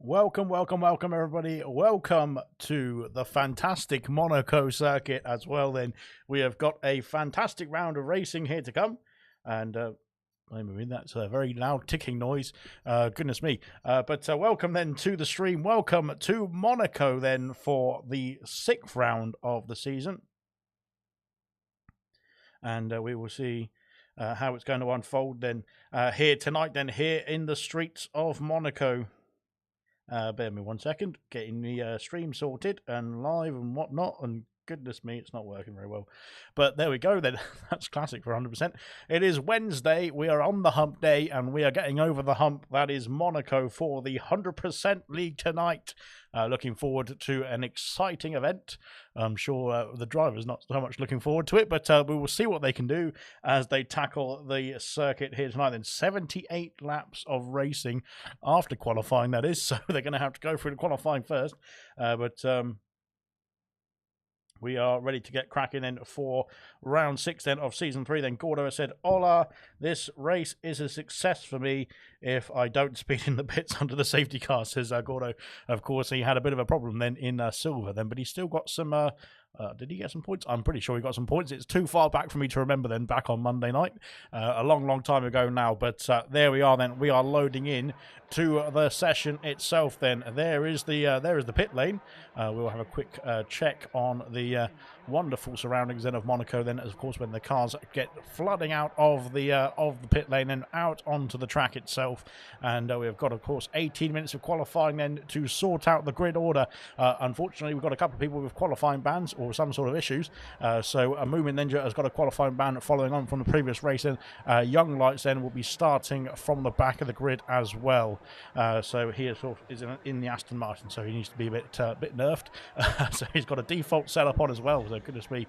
Welcome, everybody. Welcome to the fantastic Monaco circuit as well. Then we have got a fantastic round of racing here to come, and that's a very loud ticking noise. Goodness me! But welcome then to the stream. Welcome to Monaco then for the 6th round of the season, and we will see how it's going to unfold then here tonight. Then here in the streets of Monaco. Bear me 1 second, getting the stream sorted and live and whatnot, and goodness me, it's not working very well. But there we go then. That's classic for 100%. It is Wednesday, we are on the hump day, and we are getting over the hump. That is Monaco for the 100% league tonight. Looking forward to an exciting event. I'm sure the driver's not so much looking forward to it, but we will see what they can do as they tackle the circuit here tonight. Then 78 laps of racing after qualifying, that is, so they're going to have to go through the qualifying first. We are ready to get cracking then for round 6 then of season 3. Then Gordo has said, "Hola, this race is a success for me if I don't speed in the pits under the safety car," says Gordo. Of course, he had a bit of a problem then in silver then, but he's still got some... did he get some points? I'm pretty sure he got some points. It's too far back for me to remember then, back on Monday night. A long time ago now, but there we are then. We are loading in to the session itself then. There is the pit lane. We'll have a quick check on the wonderful surroundings then of Monaco then, of course, when the cars get flooding out of the pit lane and out onto the track itself. And we've got, of course, 18 minutes of qualifying then to sort out the grid order. Unfortunately, we've got a couple of people with qualifying bans or some sort of issues. So Moomin Ninja has got a qualifying ban following on from the previous race. And Young Lights then will be starting from the back of the grid as well. So he is in the Aston Martin, so he needs to be a bit nerfed. So he's got a default setup on as well. So goodness me,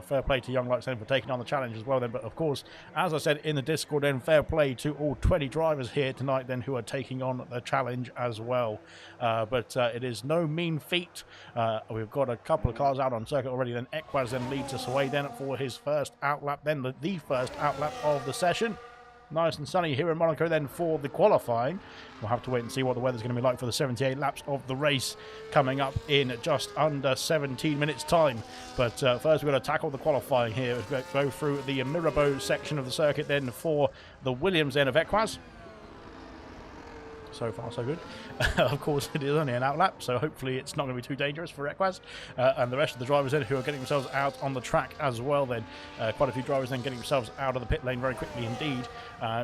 fair play to Young Lights then for taking on the challenge as well then. But of course, as I said in the Discord then, fair play to all 20 drivers here tonight then who are taking on the challenge as well. But it is no mean feat. We've got a couple of cars out on circuit already. Then Equaz then leads us away then for his first outlap, then the first outlap of the session. Nice and sunny here in Monaco then for the qualifying. We'll have to wait and see what the weather's going to be like for the 78 laps of the race coming up in just under 17 minutes time. But first we're going to tackle the qualifying here. We're going to go through the Mirabeau section of the circuit then for the Williams then of Equaz. So far, so good. Of course, it is only an outlap, so hopefully it's not going to be too dangerous for Equaz. And the rest of the drivers then who are getting themselves out on the track as well then. Quite a few drivers then getting themselves out of the pit lane very quickly indeed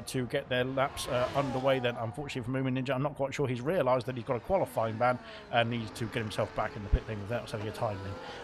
to get their laps underway then. Unfortunately for Moomin Ninja, I'm not quite sure he's realised that he's got a qualifying ban and needs to get himself back in the pit lane without saving a time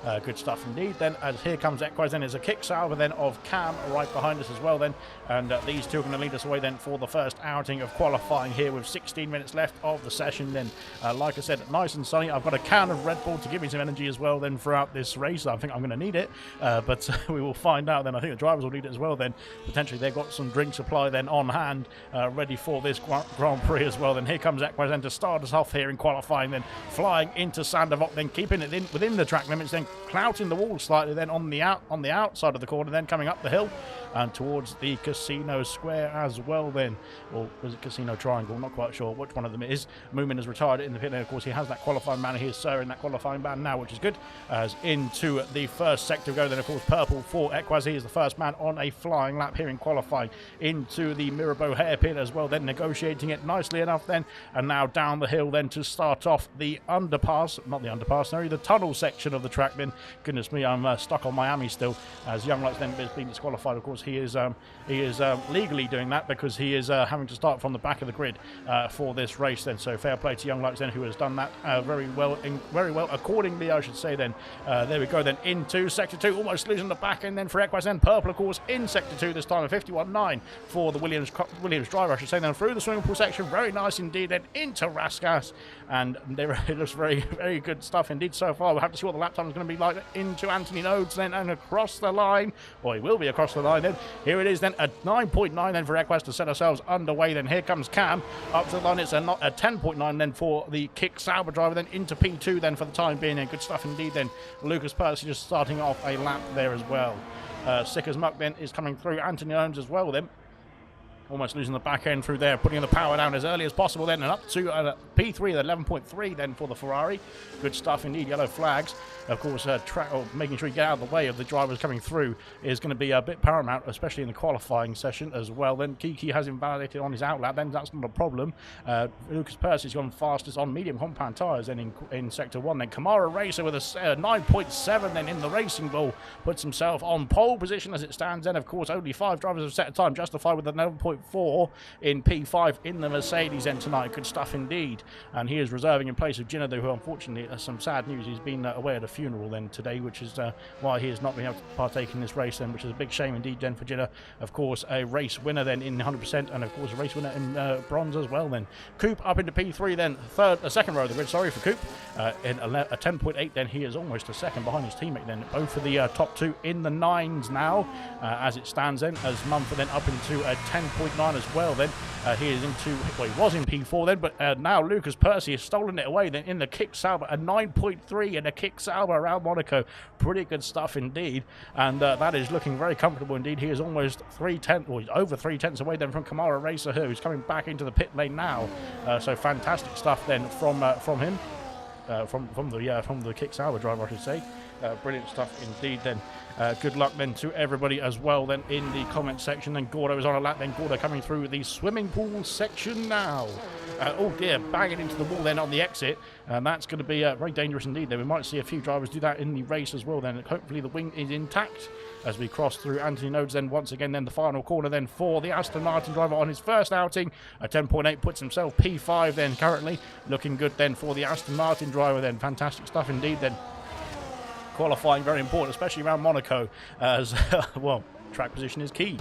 then. Good stuff indeed. Then as here comes Equaz, then there's a kick salver then of Cam right behind us as well then. And these two are going to lead us away then for the first outing of qualifying here with 16 minutes left of the session then. Like I said, nice and sunny. I've got a can of Red Bull to give me some energy as well then throughout this race. I think I'm going to need it, but we will find out then. I think the drivers will need it as well then. Potentially they've got some drink supply then on hand ready for this Grand Prix as well. Then here comes Equaz then to start us off here in qualifying, then flying into Sandoval, then keeping it within the track limits, then clouting the wall slightly then on the outside of the corner, then coming up the hill and towards the Casino Square as well then. Or was it Casino Triangle? Not quite sure which one of them it is. Moomin has retired in the pit lane. Of course, he has that qualifying ban. He is serving that qualifying ban now, which is good. As into the first sector go, then of course purple for Equaz. He is the first man on a flying lap here in qualifying into the Mirabeau hairpin as well, then negotiating it nicely enough then, and now down the hill then to start off the underpass, not the underpass, no, the tunnel section of the track then. Goodness me, I'm stuck on Miami still, as Young Lights then has been disqualified. Of course, he is legally doing that because he is having to start from the back of the grid for this race then. So fair play to Young Lights then, who has done that very well accordingly, I should say then. There we go then into sector 2, almost losing the back end then for Equaz. Then purple, of course, in sector 2 this time, a 51.9 for the Williams driver, I should say. Then through the swimming pool section, very nice indeed, then into Raskas, and it looks very, very good stuff indeed so far. We'll have to see what the lap time is going to be like into Anthony Nodes then, and across the line, or he will be across the line then. Here it is then, a 9.9 then for Equaz to set ourselves underway. Then here comes Cam up to the line. It's a 10.9 then for the kick Sauber driver, then into P2 then for the time being, and good stuff indeed then. Lucas Percy just starting off a lap there as well. Sick as Muck then is coming through. Anthony Holmes as well then. Almost losing the back end through there, putting the power down as early as possible then, and up to P3 at 11.3 then for the Ferrari. Good stuff indeed, yellow flags. Of course, making sure you get out of the way of the drivers coming through is going to be a bit paramount, especially in the qualifying session as well. Then Kiki has invalidated on his outlap, then that's not a problem. Lucas Percy's gone fastest on medium compound tyres then in Sector 1. Then Kamara Racer with a 9.7 then in the Racing Bull puts himself on pole position as it stands then. Of course, only 5 drivers have set a time, justified with a 11.4 in P5 in the Mercedes then tonight. Good stuff indeed. And he is reserving in place of Ginado, who unfortunately, some sad news, he's been away at a funeral then today, which is why he has not been able to partake in this race then, which is a big shame indeed then for Ginna. Of course, a race winner then in 100%, and of course a race winner in bronze as well then. Coop up into P3 then, second row of the grid, sorry for Coop, in a 10.8 then. He is almost a second behind his teammate then. Both of the top 2 in the 9s now as it stands then, as Mumford then up into a 10.9 as well then. He is into, well, he was in P4 then, but now Lucas Percy has stolen it away then in the kick Sauber, a 9.3 in a kick Sauber around Monaco. Pretty good stuff indeed, and that is looking very comfortable indeed. He is almost 3/10, or he's over 3/10 away then from Kamara Racer, who's coming back into the pit lane now. So fantastic stuff then from him, from the kick Sauber driver, I should say. Brilliant stuff indeed then. Good luck then to everybody as well then in the comment section. Then Gordo is on a lap then. Gordo coming through the swimming pool section now. Oh dear, banging into the wall then on the exit. And that's going to be very dangerous indeed then. We might see a few drivers do that in the race as well then. Hopefully the wing is intact as we cross through Anthony Nodes then once again. Then the final corner then for the Aston Martin driver on his first outing. A 10.8 puts himself P5 then currently. Looking good then for the Aston Martin driver then. Fantastic stuff indeed then. Qualifying very important, especially around Monaco, as well, track position is key.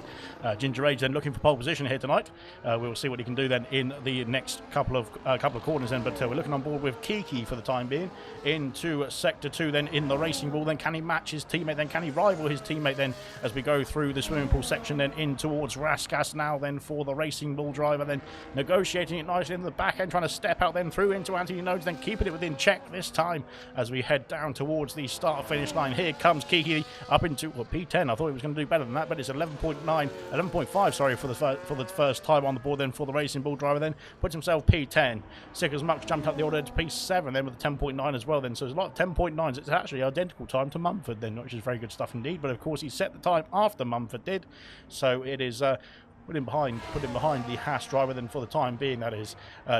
Ginger Age then looking for pole position here tonight. We'll see what he can do then in the next couple of corners then, but we're looking on board with Kiki for the time being into Sector 2 then in the Racing Bull. Then can he match his teammate, then can he rival his teammate then as we go through the swimming pool section then in towards Raskas now then for the Racing Bull driver, then negotiating it nicely in the back end, trying to step out then through into Anthony Nodes, then keeping it within check this time as we head down towards the start finish line. Here comes Kiki up into P10. I thought he was going to do better than that, but it's 11.5 sorry for the first time on the board then for the Racing Bull driver. Then puts himself P10. Sick as much jumped up the order to P7 then with a 10.9 as well then. So there's a lot of 10.9s. It's actually identical time to Mumford then, which is very good stuff indeed. But of course he set the time after Mumford did, so it is put him behind the Haas driver then for the time being, that is.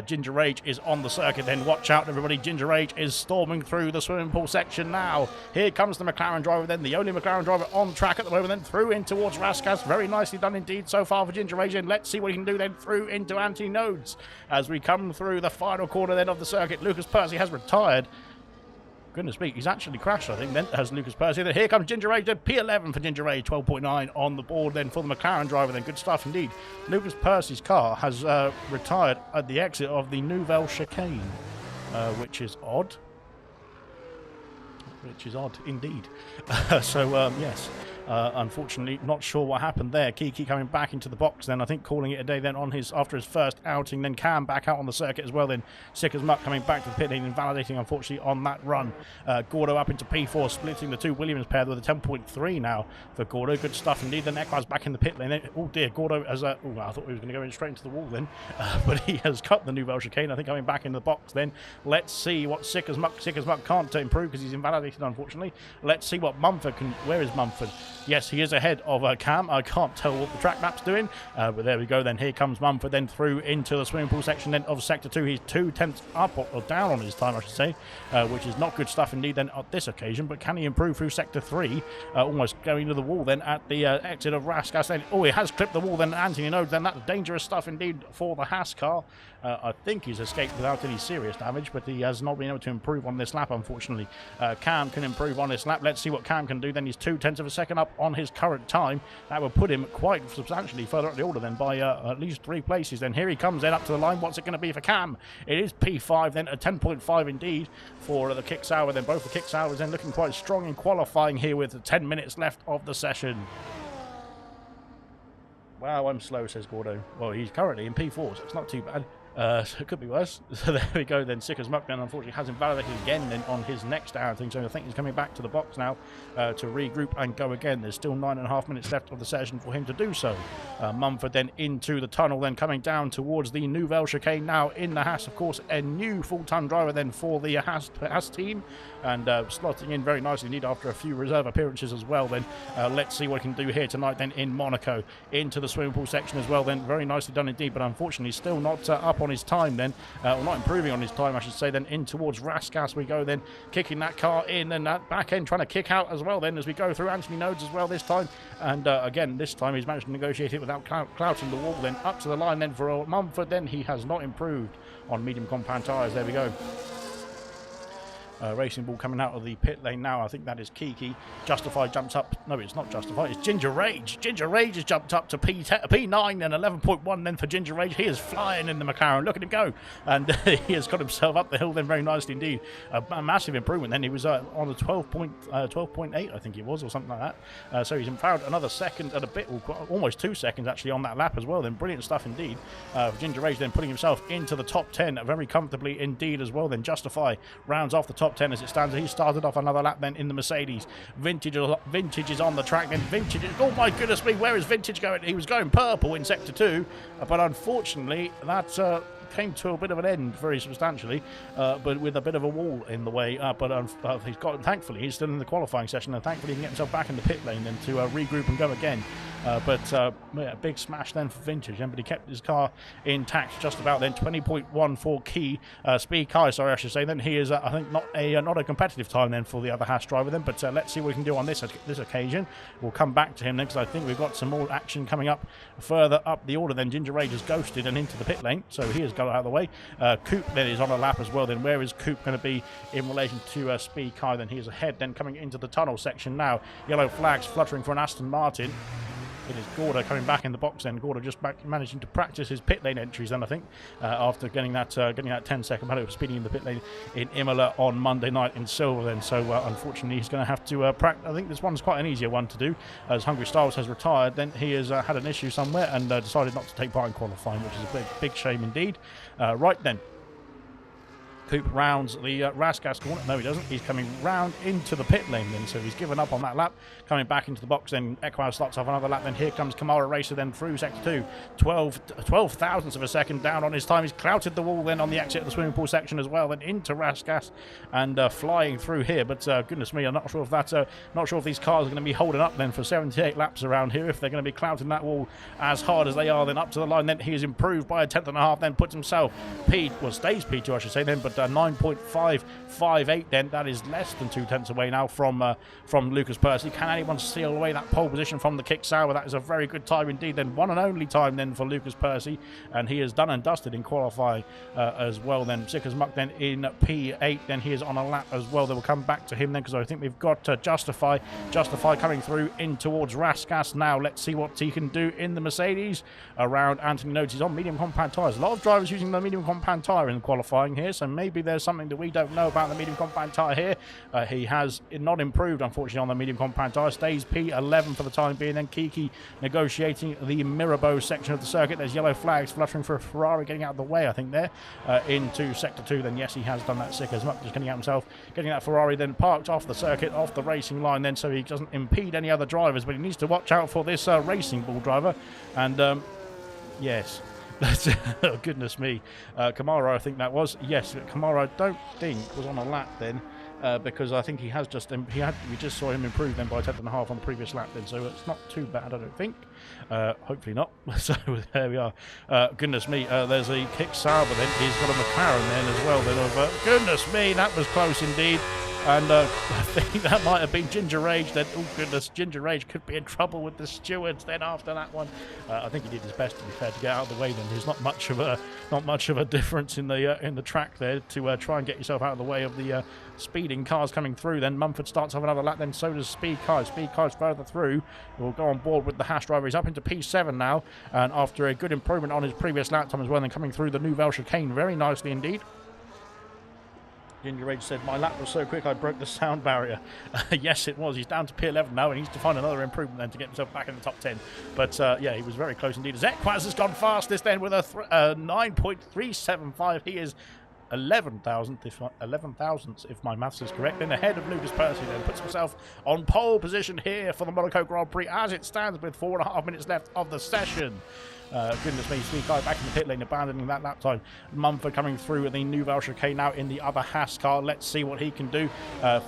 Ginger Rage is on the circuit then. Watch out everybody, Ginger Rage is storming through the swimming pool section now. Here comes the McLaren driver then, the only McLaren driver on track at the moment then, through in towards Raskas. Very nicely done indeed so far for Ginger Rage, and let's see what he can do then through into Anthony Nodes as we come through the final corner then of the circuit. Lucas Percy has retired. Goodness me, he's actually crashed, I think, then, as Lucas Percy. Then here comes Ginger Age, then P11 for Ginger Age, 12.9 on the board then for the McLaren driver, then. Good stuff indeed. Lucas Percy's car has retired at the exit of the Nouvelle Chicane, which is odd. Which is odd indeed. Yes. Unfortunately, not sure what happened there. Kiki coming back into the box then, I think calling it a day then on after his first outing. Then Cam back out on the circuit as well then. Sick as muck coming back to the pit lane, invalidating unfortunately on that run. Gordo up into P4, splitting the two Williams pair with a 10.3 now for Gordo. Good stuff indeed. Then Equaz back in the pit lane. Then, oh dear, Gordo has I thought he was going to go in straight into the wall then, but he has cut the Nouvelle Chicane, I think, coming back in the box then. Let's see what Sick as muck can't improve because he's invalidated unfortunately. Let's see what Mumford can. Where is Mumford? Yes, he is ahead of Cam. I can't tell what the track map's doing, but there we go then. Here comes Mumford then through into the swimming pool section then of Sector 2. He's 2/10 up or down on his time, I should say, which is not good stuff indeed then on this occasion. But can he improve through Sector 3? Almost going to the wall then at the exit of Raskas. Then, oh, he has clipped the wall then. Anthony Nodes then. That's dangerous stuff indeed for the Haas car. I think he's escaped without any serious damage, but he has not been able to improve on this lap, unfortunately. Cam can improve on this lap. Let's see what Cam can do then. He's 0.2 of a second up on his current time. That would put him quite substantially further up the order then by at least 3 places. Then here he comes then up to the line. What's it going to be for Cam? It is P5 then, a 10.5 indeed for the kick sour. Then both the kick sours then looking quite strong in qualifying here with 10 minutes left of the session. Wow, I'm slow, says Gordo. Well, he's currently in P4, so it's not too bad. So it could be worse. So there we go then. Sick as Muck then unfortunately has invalidated again then on his next down thing. So I think he's coming back to the box now to regroup and go again. There's still 9.5 minutes left of the session for him to do so. Mumford then into the tunnel, then coming down towards the Nouvelle Chicane now in the Haas. Of course, a new full-time driver then for the Haas team, and slotting in very nicely indeed after a few reserve appearances as well. Then let's see what he can do here tonight then in Monaco. Into the swimming pool section as well then. Very nicely done indeed, but unfortunately still not up on his time then, or not improving on his time I should say. Then in towards Raskas we go then, kicking that car in, and that back end trying to kick out as well then as we go through Anthony Nodes as well this time. And again this time he's managed to negotiate it without clouting the wall. Then up to the line then for Mumford. Then he has not improved on medium compound tyres. There we go. Racing Ball coming out of the pit lane now. I think that is Kiki. Justify jumps up. No, it's not Justify. It's Ginger Rage. Ginger Rage has jumped up to P9 and 11.1 then for Ginger Rage. He is flying in the McLaren. Look at him go. And he has got himself up the hill then very nicely indeed. A massive improvement then. He was on a 12.8 I think it was, or something like that. So he's found another second and a bit, almost 2 seconds actually on that lap as well then. Brilliant stuff indeed. Ginger Rage then putting himself into the top 10 very comfortably indeed as well then. Justify rounds off the top 10 as it stands. He started off another lap then in the Mercedes. Vintage is on the track then. Vintage, oh my goodness me, where is Vintage going? He was going purple in sector 2, but unfortunately that came to a bit of an end very substantially, but with a bit of a wall in the way. But he's got, thankfully he's still in the qualifying session, and thankfully he can get himself back in the pit lane then to regroup and go again. Yeah, big smash then for Vintage, but he kept his car intact just about then. 20.1 for Speed Kai, sorry I should say. Then he is I think not a competitive time then for the other Haas driver then, but let's see what we can do on this occasion. We'll come back to him then because I think we've got some more action coming up further up the order then. Ginger Rage has ghosted and into the pit lane, so he has got out of the way. Coop then is on a lap as well then. Where is Coop going to be in relation to Speed Kai then? He is ahead then, coming into the tunnel section now. Yellow flags fluttering for an Aston Martin. It is Gorda coming back in the box then. Gorda just managing to practice his pit lane entries then, I think, after getting that 10-second penalty for speeding in the pit lane in Imola on Monday night in Silver then. So unfortunately he's going to have to practice. I think this one's quite an easier one to do, as Hungry Styles has retired. Then he has had an issue somewhere and decided not to take part in qualifying, which is a big shame indeed. Right then. Coop rounds the Raskas corner. No, he doesn't. He's coming round into the pit lane then, so he's given up on that lap. Coming back into the box then, Equinox starts off another lap. Then here comes Kamara Racer then through sector 2. 12 thousandths of a second down on his time. He's clouted the wall then on the exit of the swimming pool section as well. Then into Raskas and flying through here. But goodness me, I'm not sure if these cars are going to be holding up then for 78 laps around here. If they're going to be clouting that wall as hard as they are, then up to the line. Then he is improved by a 10.5. Then puts himself stays P2 I should say then, but 9.558 then. That is less than 2 tenths away now from Lucas Percy. Can anyone steal away that pole position from the kick sour? That is a very good time indeed then. One and only time then for Lucas Percy, and he is done and dusted in qualifying as well then. Sick as Muck then in P8. Then he is on a lap as well. They will come back to him then, because I think we've got Justify coming through in towards Raskas now. Let's see what he can do in the Mercedes around Anthony Notes. He's on medium compound tyres. A lot of drivers using the medium compound tyre in qualifying here, so maybe there's something that we don't know about the medium compound tyre here. He has not improved unfortunately on the medium compound tyre. Stays P11 for the time being. Then Kiki negotiating the Mirabeau section of the circuit. There's yellow flags fluttering for a Ferrari getting out of the way I think there into sector 2. Then yes, he has done that. Sick as Muck just getting out himself, getting that Ferrari then parked off the circuit, off the racing line then, so he doesn't impede any other drivers, but he needs to watch out for this Racing Ball driver. And yes, oh, goodness me. Kamara, I think that was. Yes, Kamara, I don't think was on a lap then, because I think he has just. We just saw him improve then by 10.5 on the previous lap then, so it's not too bad, I don't think. Hopefully not. So there we are. Goodness me. There's a kick Sauber then. He's got a McLaren then as well. Then goodness me, that was close indeed. And I think that might have been Ginger Rage then. Oh goodness, Ginger Rage could be in trouble with the stewards then after that one. I think he did his best, to be fair, to get out of the way then. There's not much of a difference in the track there to try and get yourself out of the way of the speeding cars coming through. Then Mumford starts off another lap, then so does Speed Kai. Speed Kai's further through. We'll go on board with the Haas driver. He's up into P7 now, and after a good improvement on his previous lap time as well, then coming through the Nouvelle Chicane very nicely indeed. Ginger Rage said, my lap was so quick I broke the sound barrier. Yes, it was. He's down to P11 now and he needs to find another improvement then to get himself back in the top 10. But yeah, he was very close indeed. Equaz has gone fastest then with a 9.375. He is 11,000th if my maths is correct, then ahead of Lucas Percy, then puts himself on pole position here for the Monaco Grand Prix as it stands with 4.5 minutes left of the session. Goodness me, Sweet Guy back in the pit lane, abandoning that lap time. Mumford coming through the Nouvelle Chicane now in the other Haas car. Let's see what he can do.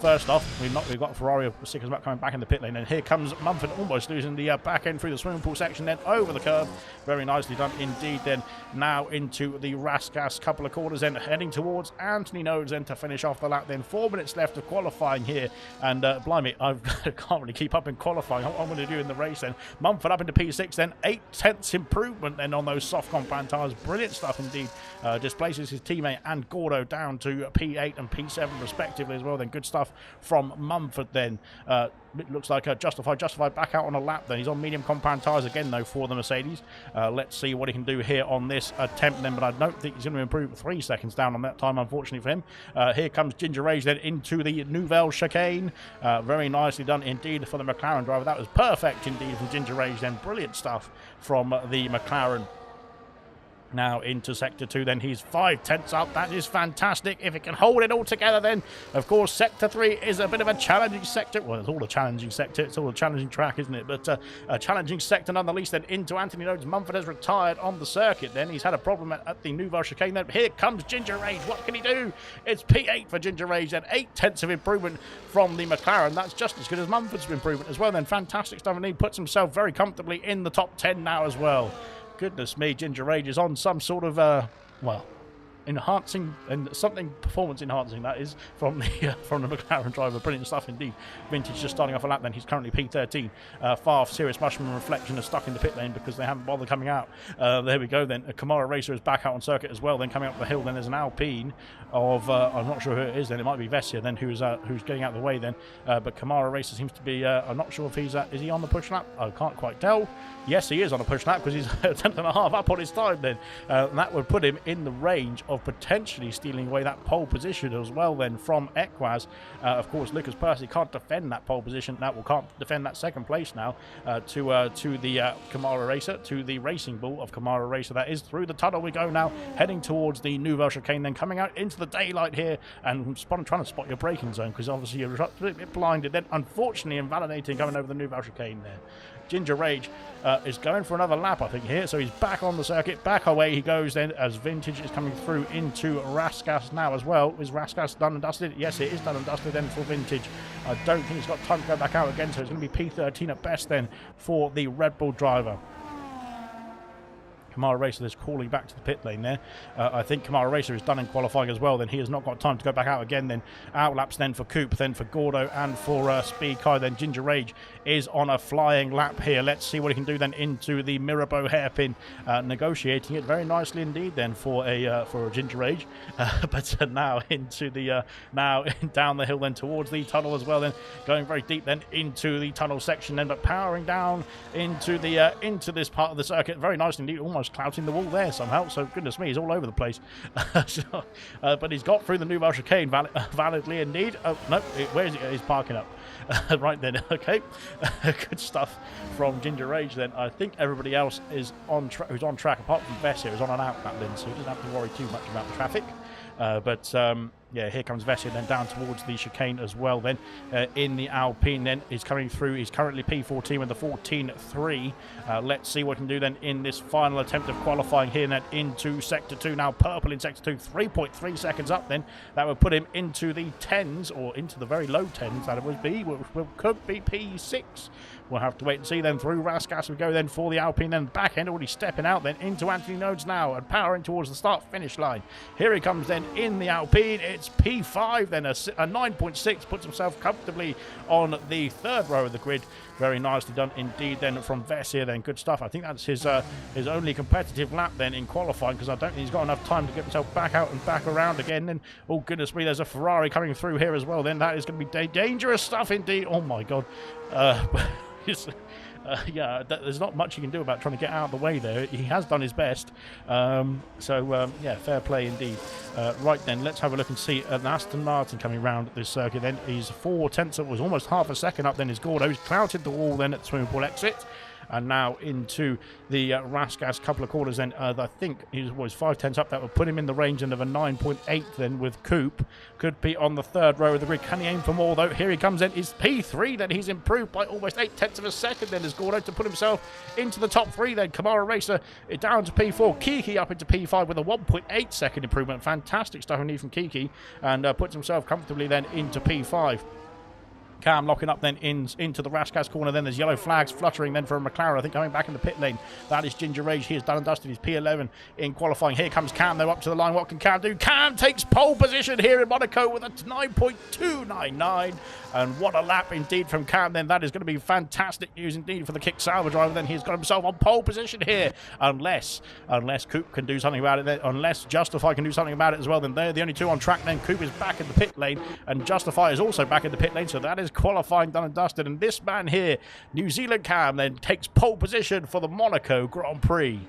First off, we've got Ferrari Stickers about coming back in the pit lane, and here comes Mumford almost losing the back end through the swimming pool section, then over the curb. Very nicely done indeed. Then now into the Raskas, couple of corners, then heading towards Anthony Nodes then to finish off the lap. Then 4 minutes left of qualifying here, and blimey, I can't really keep up in qualifying. What I'm going to do in the race then. Mumford up into P6, then 8/10 improvement then on those soft compound tyres. Brilliant stuff indeed. Displaces his teammate and Gordo down to P8 and P7 respectively as well. Then good stuff from Mumford then. It looks like Justified back out on a lap then. He's on medium compound tyres again though for the Mercedes. Let's see what he can do here on this attempt then, but I don't think he's going to improve 3 seconds down on that time, unfortunately for him. Here comes Ginger Rage then into the Nouvelle Chicane. Very nicely done indeed for the McLaren driver. That was perfect indeed from Ginger Rage then. Brilliant stuff from the McLaren. Now into Sector 2 then. He's 5/10 up. That is fantastic. If it can hold it all together then, of course, Sector 3 is a bit of a challenging sector. Well, it's all a challenging sector. It's all a challenging track, isn't it? But a challenging sector nonetheless then into Anthony Nodes. Mumford has retired on the circuit then. He's had a problem at the Nouvelle Chicane then. Here comes Ginger Rage. What can he do? It's P8 for Ginger Rage then. 8/10 of improvement from the McLaren. That's just as good as Mumford's improvement as well then. Fantastic stuff, and he puts himself very comfortably in the top 10 now as well. Goodness me, Ginger Rage is on some sort of, well, enhancing and something performance enhancing, that is, from the McLaren driver. Brilliant stuff indeed. Vintage just starting off a lap then. He's currently P13. Far Serious Mushroom and Reflection are stuck in the pit lane because they haven't bothered coming out. There we go then. A Kamara Racer is back out on circuit as well. Then coming up the hill then there's an Alpine of I'm not sure who it is then. It might be Vessia then who's getting out of the way then. But Kamara Racer seems to be I'm not sure if he's is he on the push lap? I can't quite tell. Yes, he is on a push lap because he's a tenth and a half up on his time then. And that would put him in the range of potentially stealing away that pole position as well then from Equaz. Of course, Lucas Percy can't defend that pole position now. Well, can't defend that second place now to the Kamara Racer, to the Racing Bull of Kamara Racer. That is through the tunnel we go now, heading towards the Nouvelle Chicane, then coming out into the daylight here and trying to spot your braking zone because obviously you're a bit blinded. Then unfortunately invalidating coming over the Nouvelle Chicane there. Ginger Rage is going for another lap, I think, here. So he's back on the circuit. Back away he goes then as Vintage is coming through into Raskas now as well. Is Raskas done and dusted? Yes, it is done and dusted then for Vintage. I don't think he's got time to go back out again, so it's going to be P13 at best then for the Red Bull driver. Kamara Racer is calling back to the pit lane there. I think Kamara Racer is done in qualifying as well. Then he has not got time to go back out again. Then outlaps then for Coop, then for Gordo and for Speed Kai. Then Ginger Rage is on a flying lap here. Let's see what he can do then into the Mirabeau hairpin, negotiating it very nicely indeed then for a Ginger Rage. But now into the now down the hill then towards the tunnel as well. Then going very deep then into the tunnel section. Then but powering down into the into this part of the circuit very nicely indeed. Almost clouting the wall there somehow, so goodness me, he's all over the place. But he's got through the Nouvelle Chicane validly indeed. Oh no, where is he? He's parking up. Right then, okay. Good stuff from Ginger Rage then. I think everybody else is on who's on track apart from Vessia is on an outlap then, so he doesn't have to worry too much about the traffic. Yeah, here comes Vessia then down towards the chicane as well then. In the Alpine then is coming through. He's currently P14 with the 14.3. Let's see what he can do then in this final attempt of qualifying here then into Sector 2. Now purple in Sector 2, 3.3 seconds up then. That would put him into the 10s or into the very low 10s that it would be. Could be P6. We'll have to wait and see then. Through Raskas we go then for the Alpine, then back end already stepping out then into Anthony Nodes now and powering towards the start finish line. Here he comes then in the Alpine. It's P5 then, a 9.6, puts himself comfortably on the third row of the grid. Very nicely done indeed then from Vessia then. Good stuff. I think that's his only competitive lap then in qualifying, because I don't think he's got enough time to get himself back out and back around again. And oh goodness me, there's a Ferrari coming through here as well then. That is going to be dangerous stuff indeed. Oh my god. yeah, there's not much you can do about trying to get out of the way there. He has done his best. Yeah, fair play indeed. Right then, let's have a look and see an Aston Martin coming round this circuit. Then he's 4/10, it was almost half a second up. Then is Gordo. He's clouted the wall then at the swimming pool exit. And now into the Rasgas couple of quarters then. I think he was 5/10 up. That would put him in the range of a 9.8 then with Coop. Could be on the third row of the grid. Can he aim for more though? Here he comes in. He's P3 then. He's improved by almost 0.8 of a second then as Gordo to put himself into the top 3 then. Kamara Racer down to P4. Kiki up into P5 with a 1.8 second improvement. Fantastic stuff indeed from Kiki. And puts himself comfortably then into P5. Cam locking up then into the Raskas corner. Then there's yellow flags fluttering then for McLaren. I think coming back in the pit lane. That is Ginger Rage. He is done and dusted. He's P11 in qualifying. Here comes Cam though up to the line. What can Cam do? Cam takes pole position here in Monaco with a 9.299. And what a lap indeed from Cam then. That is going to be fantastic news indeed for the Kick Sauber driver. Then he's got himself on pole position here. Unless Coop can do something about it. Then, unless Justify can do something about it as well. Then they're the only two on track. Then Coop is back in the pit lane. And Justify is also back in the pit lane. So that is qualifying done and dusted. And this man here, New Zealand Cam, then takes pole position for the Monaco Grand Prix.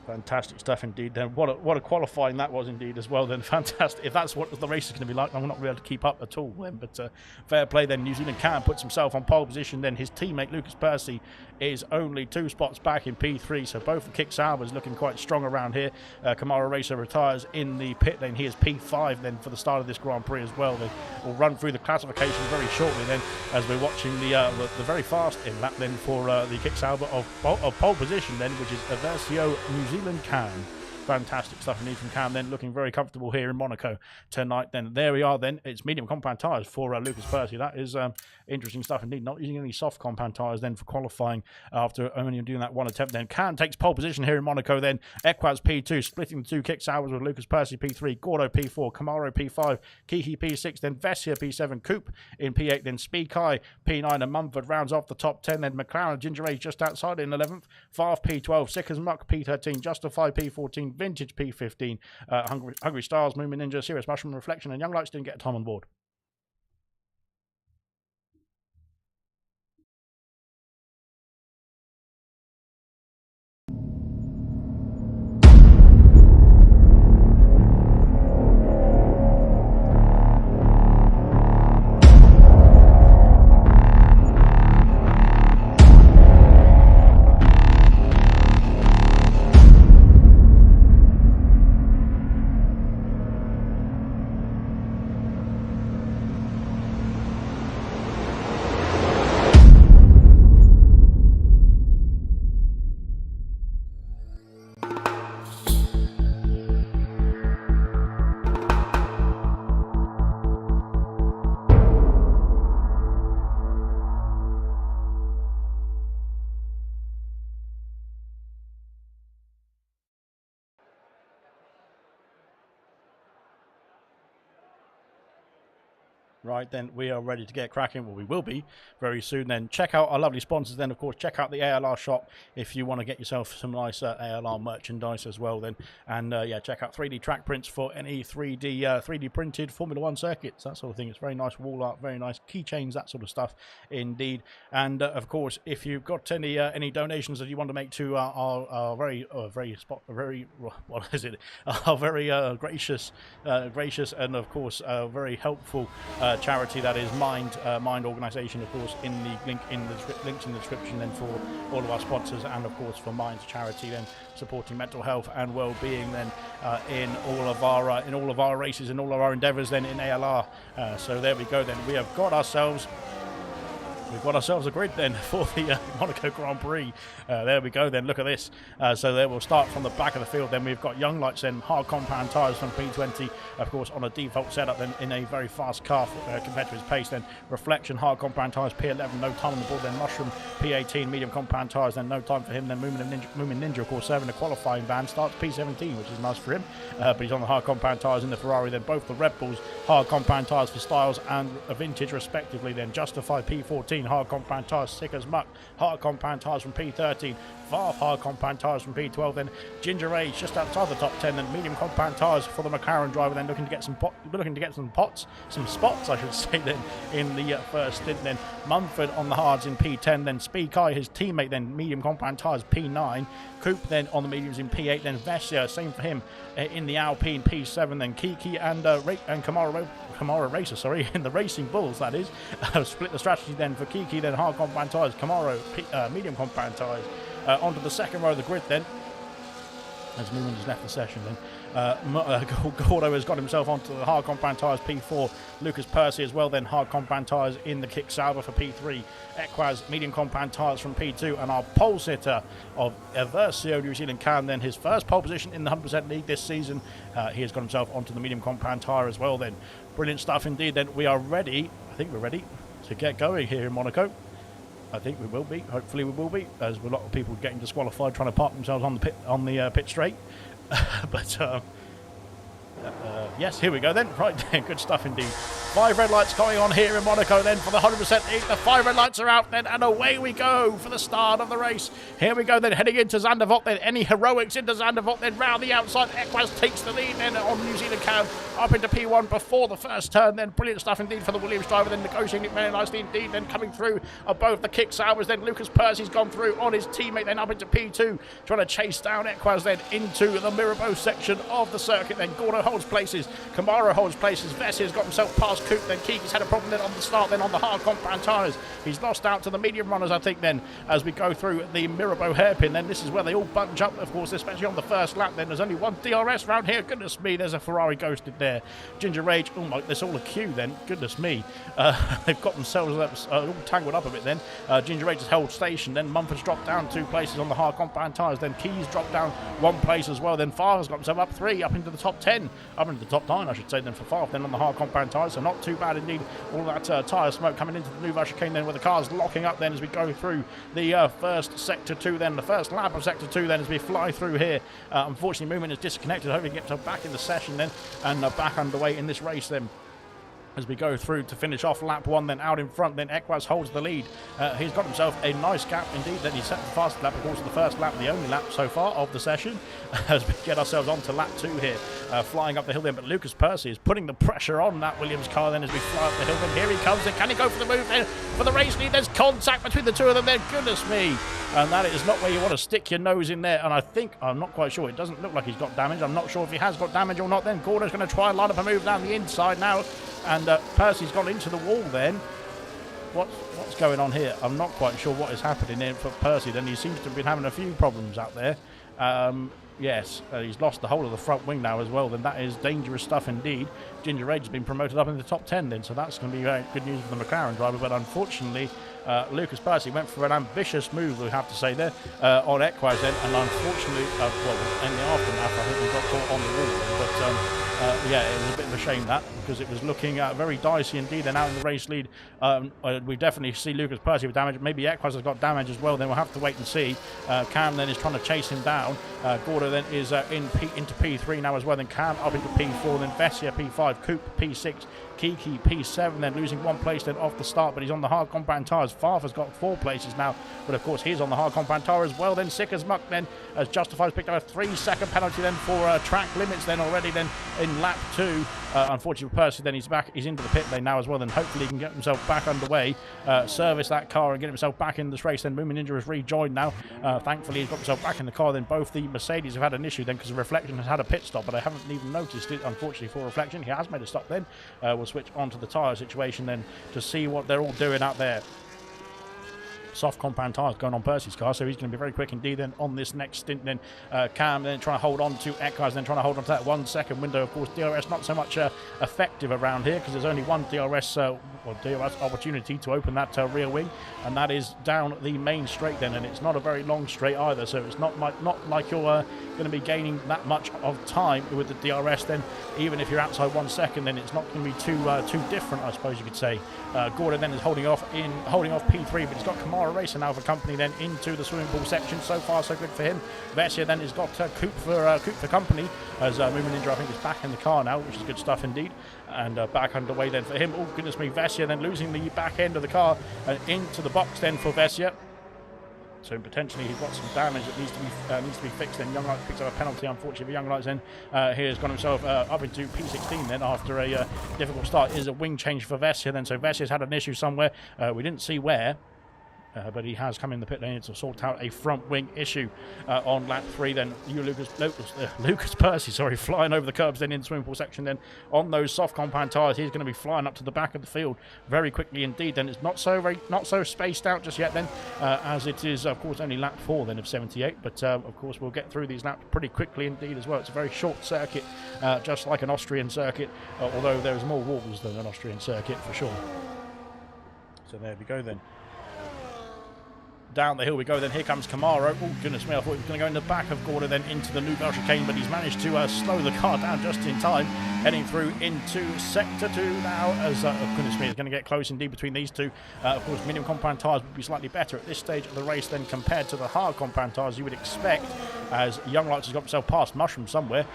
Fantastic stuff indeed. Then what a qualifying that was indeed as well. Then fantastic. If that's what the race is going to be like, I'm not really able to keep up at all. Then, but fair play. Then New Zealand Cam puts himself on pole position. Then his teammate Lucas Percy is only 2 spots back in P3. So both the Kick Saubers looking quite strong around here. Kamara Racer retires in the pit lane. He is P5 then for the start of this Grand Prix as well. Then we'll run through the classification very shortly. Then as we're watching the very fast in lap then for the Kick Sauber of pole position then, which is Aversio New Zealand Cam. Fantastic stuff indeed from Cam then, looking very comfortable here in Monaco tonight. Then there we are then. It's medium compound tyres for Lucas Percy. That is interesting stuff indeed. Not using any soft compound tyres then for qualifying after only doing that one attempt. Then Cam takes pole position here in Monaco then. Equaz P2, splitting the 2 Kick Saubers with Lucas Percy P3, Gordo P4, Camaro P5, Kiki P6, then Vessia P7, Coop in P8, then Speakai P9, and Mumford rounds off the top 10. Then McLaren Ginger Age just outside in 11th, Farf P12, Sick as Muck P13, Justify P14, Vintage P15, Hungry Stars, Moomin Ninja, Serious Mushroom Reflection, and Young Lights didn't get a time on board. Right, then we are ready to get cracking. Well, we will be very soon. Then check out our lovely sponsors. Then, of course, check out the ALR shop if you want to get yourself some nice ALR merchandise as well. Then, and yeah, check out 3D track prints for any 3D printed Formula One circuits, that sort of thing. It's very nice wall art, very nice keychains, that sort of stuff, indeed. And of course, if you've got any donations that you want to make to our very gracious and of course very helpful charity, that is Mind organisation, of course, in the links in the description then for all of our sponsors, and of course for Mind's charity then supporting mental health and well-being then in all of our races and all of our endeavours then in ALR. So there we go then. We've got ourselves a grid then for the Monaco Grand Prix. There we go then, look at this. So there we'll start from the back of the field. Then we've got Young Lights then, hard compound tyres from P20, of course on a default setup then in a very fast car compared to his pace. Then Reflection, hard compound tyres, P11, no time on the board. Then Mushroom, P18, medium compound tyres, then no time for him. Then Moomin Ninja, of course, serving a qualifying van, starts P17, which is nice for him, but he's on the hard compound tyres in the Ferrari. Then both the Red Bulls, hard compound tyres for Styles and a Vintage respectively. Then Justify P14, P14, hard compound tyres, sick as muck, hard compound tyres from P13, Varf hard compound tyres from P12, then Ginger Age just outside the top 10, then medium compound tyres for the McLaren driver, then looking to get some spots, I should say, then in the first stint, then Mumford on the hards in P10, then Speakai, his teammate, then medium compound tyres P9, Coop then on the mediums in P8, then Vessia, same for him in the Alpine P7, then Kiki and Kamara Racer, in the Racing Bulls, that is, split the strategy then for Kiki, then hard compound tyres, Kamara medium compound tyres, onto the second row of the grid then, as Moomin has left the session then. Gordo has got himself onto the hard compound tyres P4, Lucas Percy as well, then hard compound tyres in the Kick Sauber for P3, Equaz medium compound tyres from P2, and our pole sitter of Versio New Zealand Cam, then his first pole position in the 100% league this season. He has got himself onto the medium compound tyre as well then. Brilliant stuff indeed. Then we are ready, I think we're ready to get going here in Monaco. I think we will be. Hopefully we will be, as a lot of people getting disqualified trying to park themselves on the pit straight. But yes, here we go then. Right then, good stuff indeed. 5 red lights going on here in Monaco then for the 100% league. The 5 red lights are out then, and away we go for the start of the race. Here we go then, heading into Zandvoort then. Any heroics into Zandvoort then, round the outside. Equaz takes the lead then on New Zealand Cam up into P1 before the first turn then. Brilliant stuff indeed for the Williams driver then, negotiating it very nicely indeed, then coming through both the Kick Saubers then. Lucas Percy's gone through on his teammate then up into P2, trying to chase down Equaz then into the Mirabeau section of the circuit then. Gordo holds places, Kamara holds places, Vessia's got himself past Coop, then Kiki's had a problem then on the start, then on the hard compound tyres. He's lost out to the medium runners, I think, then, as we go through the Mirabeau hairpin. Then this is where they all bunch up, of course, especially on the first lap. Then there's only one DRS round here. Goodness me, there's a Ferrari ghosted there. Ginger Rage, oh my, there's all a queue then. Goodness me. They've got themselves all tangled up a bit then. Ginger Rage has held station. Then Mumford's dropped down 2 places on the hard compound tyres. Then Keys dropped down 1 place as well. Then Far's got himself up 3, up into the top 10. Up into the top 9, I should say, then for Far. Then on the hard compound tyres, so not too bad indeed. All that tyre smoke coming into the Nouveau chicane then, with the cars locking up then as we go through the first sector 2 then, the first lap of sector 2 then, as we fly through here. Unfortunately, movement is disconnected. Hopefully get back in the session then, and back underway in this race then, as we go through to finish off lap 1 then. Out in front then, Equaz holds the lead. He's got himself a nice gap indeed. Then he set the fastest lap, of course, the first lap, the only lap so far of the session, as we get ourselves on to lap 2 here, flying up the hill then. But Lucas Percy is putting the pressure on that Williams car then as we fly up the hill. Then here he comes, and can he go for the move then for the race lead? There's contact between the two of them there. Goodness me, and that is not where you want to stick your nose in there. And I think, I'm not quite sure, it doesn't look like he's got damage. I'm not sure if he has got damage or not. Then Gordo's going to try and line up a move down the inside now, and Percy's gone into the wall then. What's going on here? I'm not quite sure what is happening there for Percy. Then he seems to have been having a few problems out there. Yes, he's lost the whole of the front wing now as well. Then that is dangerous stuff indeed. Ginger Rage has been promoted up in the top 10 then, so that's going to be good news for the McLaren driver. But unfortunately, Lucas Percy went for an ambitious move, we have to say there, on Equaz then, and unfortunately, well, in the aftermath, I think we got caught on the wall. But yeah, it was a bit of a shame that, because it was looking very dicey indeed. And out in the race lead, we definitely see Lucas Percy with damage. Maybe Equaz has got damage as well. Then we'll have to wait and see. Cam then is trying to chase him down. Gordo then is into P3 now as well. Then Cam up into P4. Then Vessia P5, Coop P6, Kiki P7. Then losing 1 place then off the start, but he's on the hard compound tyres. Farfar's got 4 places now, but of course he's on the hard compound tyre as well. Then sick as muck then, as Justifies picked up a 3-second penalty then for track limits then already then in lap 2. Unfortunately for Percy, then he's into the pit lane now as well. Then hopefully he can get himself back underway, service that car and get himself back in this race. Then Moomin Ninja has rejoined now. Thankfully he's got himself back in the car. Then both the Mercedes have had an issue then, because the Reflection has had a pit stop, but I haven't even noticed it, unfortunately, for Reflection. He has made a stop then. We'll switch on to the tyre situation then to see what they're all doing out there. Soft compound tyres going on Percy's car, so he's going to be very quick indeed then on this next stint. Then Cam then trying to hold on to Equaz, then trying to hold on to that 1 second window. Of course, DRS not so much effective around here, because there's only one DRS opportunity to open that rear wing, and that is down the main straight then, and it's not a very long straight either, so it's not like your going to be gaining that much of time with the DRS, then even if you're outside 1 second, then it's not going to be too different, I suppose you could say. Gordon then is holding off P3, but he's got Kamara Racer now for company then into the swimming pool section. So far so good for him. Vessia then has got Coop for company, as Moving Ninja I think is back in the car now, which is good stuff indeed, and back underway then for him. Oh goodness me, Vessia then losing the back end of the car and into the box then for Vessia. So potentially he's got some damage that needs to be fixed. Then Young Lights picks up a penalty, unfortunately for Young Lights. Then he has got himself up into P16 then after a difficult start. It is a wing change for Vessia then. So Vessia's had an issue somewhere. We didn't see where. But he has come in the pit lane to sort out a front wing issue on lap 3. Then Lucas Percy, flying over the curbs then in the swimming pool section. Then on those soft compound tyres, he's going to be flying up to the back of the field very quickly indeed. Then it's not so spaced out just yet then, as it is of course only lap 4 then of 78. But of course we'll get through these laps pretty quickly indeed as well. It's a very short circuit, just like an Austrian circuit, although there's more wobbles than an Austrian circuit for sure. So there we go then. Down the hill we go then. Here comes Camaro. Oh goodness me, I thought he was going to go in the back of Gorda then into the Nouvelle Chicane, but he's managed to slow the car down just in time, heading through into sector 2 now, as goodness me, it's going to get close indeed between these two. Of course medium compound tyres would be slightly better at this stage of the race than compared to the hard compound tyres you would expect, as Young Lights has got himself past Mushroom somewhere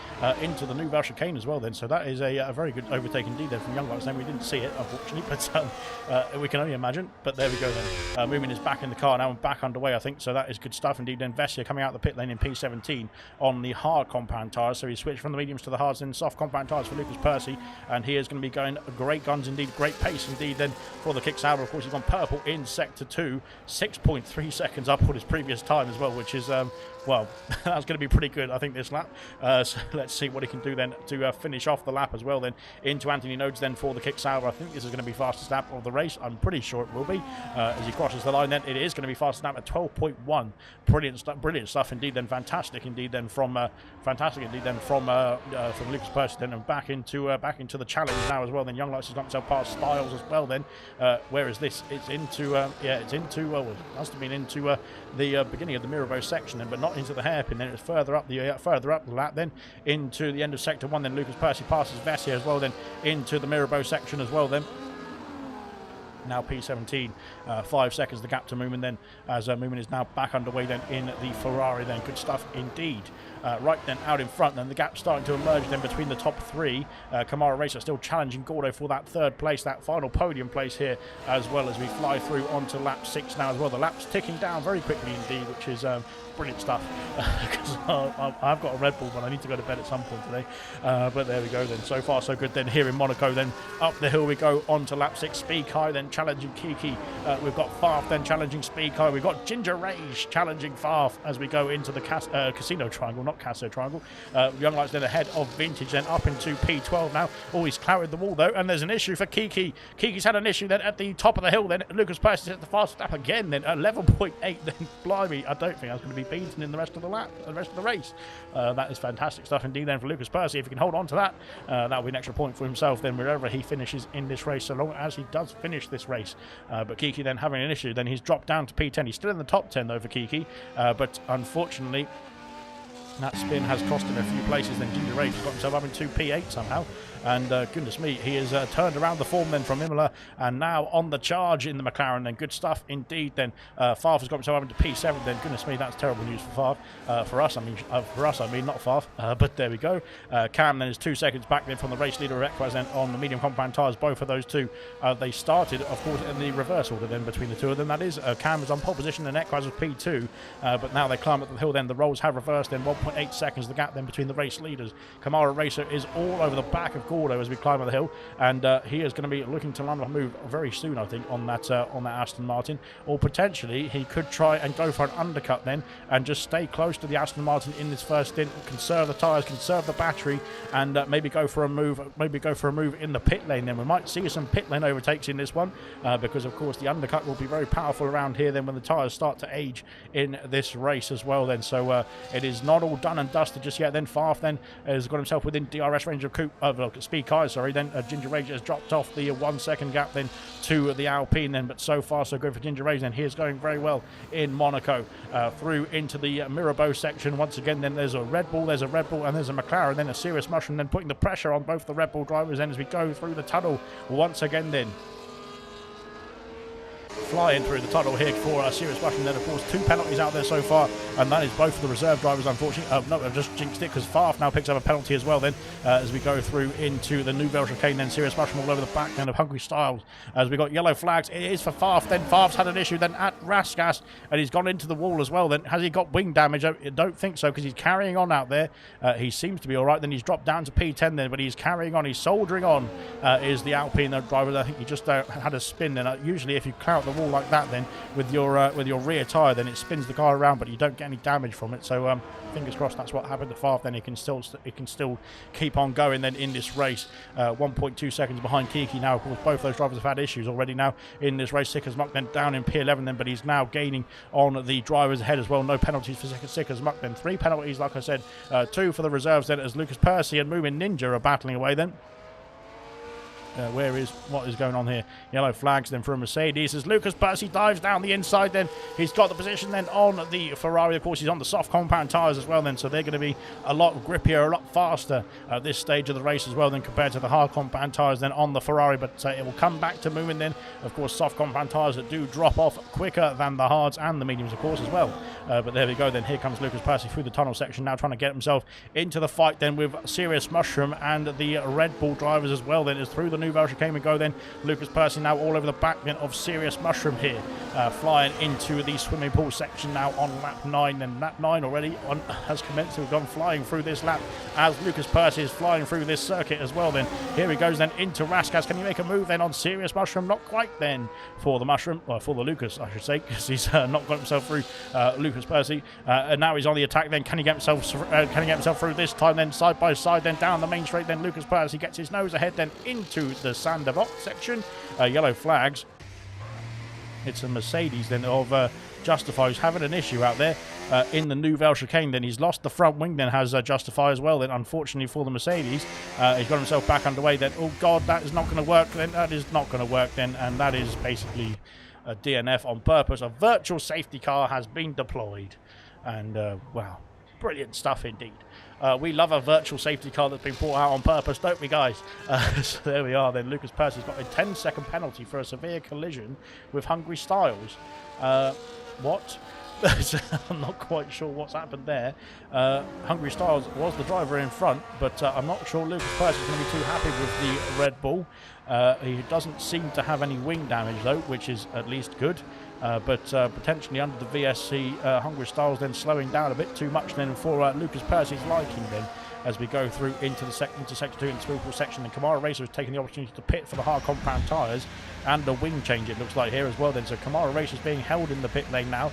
into the Nouvelle Chicane as well then. So that is a very good overtake indeed then from Young Lights. Then we didn't see it unfortunately, but we can only imagine. But there we go then. Moving is back in the car now and back underway I think, so that is good stuff indeed. Then Vessia coming out the pit lane in P17 on the hard compound tyres, so he switched from the mediums to the hards and soft compound tyres for Lucas Percy, and he is going to be going great guns indeed, great pace indeed then for the kick Sauber. Of course he's gone purple in sector 2, 6.3 seconds up on his previous time as well, which is well, that's going to be pretty good I think this lap. So let's see what he can do then to finish off the lap as well then. Into Anthony Nodes then for the kick Sauber. I think this is going to be fastest lap of the race. I'm pretty sure it will be, as he crosses the line then. It is going to be fastest lap at 12.1. Brilliant stuff indeed then. Fantastic indeed then from Lucas Percy then, and back into the challenge now as well. Then Young Lights has got himself past Styles as well then. Where is this? It's into well, it must have been into the beginning of the Mirabeau section then, but not into the hairpin. Then it's further up the lap then into the end of sector 1. Then Lucas Percy passes Vessia as well then into the Mirabeau section as well then. Now P17, 5 seconds the gap to Moomin then, as Moomin is now back underway then in the Ferrari then. Good stuff indeed. Right then out in front then, the gap starting to emerge then between the top 3. Kamara Racer still challenging Gordo for that 3rd place, that final podium place here, as well as we fly through onto lap 6 now as well. The lap's ticking down very quickly indeed, which is brilliant stuff, because I've got a Red Bull but I need to go to bed at some point today, but there we go then. So far so good then here in Monaco. Then up the hill we go onto lap 6. Speed Kai then challenging Kiki. We've got Farf then challenging Speed Kai. We've got Ginger Rage challenging Farf as we go into the Casino Triangle, not Casso Triangle. Young Lights then ahead of Vintage then up into P12 now. Oh, he's clouted the wall though, and there's an issue for Kiki. Kiki's had an issue then at the top of the hill then. Lucas Percy at the fast lap again then, 11.8 then. Blimey, I don't think that's going to be beaten in the rest of the lap, the rest of the race. That is fantastic stuff indeed then for Lucas Percy. If he can hold on to that, that will be an extra point for himself then wherever he finishes in this race, so long as he does finish this race. But Kiki then having an issue, then he's dropped down to P10. He's still in the top 10 though for Kiki, but unfortunately that spin has cost him a few places. Then Ginger Rage has got himself up into P8 somehow. And goodness me, he has turned around the form then from Imola, and now on the charge in the McLaren then. Good stuff indeed then. Farf has got himself up into P7 then. Goodness me, that's terrible news for Farf. For us I mean not Farf, but there we go. Cam then is 2 seconds back then from the race leader Equaz then on the medium compound tyres. Both of those two, they started of course in the reverse order then between the two of them. That is, Cam was on pole position and Equaz was P2, but now they climb up the hill then. The roles have reversed then. 1.8 seconds the gap then between the race leaders. Kamara Racer is all over the back of Gordo as we climb up the hill, and he is going to be looking to land a move very soon I think on that Aston Martin, or potentially he could try and go for an undercut then and just stay close to the Aston Martin in this first stint, conserve the tyres, conserve the battery, and maybe go for a move in the pit lane. Then we might see some pit lane overtakes in this one, because of course the undercut will be very powerful around here then when the tyres start to age in this race as well then. So it is not all all done and dusted just yet. Then Farf then has got himself within DRS range of speed cars, sorry. Then Ginger Rage has dropped off the 1 second gap then to the Alpine then, but so far so good for Ginger Rage. Then he is going very well in Monaco. Through into the Mirabeau section once again. Then there's a Red Bull, and there's a McLaren, then a Serious Mushroom, then putting the pressure on both the Red Bull drivers then as we go through the tunnel once again then. Flying through the tunnel here for a Serious Mushroom. Then, of course, 2 penalties out there so far, and that is both of the reserve drivers, unfortunately. No, I've just jinxed it because Farf now picks up a penalty as well then as we go through into the Nouvelle Chicane. Then Serious Mushroom all over the back then of Hungry Styles as we got yellow flags. It is for Farf. Then Farf's had an issue then at Raskas, and he's gone into the wall as well. Then has he got wing damage? I don't think so because he's carrying on out there. He seems to be all right. Then he's dropped down to P10 then, but he's carrying on. He's soldiering on. Is the Alpine driver. I think he just had a spin. Then usually if you clear out the wall like that, then with your rear tyre, then it spins the car around, but you don't get any damage from it. So fingers crossed that's what happened to Farf. Then he can still keep on going then in this race. 1.2 seconds behind Kiki now. Of course, both those drivers have had issues already now in this race. Sick as Muck then down in P11 then, but he's now gaining on the drivers ahead as well. No penalties for Sick as Muck then. 3 penalties, like I said. 2 for the reserves then as Lucas Percy and Moomin Ninja are battling away then. What is going on here? Yellow flags then for a Mercedes as Lucas Percy dives down the inside then. He's got the position then on the Ferrari. Of course, he's on the soft compound tyres as well then, so they're going to be a lot grippier, a lot faster at this stage of the race as well then compared to the hard compound tyres then on the Ferrari. But it will come back to Moomin then. Of course, soft compound tyres that do drop off quicker than the hards and the mediums, of course, as well. But there we go then. Here comes Lucas Percy through the tunnel section now, trying to get himself into the fight then with Serious Mushroom and the Red Bull drivers as well then, as through the Nouvelle Chicane we go then. Lucas Percy now all over the back then of Serious Mushroom here, flying into the swimming pool section now on lap 9. Then lap 9 already has commenced. We've gone flying through this lap as Lucas Percy is flying through this circuit as well then. Here he goes then into Raskas. Can he make a move then on Serious Mushroom? Not quite then for the Mushroom, or for the Lucas I should say, because he's not got himself through Lucas Percy, and now he's on the attack then. Can he get himself through this time then, side by side then down the main straight then. Lucas Percy gets his nose ahead then into the Sandavot section. Yellow flags. It's a Mercedes then of Justify who's having an issue out there in the Nouvelle Chicane. Then he's lost the front wing then, has Justify as well then, unfortunately for the Mercedes. He's got himself back underway then. Oh god, that is not going to work then. That is not going to work then, and that is basically a DNF on purpose. A virtual safety car has been deployed, and wow, brilliant stuff indeed. We love a virtual safety car that's been brought out on purpose, don't we, guys? So there we are then. Lucas Percy's got a 10-second penalty for a severe collision with Hungry Styles. What? I'm not quite sure what's happened there. Hungry Styles was the driver in front, but I'm not sure Lucas Percy is going to be too happy with the Red Bull. He doesn't seem to have any wing damage, though, which is at least good. But potentially under the VSC, Hungry Styles then slowing down a bit too much then for Lucas Percy's liking then, as we go through into Sector 2 in the swivel section. And Kamara Racer has taken the opportunity to pit for the hard compound tyres and a wing change, it looks like, here as well then. So Kamara Racer is being held in the pit lane now.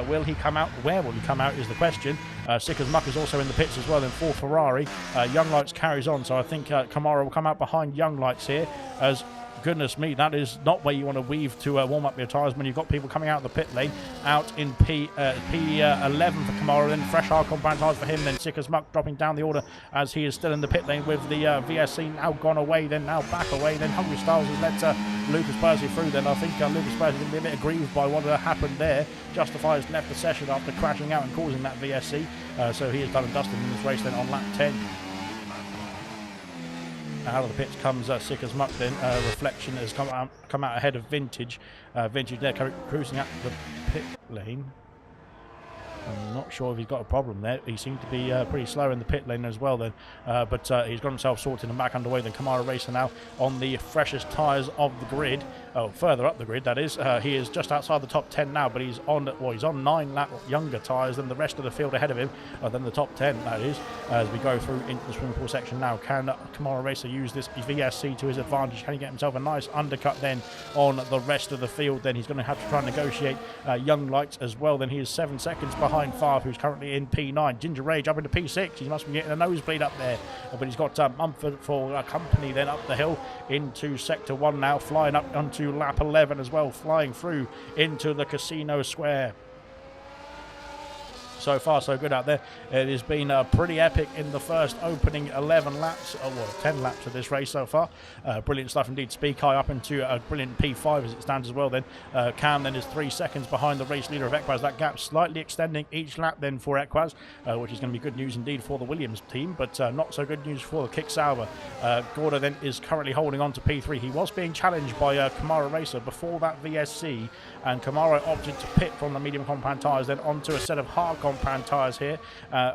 Will he come out? Where will he come out is the question. Sick as Muck is also in the pits as well then for Ferrari. Young Lights carries on, so I think Kamara will come out behind Young Lights here, as goodness me, that is not where you want to weave to warm up your tyres when you've got people coming out of the pit lane. Out in P11 for Kamara, then fresh hard compound tyres for him, then Sick as Muck dropping down the order as he is still in the pit lane with the VSC now gone away, then now back away. Then Hungry Styles has let Lucas Percy through. Then I think Lucas Percy is going to be a bit aggrieved by what happened there. Justify has left the session after crashing out and causing that VSC, so he is done and dusted in this race then on lap 10. Out of the pits comes Sick as Muck then. Reflection has come out ahead of Vintage. Vintage there cruising up the pit lane. I'm not sure if he's got a problem there. He seemed to be pretty slow in the pit lane as well then. But he's got himself sorted and back underway. Then Kamara Racer now on the freshest tyres of the grid. Oh, further up the grid, that is. He is just outside the top 10 now, but he's on 9 lap younger tyres than the rest of the field ahead of him, than the top 10, that is. As we go through into the swimming pool section now, can Kamara Racer use this VSC to his advantage? Can he get himself a nice undercut then on the rest of the field? Then he's going to have to try and negotiate Young Lights as well. Then he is 7 seconds behind Farf, who's currently in P9. Ginger Rage up into P6. He must be getting a nosebleed up there. But he's got Mumford for company then up the hill into Sector 1 now, flying up onto lap 11 as well, flying through into the Casino Square. So far, so good out there. It has been pretty epic in the first opening 11 laps, well, 10 laps of this race so far. Brilliant stuff indeed. Speak High up into a brilliant P5 as it stands as well then. Cam then is 3 seconds behind the race leader of Equaz. That gap slightly extending each lap then for Equaz, which is going to be good news indeed for the Williams team, but not so good news for the Kick Sauber. Gorda then is currently holding on to P3. He was being challenged by Kamara Racer before that VSC, and Kamara opted to pit from the medium compound tyres then onto a set of hard compound tyres here.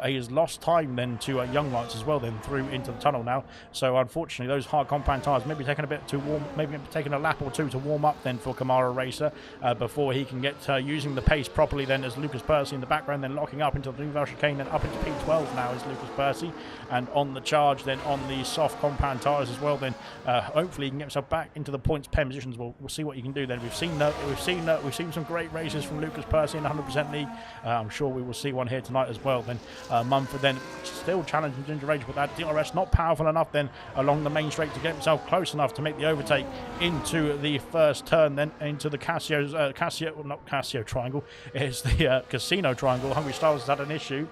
He has lost time then to Young Lights as well then through into the tunnel now. So unfortunately those hard compound tyres maybe taking a bit to warm, maybe taking a lap or two to warm up then for Kamara Racer before he can get using the pace properly then, as Lucas Percy in the background then locking up into the Nouvelle Chicane, then up into P12 now is Lucas Percy, and on the charge then on the soft compound tyres as well then. Hopefully he can get himself back into the points pen positions. We'll see what he can do then. We've seen some great races from Lucas Percy in the 100% league. I'm sure we will see one here tonight as well then. Mumford then still challenging Ginger Rage, but that DRS not powerful enough then along the main straight to get himself close enough to make the overtake into the first turn then into the Casio triangle. It's the Casino triangle. Hungry Styles has had an issue.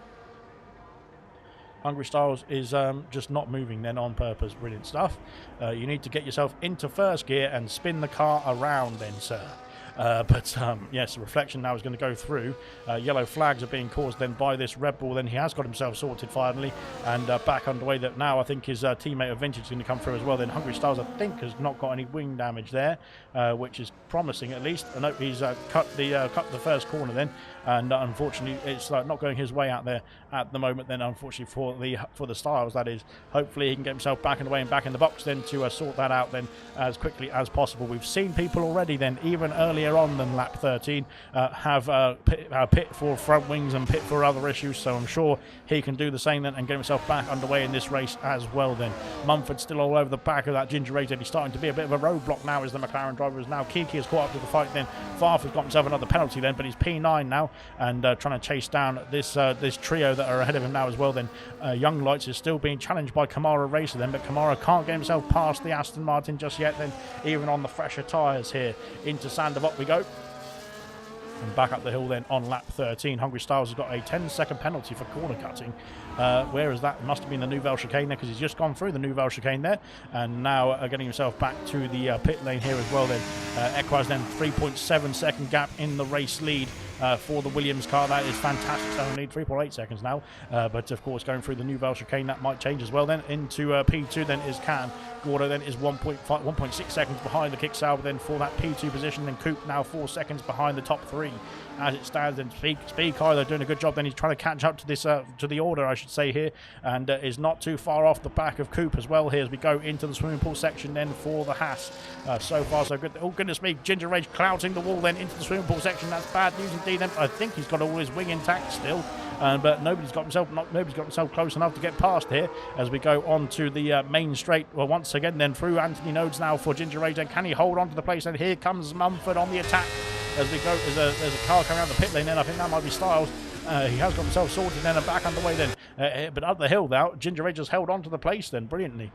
Hungry Styles is just not moving then on purpose. Brilliant stuff. You need to get yourself into first gear and spin the car around then, sir. But yes, the reflection now is going to go through. Yellow flags are being caused then by this Red Bull. Then he has got himself sorted finally and back underway. That now I think his teammate of Vintage is going to come through as well. Then Hungry Styles I think has not got any wing damage there, which is promising at least. I know he's cut the first corner then, and unfortunately it's not going his way out there at the moment. Then unfortunately for the Styles, that is. Hopefully he can get himself back in the way and back in the box then to sort that out then as quickly as possible. We've seen people already then even earlier on than lap 13 have pit for front wings and pit for other issues, so I'm sure he can do the same then and get himself back underway in this race as well then. Mumford still all over the back of that Ginger Rage. He's starting to be a bit of a roadblock now as the McLaren driver is now. Kiki has caught up to the fight then. Farf has got himself another penalty then, but he's P9 now and trying to chase down this trio that are ahead of him now as well then. Young Lights is still being challenged by Kamara Racer then, but Kamara can't get himself past the Aston Martin just yet then, even on the fresher tyres here. Into Sandoval we go. And back up the hill then on lap 13. Hungry Styles has got a 10-second penalty for corner cutting. Whereas that must have been the Nouvelle Chicane there, because he's just gone through the Nouvelle Chicane there. And now getting himself back to the pit lane here as well then. Equaz then 3.7 second gap in the race lead for the Williams car. That is fantastic. So only 3.8 seconds now. But of course going through the Nouvelle Chicane that might change as well then. Into P2 then is Can. Gordo then is 1.6 seconds behind the Kick Sauber then for that P2 position. Then Coop now 4 seconds behind the top three as it stands. And Speak either doing a good job then. He's trying to catch up to this to the order I should say here, and is not too far off the back of Coop as well here as we go into the swimming pool section then for the Haas. So far so good. Oh goodness me, Ginger Rage clouting the wall then into the swimming pool section. That's bad news indeed then. I think he's got all his wing intact still. But nobody's got himself close enough to get past here as we go on to the main straight. Well, once again then through Anthony Nodes now for Ginger Rage. And can he hold on to the place? And here comes Mumford on the attack as we go. There's a car coming out the pit lane then. I think that might be Styles. He has got himself sorted then and back underway then. But up the hill now, Ginger Rage has held on to the place then brilliantly.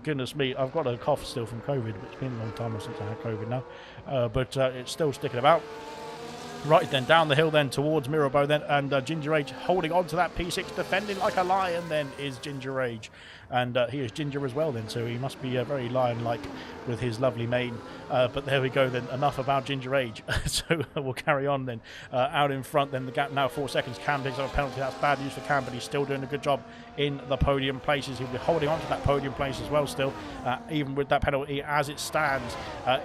Goodness me, I've got a cough still from COVID. It's been a long time since I had COVID now. But it's still sticking about. Right then, down the hill then towards Mirabeau then, and Ginger Rage holding on to that P6, defending like a lion then is Ginger Rage. And he is ginger as well then, so he must be very lion-like with his lovely mane. But there we go then, enough about Ginger Rage. So we'll carry on then. Out in front then, the gap now 4 seconds. Cam picks up a penalty. That's bad news for Cam, but he's still doing a good job in the podium places. He'll be holding on to that podium place as well still, even with that penalty as it stands.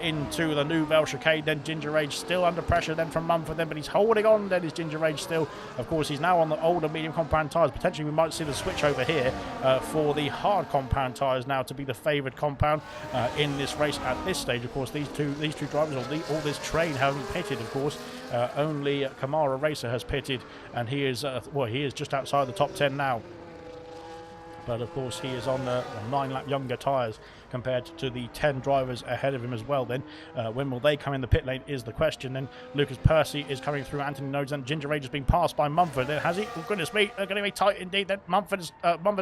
Into the Nouvelle Chicane then, Ginger Rage still under pressure then from Mumford then, but he's holding on then is Ginger Rage still. Of course, he's now on the older medium compound tyres. Potentially we might see the switch over here for the hard compound tyres now to be the favoured compound in this race at this stage. Of course, these two drivers, all this train haven't pitted. Of course, only Kamara Racer has pitted, and he is just outside the top 10 now. but of course he is on the 9-lap younger tyres compared to the 10 drivers ahead of him as well. Then when will they come in the pit lane is the question. Then Lucas Percy is coming through Anthony Nodes, and Ginger Rage has been passed by Mumford. Then has he? Oh goodness me, they're going to be tight indeed. Then Mumford's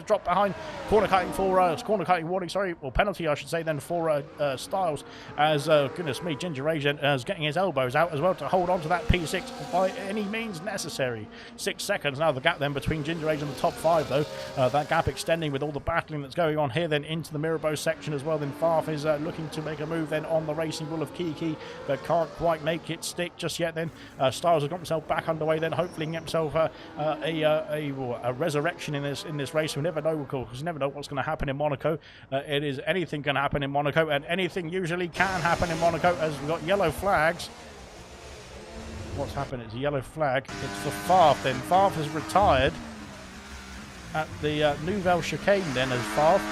dropped behind. Corner cutting warning, sorry, or penalty I should say then for Styles, as goodness me, Ginger Rage is getting his elbows out as well to hold on to that P6 by any means necessary. 6 seconds now the gap then between Ginger Rage and the top 5 though. That gap extending with all the battling that's going on here then into the Mirabeau section as well. Then Farf is looking to make a move then on the Racing Bull of Kiki, but can't quite make it stick just yet. Then Styles has got himself back underway, then hopefully get himself a resurrection in this race. We never know, because you never know what's going to happen in Monaco. It is anything can happen in Monaco, and anything usually can happen in Monaco, as we've got yellow flags. What's happened? It's a yellow flag. It's for Farf then. Farf has retired at the Nouvelle Chicane then as Farf.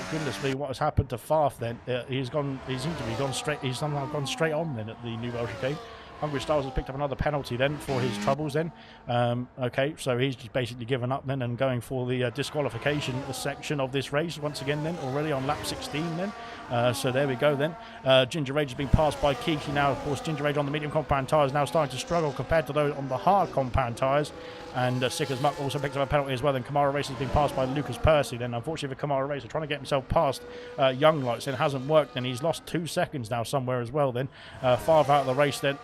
Goodness me, what has happened to Farf then? He seems to be gone straight. He's somehow gone straight on then at the Nouvelle Chicane. Hungry Styles has picked up another penalty then for his troubles then. Okay, so he's just basically given up then and going for the disqualification section of this race once again then, already on lap 16 then. So there we go then. Ginger Rage has been passed by Kiki now. Of course, Ginger Rage on the medium compound tyres now starting to struggle compared to those on the hard compound tyres. And Sick as Muck also picks up a penalty as well. Then Kamara Race has been passed by Lucas Percy. Then unfortunately for Kamara Race, trying to get himself past Young Lights, then hasn't worked. Then he's lost 2 seconds now somewhere as well. Then 5 out of the race then.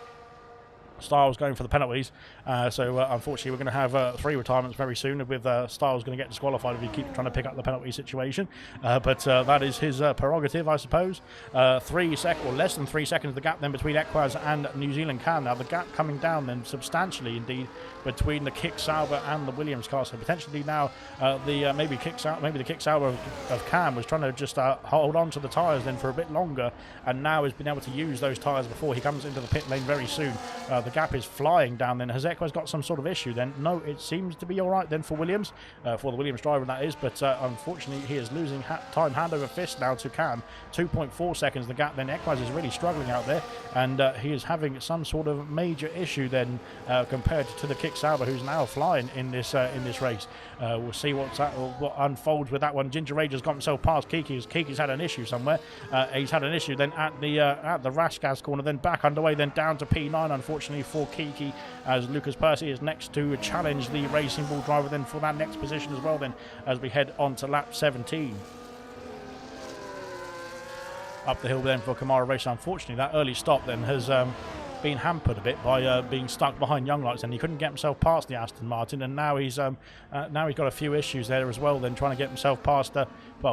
Styles going for the penalties, so unfortunately we're going to have 3 retirements very soon, with Styles going to get disqualified if he keeps trying to pick up the penalty situation, but that is his prerogative, I suppose. 3 seconds, or less than 3 seconds, the gap then between Equaz and New Zealand Cam. Now the gap coming down then substantially indeed between the Kick Sauber and the Williams car, so potentially now maybe the Kick Sauber of Cam was trying to just hold on to the tyres then for a bit longer, and now has been able to use those tyres before he comes into the pit lane very soon. The gap is flying down then. Has Equaz got some sort of issue then? No, it seems to be all right then for Williams, for the Williams driver that is, but unfortunately he is losing time hand over fist now to Cam. 2.4 seconds the gap then. Equaz is really struggling out there, and he is having some sort of major issue then compared to the Kick Sauber, who's now flying in this race. We'll see what unfolds with that one. Ginger Rage has got himself past Kiki. Kiki's had an issue somewhere. He's had an issue then at the Rashgaz corner, then back underway, then down to P9 unfortunately for Kiki, as Lucas Percy is next to challenge the Racing Bull driver then for that next position as well then, as we head on to lap 17. Up the hill then for Kamara Race. Unfortunately that early stop then has been hampered a bit by being stuck behind Young Lights, and he couldn't get himself past the Aston Martin, and now he's got a few issues there as well then, trying to get himself past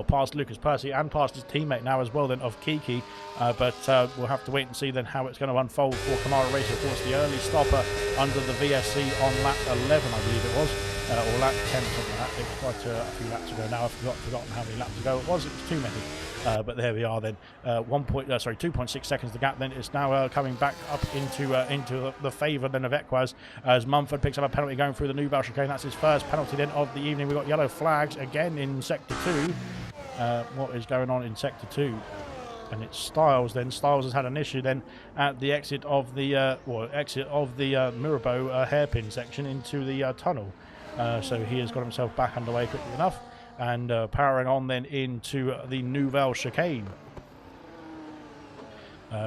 past Lucas Percy and past his teammate now as well then of Kiki, but we'll have to wait and see then how it's going to unfold for Kamara Race. Of course the early stopper under the VSC on lap 11 I believe it was, or lap 10 or something like that. It was quite a few laps ago now. I've forgotten how many laps ago it was. It was too many. But there we are then. 2.6 seconds the gap then. It's now coming back up into the favour then of Equaz, as Mumford picks up a penalty going through the Nouvelle Chicane. That's his first penalty then of the evening. We've got yellow flags again in Sector 2. What is going on in Sector 2? And it's Styles then. Styles has had an issue then at the exit of the Mirabeau hairpin section into the tunnel. So he has got himself back underway quickly enough, and powering on then into the Nouvelle Chicane.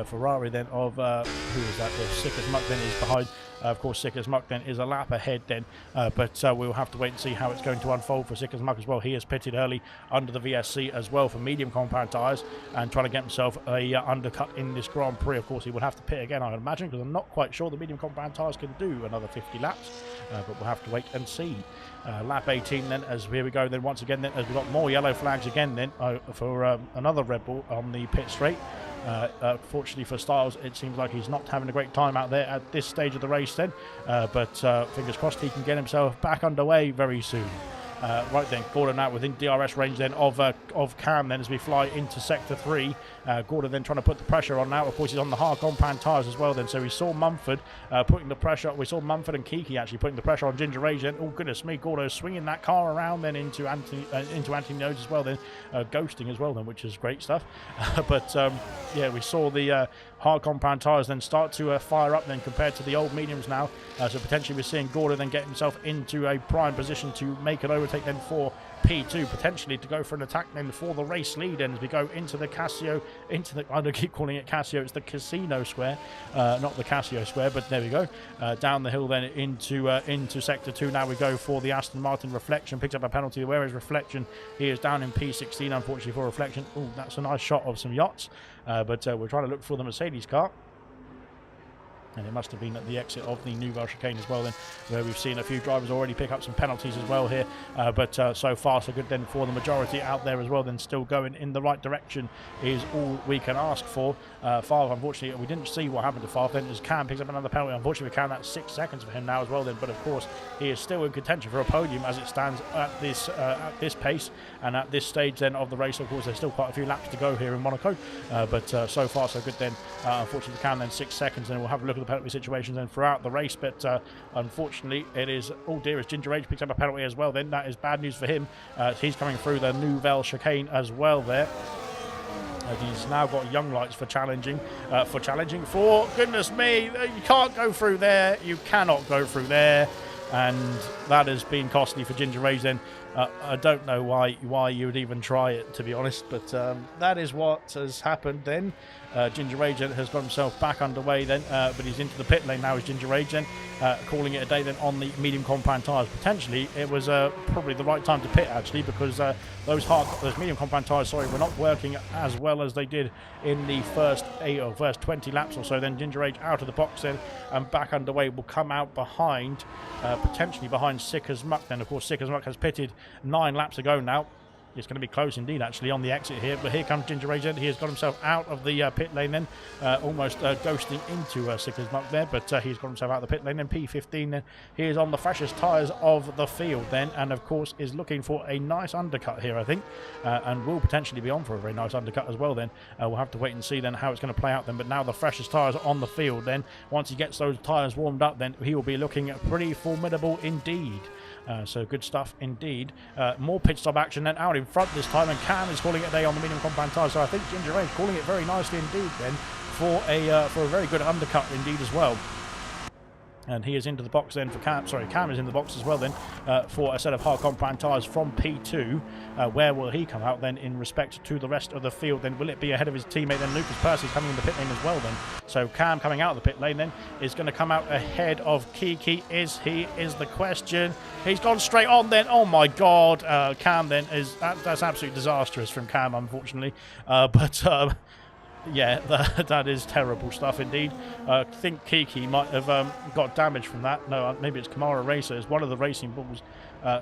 Ferrari then of who is that? Sick as Muck then is behind. Of course, Sick as Muck then is a lap ahead then, but we'll have to wait and see how it's going to unfold for Sick as Muck as well. He has pitted early under the VSC as well for medium compound tyres, and trying to get himself a undercut in this Grand Prix. Of course, he would have to pit again, I would imagine, because I'm not quite sure the medium compound tyres can do another 50 laps, but we'll have to wait and see. Lap 18 then, as here we go then once again then, as we've got more yellow flags again then for another Red Bull on the pit straight. Fortunately for Styles, it seems like he's not having a great time out there at this stage of the race then, but fingers crossed he can get himself back underway very soon. Right then, Gordon out within DRS range then of Cam then as we fly into Sector 3. Gordon then trying to put the pressure on now. Of course, he's on the hard compound tyres as well then, so we saw Mumford putting the pressure. We saw Mumford and Kiki actually putting the pressure on Ginger Rage then. Oh goodness me, Gordon swinging that car around then into Anthony Nodes as well then, ghosting as well then, which is great stuff. But yeah, we saw the hard compound tyres then start to fire up then compared to the old mediums now, so potentially we're seeing Gordon then get himself into a prime position to make an overtake then for P2 potentially to go for an attack then for the race lead. And as we go into the Casio, I don't keep calling it Casio, it's the Casino Square, not the Casio Square, but there we go. Down the hill then into Sector 2. Now we go for the Aston Martin Reflection, picks up a penalty. Where is Reflection? He is down in P16, unfortunately, for Reflection. Oh, that's a nice shot of some yachts, but we're trying to look for the Mercedes car. And it must have been at the exit of the Nouvelle Chicane as well then, where we've seen a few drivers already pick up some penalties as well here. But so far so good then for the majority out there as well, then still going in the right direction is all we can ask for. Favre, unfortunately, we didn't see what happened to Favre then as Cam picks up another penalty. Unfortunately, we count that 6 seconds for him now as well then. But of course, he is still in contention for a podium as it stands at this pace and at this stage then of the race. Of course, there's still quite a few laps to go here in Monaco. But so far so good then. Unfortunately, Cam then 6 seconds, and we'll have a look at the penalty situations then throughout the race, but unfortunately it is, oh dear, as Ginger Age picks up a penalty as well then. That is bad news for him. He's coming through the Nouvelle Chicane as well there. He's now got young lights for challenging. For goodness me, you can't go through there. You cannot go through there, and that has been costly for Ginger Age then. I don't know why you would even try it, to be honest, but that is what has happened then. Ginger Age has got himself back underway then, but he's into the pit lane now as Ginger Age then, calling it a day then on the medium compound tyres. Potentially it was probably the right time to pit actually, because those medium compound tyres, were not working as well as they did in the first 20 laps or so. Then Ginger Age out of the box then and back underway, will come out behind, potentially behind Sick as Muck then. Of course, Sick as Muck has pitted 9 laps ago now. It's going to be close indeed actually on the exit here, but here comes Ginger Age. He has got himself out of the pit lane then, almost ghosting into Sick as Muck there, but he's got himself out of the pit lane then. P15 then, he is on the freshest tyres of the field then, and of course is looking for a nice undercut here I think, and will potentially be on for a very nice undercut as well then. We'll have to wait and see then how it's going to play out then, but now the freshest tyres on the field then. Once he gets those tyres warmed up then, he will be looking pretty formidable indeed. So good stuff indeed. More pit stop action then out in front this time, and Cam is calling it a day on the medium compound tyre. So I think Ginger Age calling it very nicely indeed then for a very good undercut indeed as well. And he is into the box then for Cam. Sorry, Cam is in the box as well then for a set of hard compound tyres from P2. Where will he come out then in respect to the rest of the field then? Will it be ahead of his teammate then? Lucas Percy's coming in the pit lane as well then. So Cam coming out of the pit lane then is going to come out ahead of Kiki. Is he? Is the question. He's gone straight on then. Oh my God. Cam then is... That's absolutely disastrous from Cam, unfortunately. Yeah, that is terrible stuff indeed. I think Kiki might have got damage from that. No, maybe it's Kamara Racer. It's one of the racing balls.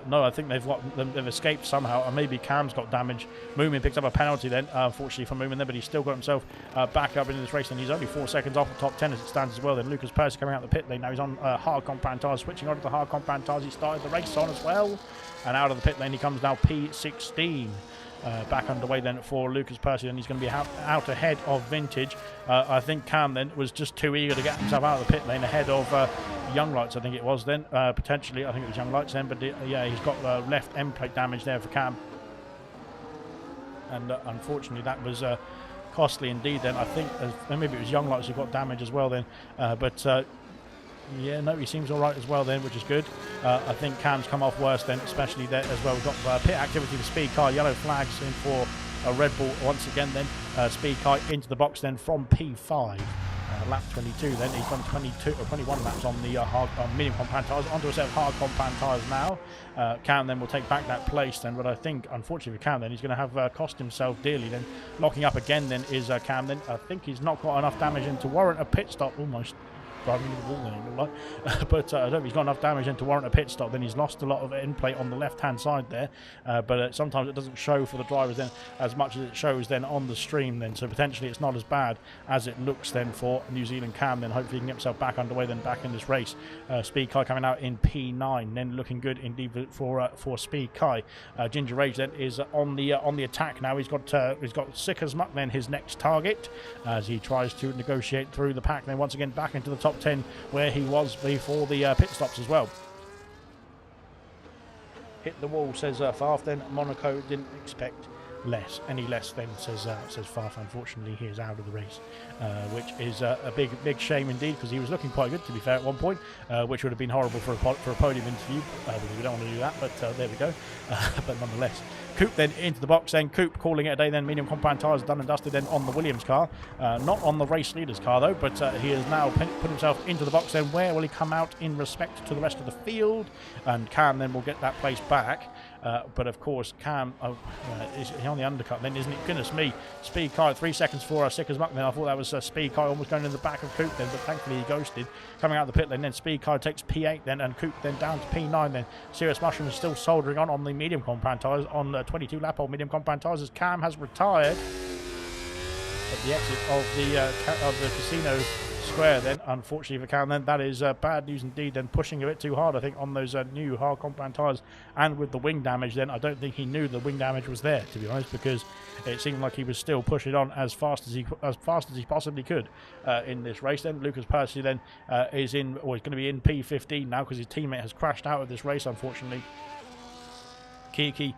No, I think they've escaped somehow, and maybe Cam's got damage. Moomin picks up a penalty then, unfortunately for Moomin there, but he's still got himself back up into this race, and he's only 4 seconds off the top 10 as it stands as well. Then Lucas Percy coming out the pit lane. Now he's on hard compound tyres, switching on to the hard compound tyres. He started the race on as well, and out of the pit lane he comes now P16. Back underway then for Lucas Percy, and he's going to be out ahead of Vintage. I think Cam then was just too eager to get himself out of the pit lane ahead of Young Lights, I think it was then. Potentially, I think it was Young Lights then, but yeah, he's got left end plate damage there for Cam. And unfortunately, that was costly indeed then. I think maybe it was Young Lights who got damage as well then. Yeah, no, he seems all right as well then, which is good. I think Cam's come off worse then, especially there as well. We've got pit activity for Speed Car, yellow flags in for a Red Bull once again then. Speed Car into the box then from P5. Lap 22 then, he's done 22 or 21 laps on the medium compound tyres, onto a set of hard compound tyres now. Cam then will take back that place then, but I think unfortunately for Cam then he's going to have cost himself dearly then. Locking up again then is Cam then. I think he's not got enough damage in to warrant a pit stop. Almost driving into the wall then, it looked like. But I don't know if he's got enough damage in to warrant a pit stop. Then he's lost a lot of end plate on the left hand side there, but sometimes it doesn't show for the drivers then as much as it shows then on the stream then, so potentially it's not as bad as it looks then for New Zealand Cam. Then hopefully he can get himself back underway then, back in this race. Speed Kai coming out in P9 then, looking good indeed for Speed Kai. Ginger Rage then is on the attack now. He's got Sick as Muck then his next target as he tries to negotiate through the pack then once again back into the top 10 where he was before the pit stops as well. Hit the wall, says Farf then. Monaco didn't expect any less then, says Farf. Unfortunately, he is out of the race, which is a big shame indeed, because he was looking quite good, to be fair, at one point, which would have been horrible for a podium interview, because we don't want to do that, but there we go. But nonetheless, Coop then into the box, then Coop calling it a day, then medium compound tyres done and dusted then on the Williams car, not on the race leader's car though, but he has now put himself into the box. Then where will he come out in respect to the rest of the field? And Cam then will get that place back. But of course, Cam is he on the undercut then, isn't it? Goodness me. Speed car 3 seconds for Sick as Muck. Then I thought that was Speed car almost going in the back of Coop then, but thankfully he ghosted. Coming out of the pit lane then, Speed car takes P8 then, and Coop then down to P9 then. Serious Mushroom is still soldering on the medium compound tyres, on 22 lap old medium compound tyres, as Cam has retired at the exit of the casino square then, unfortunately for Cam. Then that is bad news indeed, then pushing a bit too hard I think on those new hard compound tyres, and with the wing damage then I don't think he knew the wing damage was there, to be honest, because it seemed like he was still pushing on as fast as he possibly could in this race. Then Lucas Percy then is in, or is going to be in P15 now, because his teammate has crashed out of this race, unfortunately. Kiki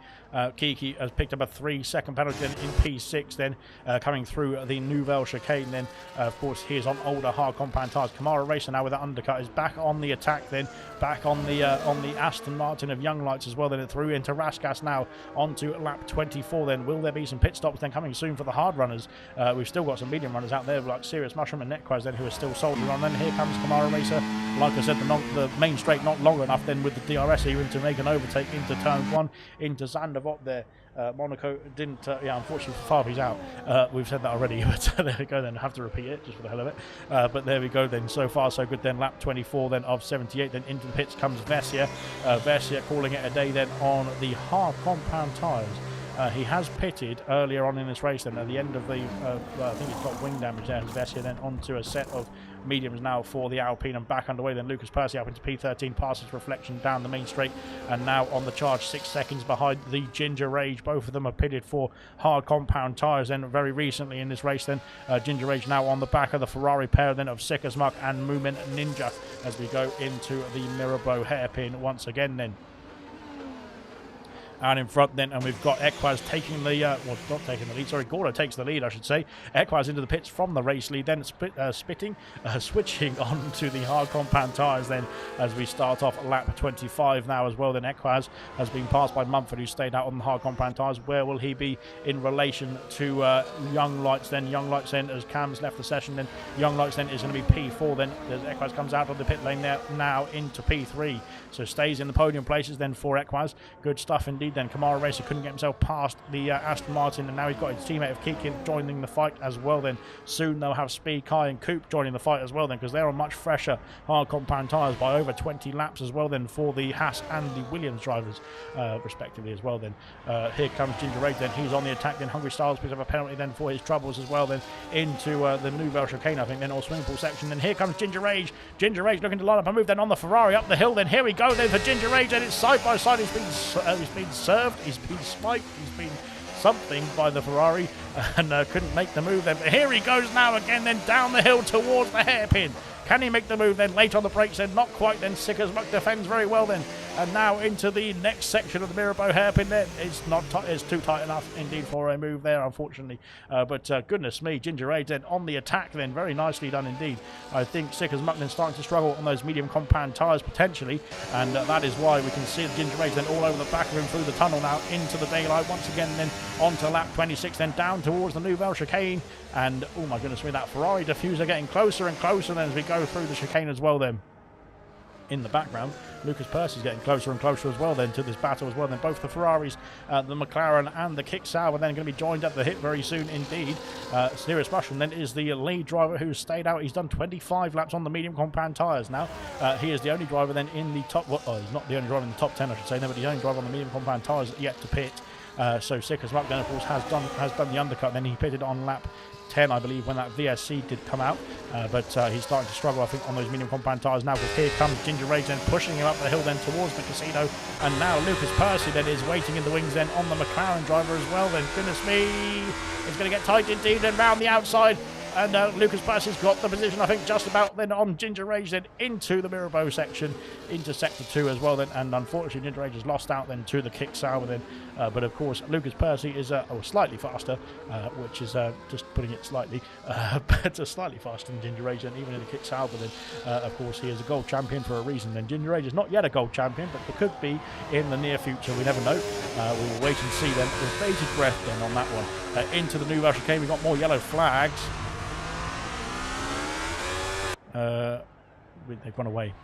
has picked up a 3-second penalty then in P6 then, coming through the Nouvelle chicane then. Of course, he is on older hard compound tyres. Kamara Racer now with that undercut is back on the attack then, back on the Aston Martin of Young Lights as well. Then it through into Raskas now onto lap 24 then. Will there be some pit stops then coming soon for the hard runners? We've still got some medium runners out there like Serious Mushroom and Netquaz then, who are still soldiering on. Then here comes Kamara Racer. Like I said, the main straight not long enough then with the DRS even to make an overtake into turn 1 into Zandvoort there. Monaco didn't, unfortunately for Farb, he's out. We've said that already, but there we go then. Have to repeat it just for the hell of it. But there we go then. So far so good then. Lap 24 then of 78. Then into the pits comes Vessia. Vessia calling it a day then on the hard compound tyres. He has pitted earlier on in this race then at the end of the, I think he's got wing damage there, Vessia then onto a set of mediums now for the Alpine and back underway. Then Lucas Percy up into P13, passes Reflection down the main straight and now on the charge, 6 seconds behind the Ginger Rage. Both of them are pitted for hard compound tyres then very recently in this race then. Ginger Rage now on the back of the Ferrari pair then of Sick as Muck and Moomin Ninja as we go into the Mirabeau hairpin once again then. Out in front then, and we've got Equaz taking the, well, not taking the lead, sorry, Gordo takes the lead, I should say. Equaz into the pits from the race lead, then switching on to the hard compound tyres then as we start off lap 25 now as well. Then Equaz has been passed by Mumford, who stayed out on the hard compound tyres. Where will he be in relation to Young Lights then? Young Lights then, as Cam's left the session, then Young Lights then is going to be P4 then, as Equaz comes out of the pit lane there now into P3. So stays in the podium places then for Equaz. Good stuff indeed. Then Kamara Racer couldn't get himself past the Aston Martin, and now he's got his teammate of Keekin joining the fight as well. Then soon they'll have Speed, Kai and Coop joining the fight as well then, because they're on much fresher hard compound tyres by over 20 laps as well then for the Haas and the Williams drivers respectively as well then. Here comes Ginger Rage then, he's on the attack then. Hungry Styles picks up a penalty then for his troubles as well then into the Nouvelle chicane I think then, or swimming pool section. Then here comes Ginger Rage looking to line up a move then on the Ferrari up the hill. Then here we go then for Ginger Rage, and it's side by side. He's been served, he's been spiked, he's been something by the Ferrari and couldn't make the move then. But here he goes now again then down the hill towards the hairpin. Can he make the move then? Late on the brakes then, not quite then. Sick as Muck defends very well then. And now into the next section of the Mirabeau hairpin then. It's not it's too tight enough indeed for a move there, unfortunately. But goodness me, Ginger Rage then on the attack then. Very nicely done indeed. I think Sick as Muck then starting to struggle on those medium compound tyres potentially. And that is why we can see the Ginger Rage then all over the back of him through the tunnel now into the daylight once again. Then onto lap 26 then down towards the Nouvelle chicane. And oh my goodness me, that Ferrari diffuser getting closer and closer then as we go through the chicane as well then. In the background, Lucas Percy's getting closer and closer as well then to this battle as well. Then both the Ferraris, the McLaren and the Kick Sauber then going to be joined at the hip very soon indeed. Serious Mushroom then is the lead driver who's stayed out. He's done 25 laps on the medium compound tyres now. He is the only driver then in the top, well, he's not the only driver in the top 10 I should say, no, but the only driver on the medium compound tyres yet to pit. So Sick as Muck then of course has done the undercut. Then he pitted on lap 10 I believe when that VSC did come out, but he's starting to struggle I think on those medium compound tyres now, because here comes Ginger Rage then pushing him up the hill then towards the casino, and now Lucas Percy then is waiting in the wings then on the McLaren driver as well then. Goodness me, it's going to get tight indeed. Then round the outside and Lucas Percy's got the position, I think, just about then on Ginger Rage, then into the Mirabeau section, into Sector 2 as well then, and unfortunately Ginger Rage has lost out then to the Kick Sauber then, but of course Lucas Percy is slightly faster, which is just putting it slightly, but slightly faster than Ginger Rage then, even in the Kick Sauber then, of course he is a gold champion for a reason then. Ginger Rage is not yet a gold champion, but it could be in the near future, we never know. We will wait and see then, with bated breath then on that one. Into the new chicane, we've got more yellow flags. They've gone away.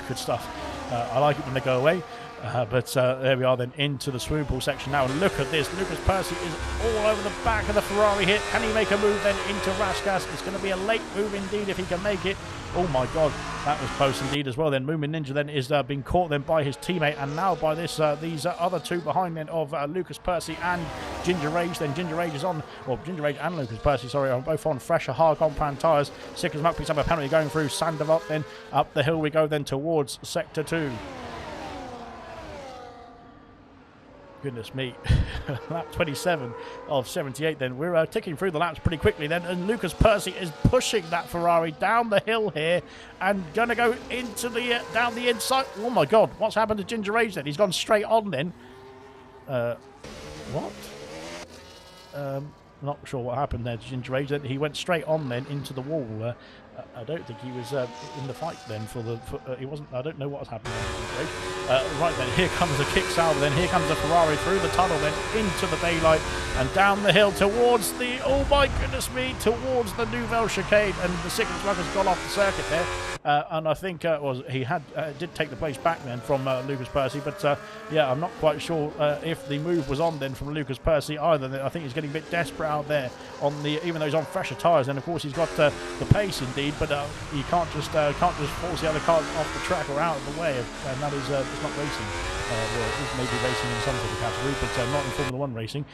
Good stuff. I like it when they go away. But there we are then into the swimming pool section now. And look at this. Lucas Percy is all over the back of the Ferrari here. Can he make a move then into Raskas? It's going to be a late move indeed if he can make it. Oh my god, that was close indeed as well then. Moomin Ninja then is being caught then by his teammate, and now by this these other two behind then of Lucas Percy and Ginger Rage. Then Ginger Rage is on, or Ginger Rage and Lucas Percy, sorry, are both on fresher hard compound tyres. Sickers Muck picks up a penalty going through Sandoval, then up the hill we go then towards Sector 2. Goodness me. Lap 27 of 78 then. We're ticking through the laps pretty quickly then, and Lucas Percy is pushing that Ferrari down the hill here and going to go into the down the inside. Oh my god, what's happened to Ginger Rage then? He's gone straight on then. What? Not sure what happened there to Ginger Rage. He went straight on then into the wall. I don't think he was in the fight then he wasn't. I don't know what has happened there. Right then, here comes a Kick Sauber, then here comes a Ferrari through the tunnel, then into the daylight and down the hill towards the, oh my goodness me, towards the Nouvelle chicane, and the Sickers Muck has gone off the circuit there. And I think he did take the place back then from Lucas Percy, but yeah, I'm not quite sure if the move was on then from Lucas Percy either. I think he's getting a bit desperate out there on the, even though he's on fresher tyres, and of course he's got the pace indeed, but he can't just force the other cars off the track or out of the way, and that is it's not racing. Well, it may be racing in some sort of category, but not in Formula 1 racing.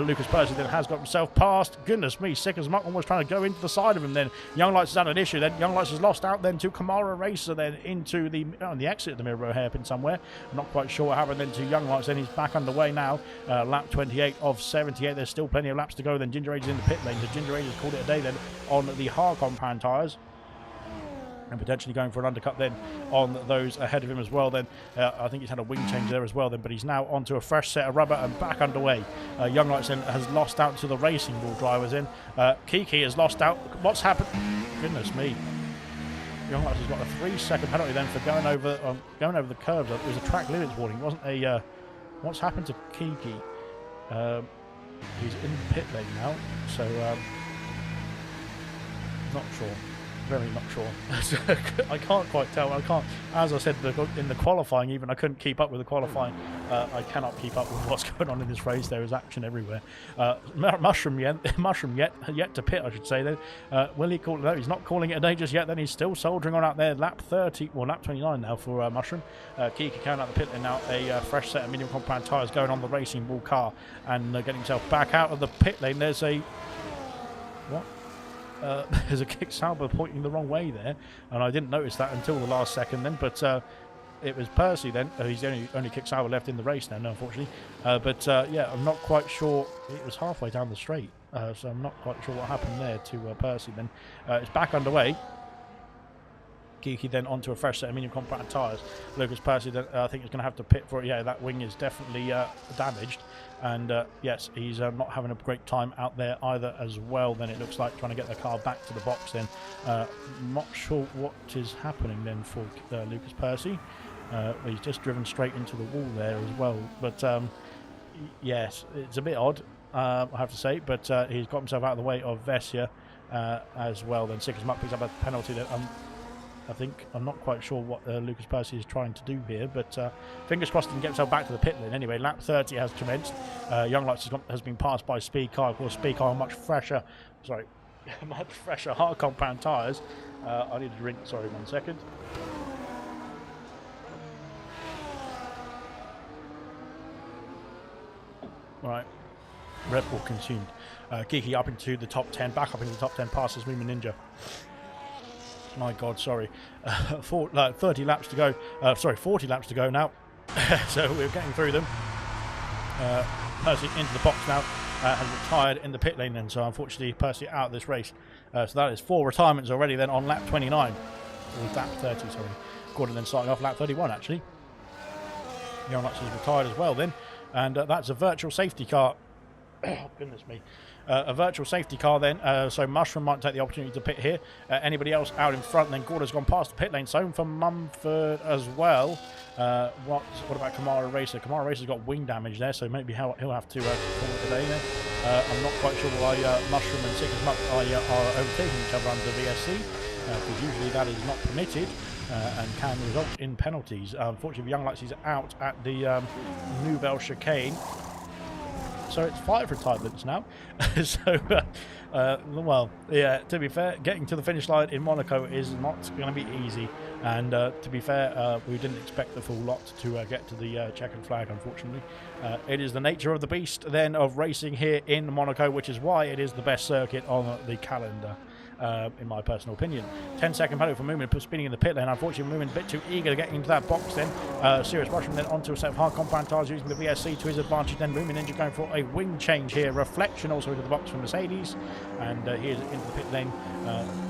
Lucas Percy then has got himself past. Goodness me, Sickers Muck almost trying to go into the side of him then. Young Lights has had an issue then. Young Lights has lost out then to Kamara Racer then into the exit of the Mirabeau hairpin somewhere. I'm not quite sure what happened then to Young Lights. Then he's back underway now. Lap 28 of 78. There's still plenty of laps to go then. Ginger Rage is in the pit lane. So Ginger Rage has called it a day then on the hard compound tyres, and potentially going for an undercut then on those ahead of him as well then. I think he's had a wing change there as well then, but he's now onto a fresh set of rubber and back underway. Young Lights then has lost out to the Racing Bull drivers in. Kiki has lost out. What's happened? Goodness me. Young Lights has got a 3-second penalty then for going over the curbs. It was a track limits warning. It wasn't a... what's happened to Kiki? He's in the pit lane now, so not sure. Very not sure. I can't quite tell. I can't, as I said in the qualifying, even I couldn't keep up with the qualifying. I cannot keep up with what's going on in this race. There is action everywhere. Mushroom yet to pit, I should say. Then will he call it? No, he's not calling it a day just yet. Then he's still soldiering on out there. Lap 30, well, lap 29 now for Mushroom. Kiki coming out the pit lane now. A fresh set of medium compound tyres going on the Racing Bull car and getting himself back out of the pit lane. There's a what? There's a Kick Sauber pointing the wrong way there, and I didn't notice that until the last second then, but it was Percy then. He's the only Kick Sauber left in the race now, unfortunately. But yeah, I'm not quite sure. It was halfway down the straight, so I'm not quite sure what happened there to Percy then. It's back underway. Kiki then onto a fresh set of medium compound tyres. Lucas Percy then, I think is going to have to pit for it. Yeah, that wing is definitely damaged, and yes, he's not having a great time out there either as well. Then it looks like trying to get the car back to the box then. Not sure what is happening then for Lucas Percy. He's just driven straight into the wall there as well, but yes, it's a bit odd, I have to say, but he's got himself out of the way of Vessia as well. Then Sickers Muck picks up a penalty that I'm not quite sure what Lucas Percy is trying to do here, but fingers crossed he can get himself back to the pit lane. Anyway, lap 30 has commenced. Young Lights has been passed by Speed Car. Of course, Speed Car on much fresher hard compound tyres. I need a drink, sorry, 1 second. Right, Red Bull consumed. Kiki up into the top 10, back up into the top 10, passes Moomin Ninja. My God, sorry. 30 laps to go. 40 laps to go now. So we're getting through them. Percy into the box now. has retired in the pit lane then, so unfortunately Percy out of this race. So that is 4 retirements already then on lap 29. Or lap 30, sorry. Gordon then starting off lap 31 actually. Young Lux is retired as well then. And that's a virtual safety car. Oh, goodness me. A virtual safety car then, so Mushroom might take the opportunity to pit here. Anybody else out in front, then Gordo's gone past the pit lane, so for Mumford as well. What about Kamara Racer? Kamara Racer's got wing damage there, so maybe he'll have to call it today then. I'm not quite sure why Mushroom and Sick as Muck are overtaking each other under VSC, because usually that is not permitted. And can result in penalties. Unfortunately, Young Lux is out at the Nouvelle Chicane. So it's 5 retirements now. So, well, yeah, to be fair, getting to the finish line in Monaco is not going to be easy. And to be fair, we didn't expect the full lot to get to the checkered flag, unfortunately. It is the nature of the beast, then, of racing here in Monaco, which is why it is the best circuit on the calendar. In my personal opinion. 10-second penalty for Moomin spinning in the pit lane. Unfortunately, Moomin a bit too eager to get into that box then. Serious Mushroom then onto a set of hard compound tires using the VSC to his advantage. Then Moomin Ninja going for a wing change here. Reflection also into the box for Mercedes. And he is into the pit lane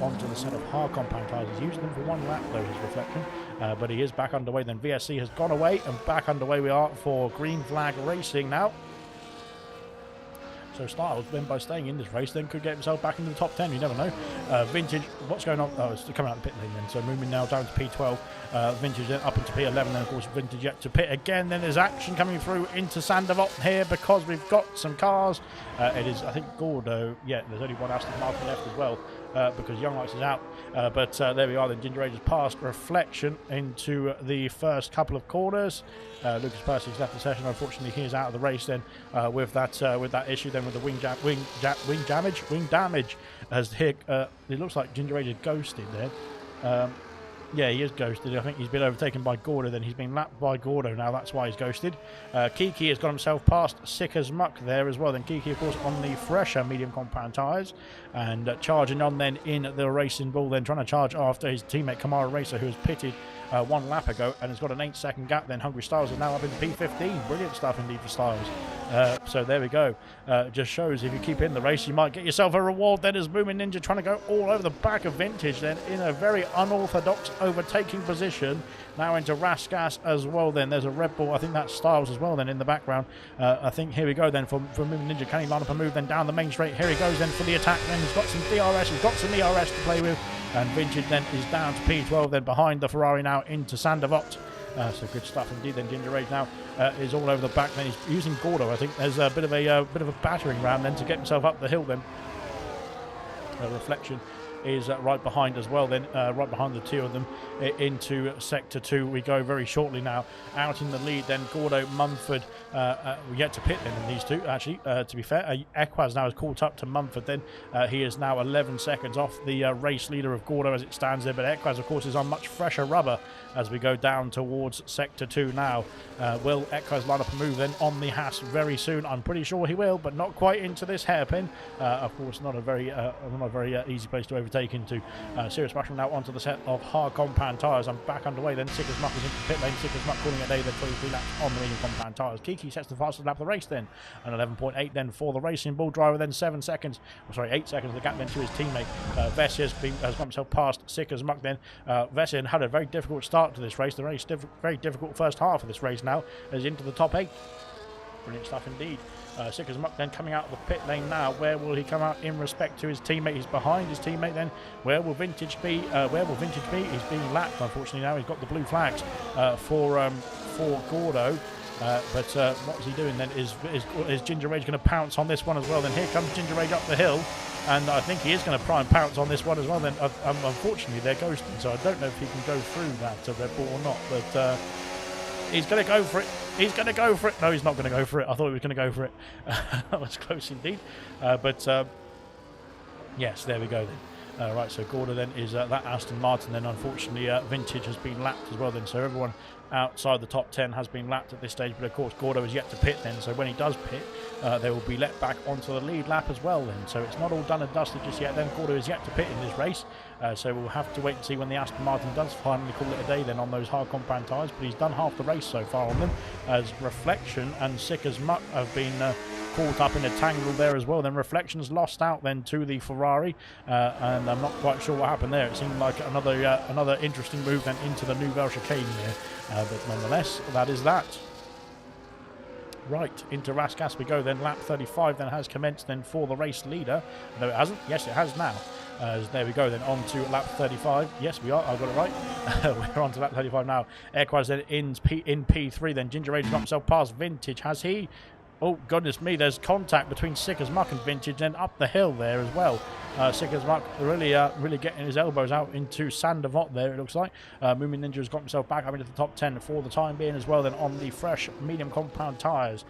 onto the set of hard compound tires. He's using them for 1 lap though, his Reflection. But he is back underway then. VSC has gone away and back underway we are for green flag racing now. So Styles, then by staying in this race, then could get himself back into the top 10. You never know. Vintage, what's going on? Oh, it's coming out of the pit lane then. So moving now down to P12. Vintage then up into P11. Then, of course, Vintage yet to pit again. Then there's action coming through into Sandoval here because we've got some cars. It is, I think, Gordo. Yeah, there's only one Aston Martin left as well because Young Lights is out. But there we are. Then Ginger Age has passed Reflection into the first couple of corners. Lucas Percy's left the session. Unfortunately, he is out of the race then with that issue. Then with the wing damage, as here it looks like Ginger Age is ghosted there. Yeah, he is ghosted. I think he's been overtaken by Gordo. Then he's been lapped by Gordo. Now that's why he's ghosted. Kiki has got himself past Sick as Muck there as well. Then Kiki, of course, on the fresher medium compound tyres and charging on then in the Racing Bull. Then trying to charge after his teammate Kamara Racer, who has pitted 1 lap ago and has got an 8-second gap. Then Hungry Styles is now up in P15. Brilliant stuff indeed for Styles. So there we go. Just shows if you keep in the race, you might get yourself a reward. Then as Moomin Ninja trying to go all over the back of Vintage, then in a very unorthodox overtaking position. Now into Raskas as well. Then there's a Red Bull. I think that's Styles as well. Then in the background, I think here we go. Then from Moomin Ninja, can he line up a move? Then down the main straight. Here he goes. Then for the attack. Then he's got some DRS. He's got some ERS to play with. And Vintage then is down to P12. Then behind the Ferrari now into Sandavot. So good stuff indeed. Then Ginger Rage now is all over the back. Then he's using Gordo. I think there's a bit of a battering ram then to get himself up the hill. Then Reflection is right behind as well. Then right behind the two of them into sector 2 we go very shortly now. Out in the lead then Gordo, Mumford, we get to pit then in these two actually. To be fair, Equaz now has caught up to Mumford. Then he is now 11 seconds off the race leader of Gordo as it stands there, but Equaz of course is on much fresher rubber as we go down towards sector 2 now. Will Equaz line up a move then on the Haas very soon? I'm pretty sure he will, but not quite into this hairpin. Of course not a very easy place to overtake into. Serious Mushroom now onto the set of hard compound tyres. I'm back underway then. Sick as Muck is into pit lane. Sick as Muck calling it day. Then 23 laps on the medium compound tyres. Kiki sets the fastest lap of the race then. And 11.8 then for the Racing Bull driver. Then 8 seconds the gap then to his teammate. Vessi has got himself past Sick as Muck then. Vessi had a very difficult start to this race. The very difficult first half of this race now is into the top 8. Brilliant stuff indeed. Sick as Muck then coming out of the pit lane now. Where will he come out in respect to his teammate? He's behind his teammate then. Where will Vintage be? He's being lapped unfortunately now. He's got the blue flags for Gordo. But what's he doing then? Is Ginger Rage going to pounce on this one as well? Then here comes Ginger Rage up the hill. And I think he is going to try and pounce on this one as well. Then unfortunately they're ghosting, so I don't know if he can go through that Red Bull or not. But he's going to go for it. He's going to go for it. No, he's not going to go for it. I thought he was going to go for it. That was close indeed. Yes, there we go then. Right, so Gordo then is that Aston Martin. Then unfortunately Vintage has been lapped as well then. So everyone outside the top 10 has been lapped at this stage. But of course Gordo is yet to pit then. So when he does pit, they will be let back onto the lead lap as well then. So it's not all done and dusted just yet. Then Gordo is yet to pit in this race. So we'll have to wait and see when the Aston Martin does finally call it a day then on those hard compound tyres. But he's done half the race so far on them, as Reflection and Sick as Muck have been caught up in a tangle there as well. Then Reflections lost out then to the Ferrari, and I'm not quite sure what happened there. It seemed like another interesting move then into the Nouvelle Chicane there, but nonetheless, that is that. Right, into Rascasse we go then. Lap 35 then has commenced then for the race leader. No, it hasn't. Yes, it has now. There we go then, on to lap 35. Yes, we are. I got it right. We're on to lap 35 now. Airquaz then in P3 then. Ginger Rage got himself past Vintage. Has he? Oh, goodness me, there's contact between Sick as Muck and Vintage, and up the hill there as well. Sick as Muck really getting his elbows out into Sandavot there, it looks like. Moomin Ninja has got himself back up into the top 10 for the time being as well, then on the fresh medium compound tyres.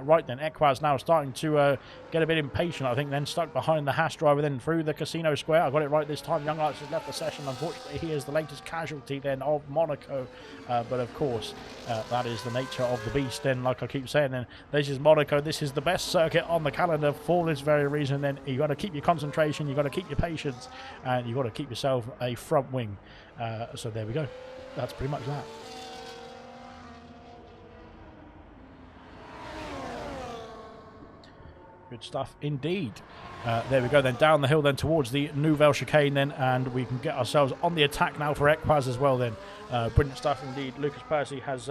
Right then, Equaz now starting to get a bit impatient, I think, then stuck behind the Haas driver then through the Casino Square. I got it right this time. Young Lights has left the session. Unfortunately, he is the latest casualty then of Monaco. But of course, that is the nature of the beast then, like I keep saying. Then this is Monaco. This is the best circuit on the calendar for this very reason. Then you got to keep your concentration, you got to keep your patience, and you got to keep yourself a front wing. So there we go. That's pretty much that. Good stuff indeed. There we go then, down the hill then towards the Nouvelle Chicane then, and we can get ourselves on the attack now for Equaz as well then. Brilliant stuff indeed. Lucas Percy is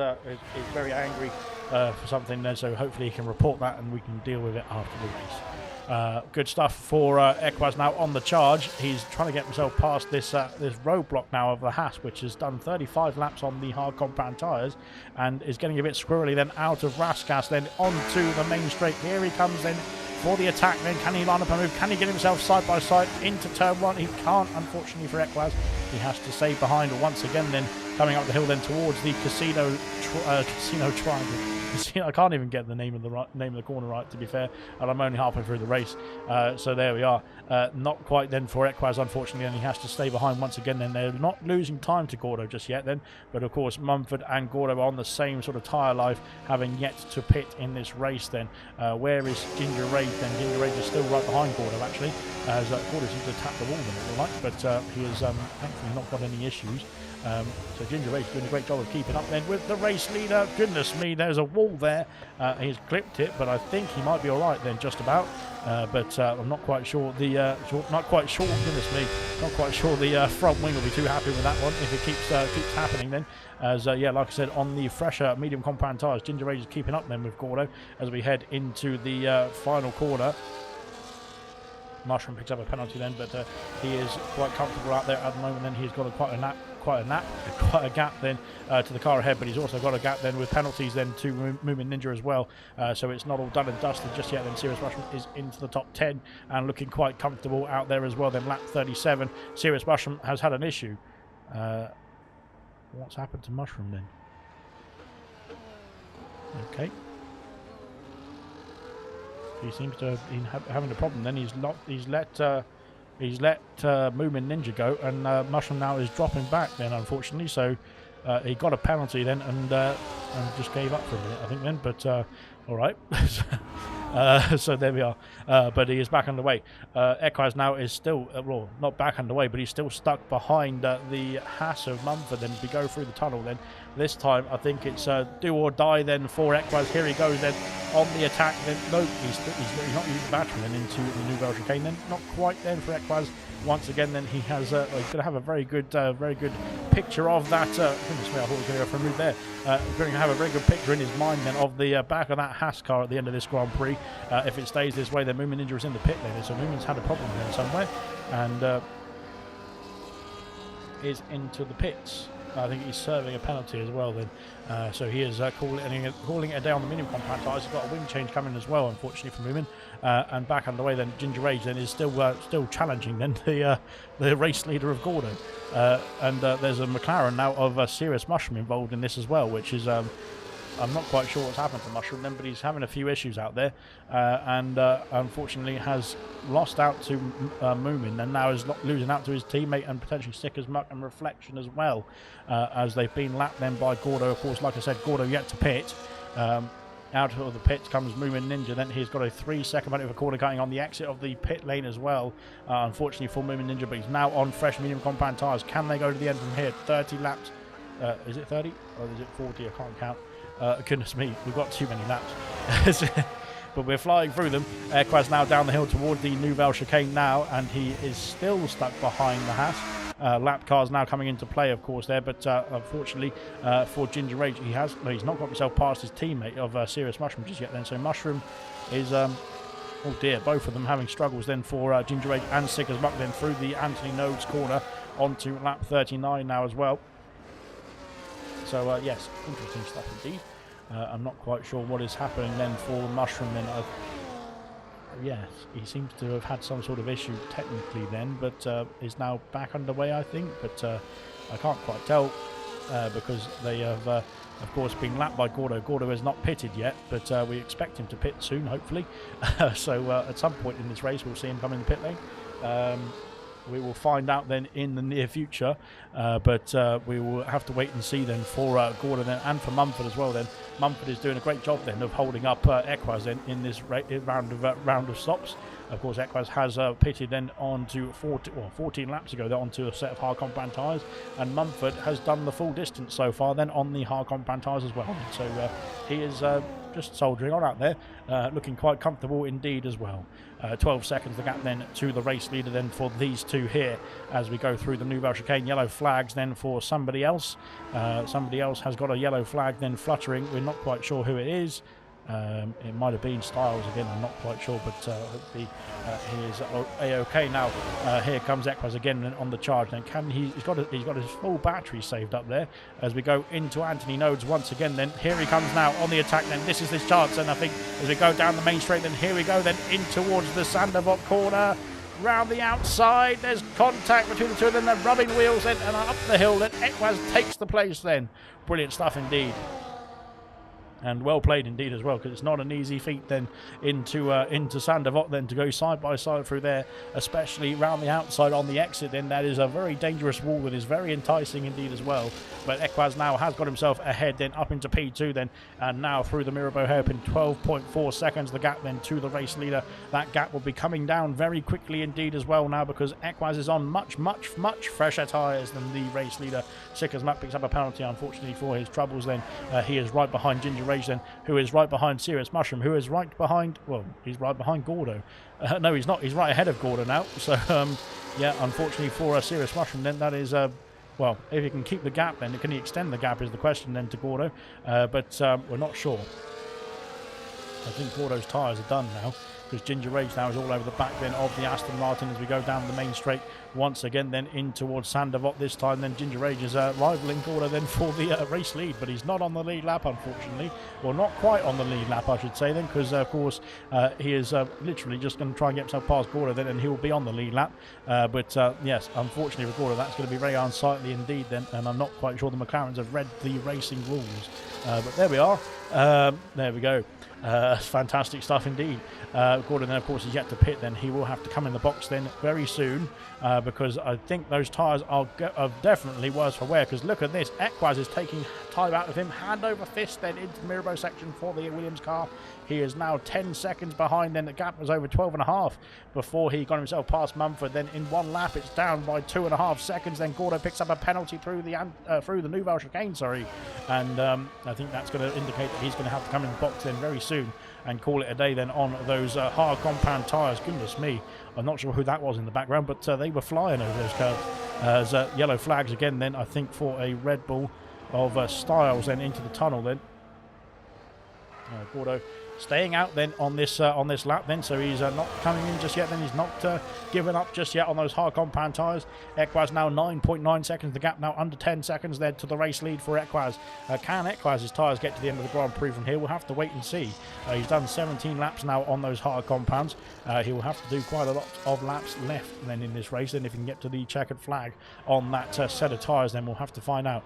very angry for something then, so hopefully he can report that and we can deal with it after the race. Good stuff for Equaz now on the charge. He's trying to get himself past this this roadblock now of the Haas, which has done 35 laps on the hard compound tyres and is getting a bit squirrely then out of Rascasse then onto the main straight. Here he comes then for the attack then. Can he line up a move? Can he get himself side by side into turn one? He can't, unfortunately, for Equaz. He has to stay behind once again then, coming up the hill then towards the Casino Triangle. I can't even get the name of the corner right, to be fair, and I'm only halfway through the race. So there we are. Not quite then for Equaz, unfortunately, and he has to stay behind once again. Then they're not losing time to Gordo just yet then, but of course Mumford and Gordo are on the same sort of tyre life, having yet to pit in this race then. Where is Ginger Rage then? Ginger Rage is still right behind Gordo actually, as Gordo seems to tap the wall then, all right, but he has thankfully not got any issues. So Ginger Rage doing a great job of keeping up then with the race leader. Goodness me, there's a wall there. He's clipped it, but I think he might be all right then, just about. But I'm not quite sure. Goodness me, not quite sure the front wing will be too happy with that one if it keeps happening then. As yeah, like I said, on the fresher medium compound tyres, Ginger Rage is keeping up then with Gordo as we head into the final corner. Mushroom picks up a penalty then, but he is quite comfortable out there at the moment. Then he's got quite a gap then to the car ahead, but he's also got a gap then with penalties then to Moomin Ninja as well. So it's not all done and dusted just yet. Then Sirius Mushroom is into the top 10 and looking quite comfortable out there as well. Then lap 37, Sirius Mushroom has had an issue. What's happened to Mushroom then? Okay. He seems to have been having a problem. Then he's let Moomin Ninja go, and Mushroom now is dropping back. Then unfortunately, so he got a penalty then, and just gave up for a minute, I think. Then, but all right. So there we are. But he is back underway. Equaz now is still, well, not back underway, but he's still stuck behind the Haas of Mumford. Then we go through the tunnel. Then this time I think it's do or die then for Equaz. Here he goes then on the attack. Then no, he's not using the battery then into the Nouvelle Chicane. Then not quite then for Equaz. Once again, then he has he's going to have a very good picture of that. Goodness me, I thought we were going to go for a move there. Going to have a very good picture in his mind then of the back of that Haas car at the end of this Grand Prix. If it stays this way, then Moomin Ninja is in the pit lane, so Moomin's had a problem there somewhere, and is into the pits. I think he's serving a penalty as well then. So he is calling it a day on the medium compound tyres. He's got a wing change coming as well, unfortunately, for Moomin. And back underway then, Ginger Rage then is still challenging then the race leader of Gordo. And there's a McLaren now of Sirius Mushroom involved in this as well, which is... I'm not quite sure what's happened to Mushroom then, but he's having a few issues out there, and unfortunately has lost out to Moomin, and now is losing out to his teammate and potentially Stickers, Muck and Reflection as well, as they've been lapped then by Gordo. Of course, like I said, Gordo yet to pit. Out of the pits comes Moomin Ninja. Then he's got a 3-second penalty for corner cutting on the exit of the pit lane as well. Unfortunately for Moomin Ninja, but he's now on fresh medium compound tyres. Can they go to the end from here? 30 laps. Is it 30 or is it 40? I can't count. Goodness me, we've got too many laps. but we're flying through them. Equaz now down the hill toward the Nouvelle Chicane now, and he is still stuck behind the Haas. Lap cars now coming into play, of course, there, but unfortunately for Ginger Rage, he's not got himself past his teammate of Serious Mushroom just yet then. So Mushroom is, oh dear, both of them having struggles then for Ginger Rage and Sick as Muck then through the Anthony Nodes corner onto lap 39 now as well. So yes, interesting stuff indeed. I'm not quite sure what is happening then for Mushroom then. Yes, he seems to have had some sort of issue technically then, but is now back underway, I think. But I can't quite tell because they have, of course, been lapped by Gordo. Gordo is not pitted yet, but we expect him to pit soon, hopefully. So at some point in this race, we'll see him come in the pit lane. We will find out then in the near future, but we will have to wait and see then for Gordon and for Mumford as well. Then Mumford is doing a great job then of holding up Equaz then in this round of stops. Of course, Equaz has pitted then onto 14 laps ago, onto a set of hard compound tyres, and Mumford has done the full distance so far then on the hard compound tyres as well. So he is just soldiering on out there, looking quite comfortable indeed as well. 12 seconds the gap then to the race leader then for these two here as we go through the Nouvelle Chicane. Yellow flags then for somebody else. Somebody else has got a yellow flag then fluttering. We're not quite sure who it is. It might have been Styles again, I'm not quite sure, but hopefully he is A-OK now. Here comes Equaz again on the charge. Then he's got his full battery saved up there as we go into Anthony Nodes once again. Then here he comes now on the attack. Then this is his chance, and I think as we go down the main straight, then here we go then in towards the Sandoval corner. Round the outside, there's contact between the two of them. They're rubbing wheels then, and up the hill. Then Equaz takes the place. Then brilliant stuff indeed. And well played indeed as well, because it's not an easy feat then into Sandavot then to go side by side through there, especially round the outside on the exit. Then that is a very dangerous wall that is very enticing indeed as well. But Equaz now has got himself ahead then up into P2 then, and now through the Mirabeau hairpin, 12.4 seconds the gap then to the race leader. That gap will be coming down very quickly indeed as well now, because Equaz is on much fresher tyres than the race leader. Sick as Muck picks up a penalty unfortunately for his troubles then. He is right behind Ginger Rage then, who is right behind Serious Mushroom, who is right behind, well, he's right behind Gordo. No, he's not. He's right ahead of Gordo now. So, yeah, unfortunately for Serious Mushroom, then that is, well, if he can keep the gap, then can he extend the gap is the question then to Gordo. But we're not sure. I think Gordo's tyres are done now, because Ginger Rage now is all over the back then of the Aston Martin as we go down the main straight once again then in towards Sandavot this time. Then Ginger Rage is rivaling Gordo then for the race lead, but he's not on the lead lap unfortunately, or not quite on the lead lap I should say then, because of course he is literally just going to try and get himself past Gordo then, and he will be on the lead lap. But yes, unfortunately for Gordo, that's going to be very unsightly indeed then, and I'm not quite sure the McLarens have read the racing rules. But there we are. There we go. Fantastic stuff indeed. Gordon then of course is yet to pit. Then he will have to come in the box then very soon, because I think those tyres are definitely worse for wear, because look at this, Equaz is taking time out of him, hand over fist then into the Mirabeau section for the Williams car. He is now 10 seconds behind, then the gap was over 12.5 before he got himself past Mumford. Then in one lap it's down by 2.5 seconds. Then Gordo picks up a penalty through the Nouvelle Chicane, sorry, and I think that's going to indicate that he's going to have to come in the box then very soon and call it a day then on those hard compound tyres. Goodness me, I'm not sure who that was in the background, but they were flying over those curves. As yellow flags again then, I think for a Red Bull of Styles then into the tunnel then. Gordo staying out then on this lap then, so he's not coming in just yet then. He's not given up just yet on those hard compound tyres. Equaz now 9.9 seconds, the gap now under 10 seconds there to the race lead for Equaz. Can Equaz's tyres get to the end of the Grand Prix from here? We'll have to wait and see. He's done 17 laps now on those hard compounds. He will have to do quite a lot of laps left then in this race, then if he can get to the checkered flag on that set of tyres, then we'll have to find out.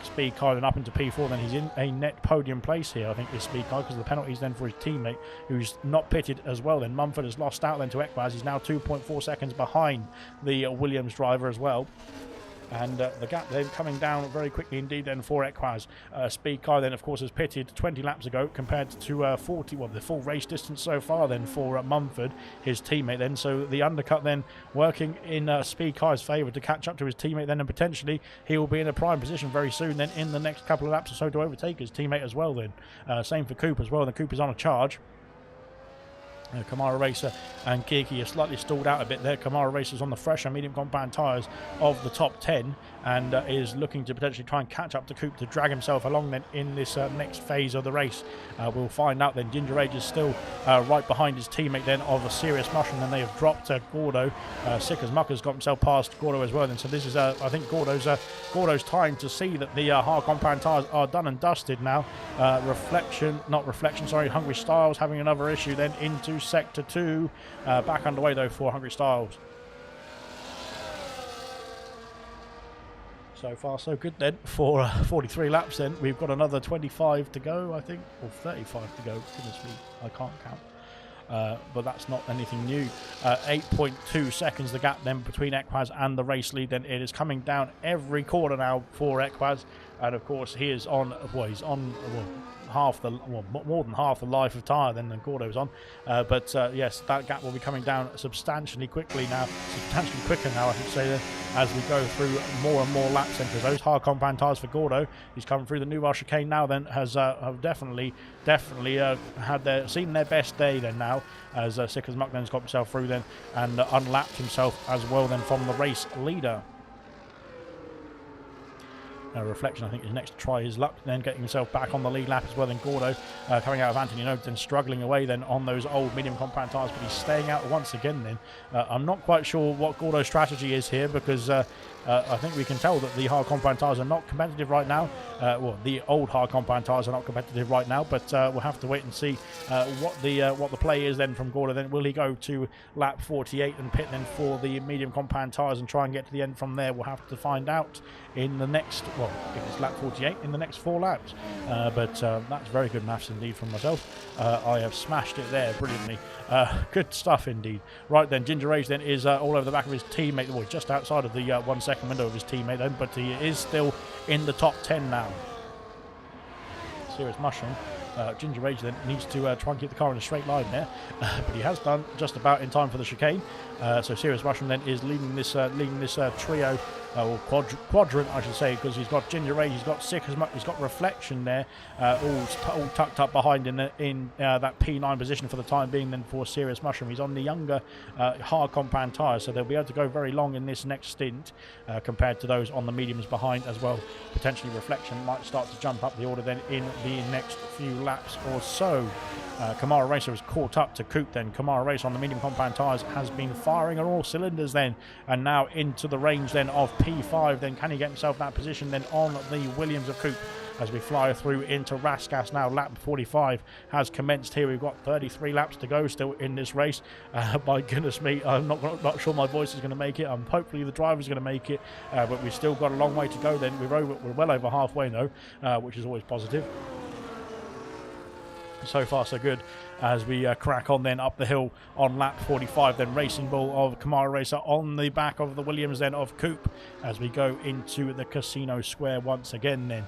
Speed car then up into P4, then he's in a net podium place here, I think, this Speed car, because the penalties then for his teammate who's not pitted as well. Then Mumford has lost out then to Equaz. He's now 2.4 seconds behind the Williams driver as well. And the gap then coming down very quickly indeed then for Equaz. Speed car then of course has pitted 20 laps ago compared to 40, well, the full race distance so far then for Mumford, his teammate then. So the undercut then working in Speed car's favour to catch up to his teammate then, and potentially he will be in a prime position very soon then in the next couple of laps or so to overtake his teammate as well then. Same for Coop as well. The Coop is on a charge. Kamara Racer and Kiki are slightly stalled out a bit there. Kamara Racer's on the fresher medium compound tyres of the top 10 and is looking to potentially try and catch up to Coop to drag himself along then in this next phase of the race. We'll find out then. Ginger Age is still right behind his teammate then of a Serious Mushroom. Then they have dropped Gordo. Sick as Muck has got himself past Gordo as well. And so this is, I think, Gordo's time to see that the hard compound tyres are done and dusted now. Hungry Styles having another issue then into Sector 2. Back underway though for Hungry Styles. So far so good then for 43 laps then. We've got another 25 to go, I think, or 35 to go. Goodness me, I can't count. But that's not anything new. 8.2 seconds the gap then between Equaz and the race lead. Then it is coming down every corner now for Equaz. And of course he is on, well, he's on, more than half the life of tyre than Gordo's on. Yes, that gap will be coming down substantially quicker now, I should say, as we go through more and more laps then, because those hard compound tyres for Gordo, he's coming through the Nouvelle Chicane now then, have definitely had seen their best day then now, as Sick as Muck then's got himself through then and unlapped himself as well then from the race leader. Reflection, I think, is next to try his luck, then getting himself back on the lead lap as well. Then Gordo coming out of Anthony Nodes and struggling away then on those old medium compound tyres, but he's staying out once again then. I'm not quite sure what Gordo's strategy is here, because I think we can tell that the hard compound tyres are not competitive right now. The old hard compound tyres are not competitive right now, but we'll have to wait and see what the play is then from Gordo. Then will he go to lap 48 and pit then for the medium compound tyres and try and get to the end from there? We'll have to find out in the next, if it's lap 48, in the next 4 laps. That's very good maths indeed from myself. I have smashed it there brilliantly. Good stuff indeed. Right then, Ginger Rage then is all over the back of his teammate, well, just outside of the 1 second window of his teammate then, but he is still in the top 10 now. Serious Mushroom. Ginger Rage then needs to try and keep the car in a straight line there, but he has done just about in time for the chicane. So Serious Mushroom then is leading this trio, or quadrant I should say, because he's got Ginger Rage, he's got Sick as Muck, he's got Reflection there, all tucked up behind in that P9 position for the time being. Then for Serious Mushroom, he's on the younger hard compound tyres, so they'll be able to go very long in this next stint compared to those on the mediums behind as well. Potentially Reflection might start to jump up the order then in the next few laps or so. Kamara Racer has caught up to Coop then. Kamara Racer on the medium compound tyres has been firing on all cylinders then, and now into the range then of P5. Then can he get himself that position then on the Williams of Coop as we fly through into Raskas now? Lap 45 has commenced here. We've got 33 laps to go still in this race. My goodness me, I'm not sure my voice is going to make it. Hopefully the driver's going to make it, but we've still got a long way to go then. We're well over halfway though, which is always positive. So far so good as we crack on then up the hill on lap 45. Then Racing Bull of Kamara Racer on the back of the Williams then of Coop as we go into the Casino Square once again. Then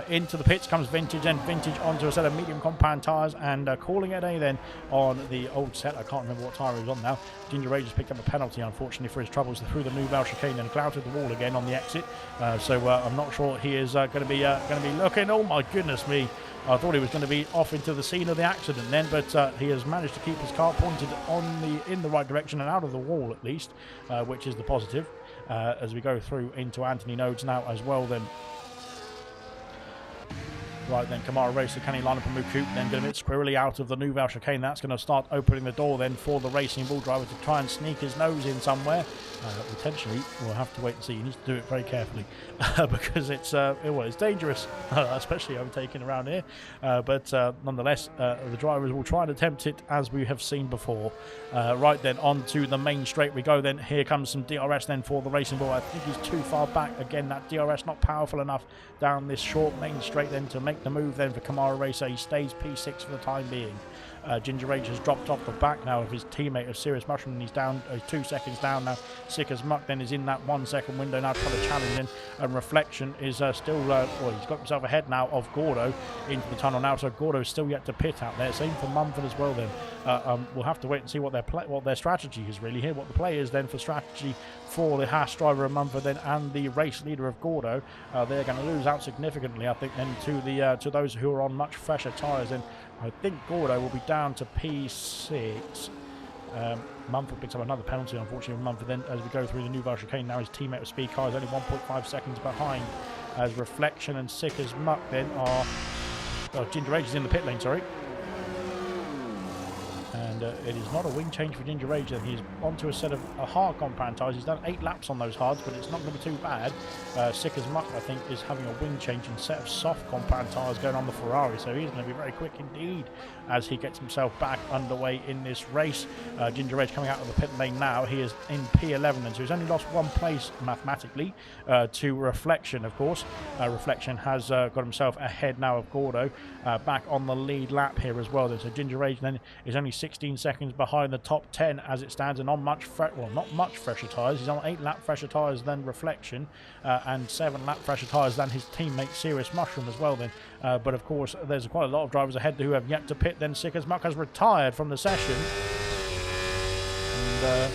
into the pits comes Vintage, and Vintage onto a set of medium compound tyres and calling it a day then on the old set. I can't remember what tyre he was on now. Ginger Rage has picked up a penalty unfortunately for his troubles through the Nouvelle Chicane and clouted the wall again on the exit. So I'm not sure he is going to be looking. Oh my goodness me, I thought he was going to be off into the scene of the accident then, but he has managed to keep his car pointed in the right direction and out of the wall at least, which is the positive. As we go through into Anthony Nodes now as well then. Right then, Kamara Racer, can he line up and move Coop? Then get a bit squirrely out of the Nouvelle Chicane. That's going to start opening the door then for the Racing Bull driver to try and sneak his nose in somewhere. Potentially, we'll have to wait and see. He needs to do it very carefully because it's dangerous, especially overtaking around here. But nonetheless, the drivers will try and attempt it as we have seen before. Right then, on to the main straight we go then. Here comes some DRS then for the Racing Bull. I think he's too far back. Again, that DRS not powerful enough down this short main straight then to make the move then for Kamara Racer. He stays P6 for the time being. Ginger Rage has dropped off the back now of his teammate of Serious Mushroom, and he's down 2 seconds down now. Sick as Muck then is in that 1 second window now trying to challenge him, and Reflection is still he's got himself ahead now of Gordo into the tunnel now, so Gordo is still yet to pit out there. Same for Mumford as well then. We'll have to wait and see what their strategy is really here, what the play is then for strategy for the Haas driver of Mumford then and the race leader of Gordo. They're going to lose out significantly, I think, then to those who are on much fresher tyres. And I think Gordo will be down to P6. Mumford picks up another penalty, unfortunately. Mumford then, as we go through the Nouvelle Chicane, now his teammate with Speed Car is only 1.5 seconds behind, as Reflection and Sick as Muck then are... Oh, Ginger Age is in the pit lane, sorry. And it is not a wing change for Ginger Age. He's onto a set of hard compound tyres. He's done 8 laps on those hards, but it's not going to be too bad. Sick as Muck, I think, is having a wing change and set of soft compound tyres going on the Ferrari, so he's going to be very quick indeed as he gets himself back underway in this race. Ginger Age coming out of the pit lane now. He is in P11, and so he's only lost 1 place mathematically to Reflection, of course. Reflection has got himself ahead now of Gordo, back on the lead lap here as well. So Ginger Age then is only 16 seconds behind the top 10 as it stands, and on much not much fresher tyres. He's on 8 lap fresher tyres than Reflection, and 7 lap fresher tyres than his teammate Serious Mushroom as well then. But of course there's quite a lot of drivers ahead who have yet to pit. Then Sick as Muck has retired from the session, and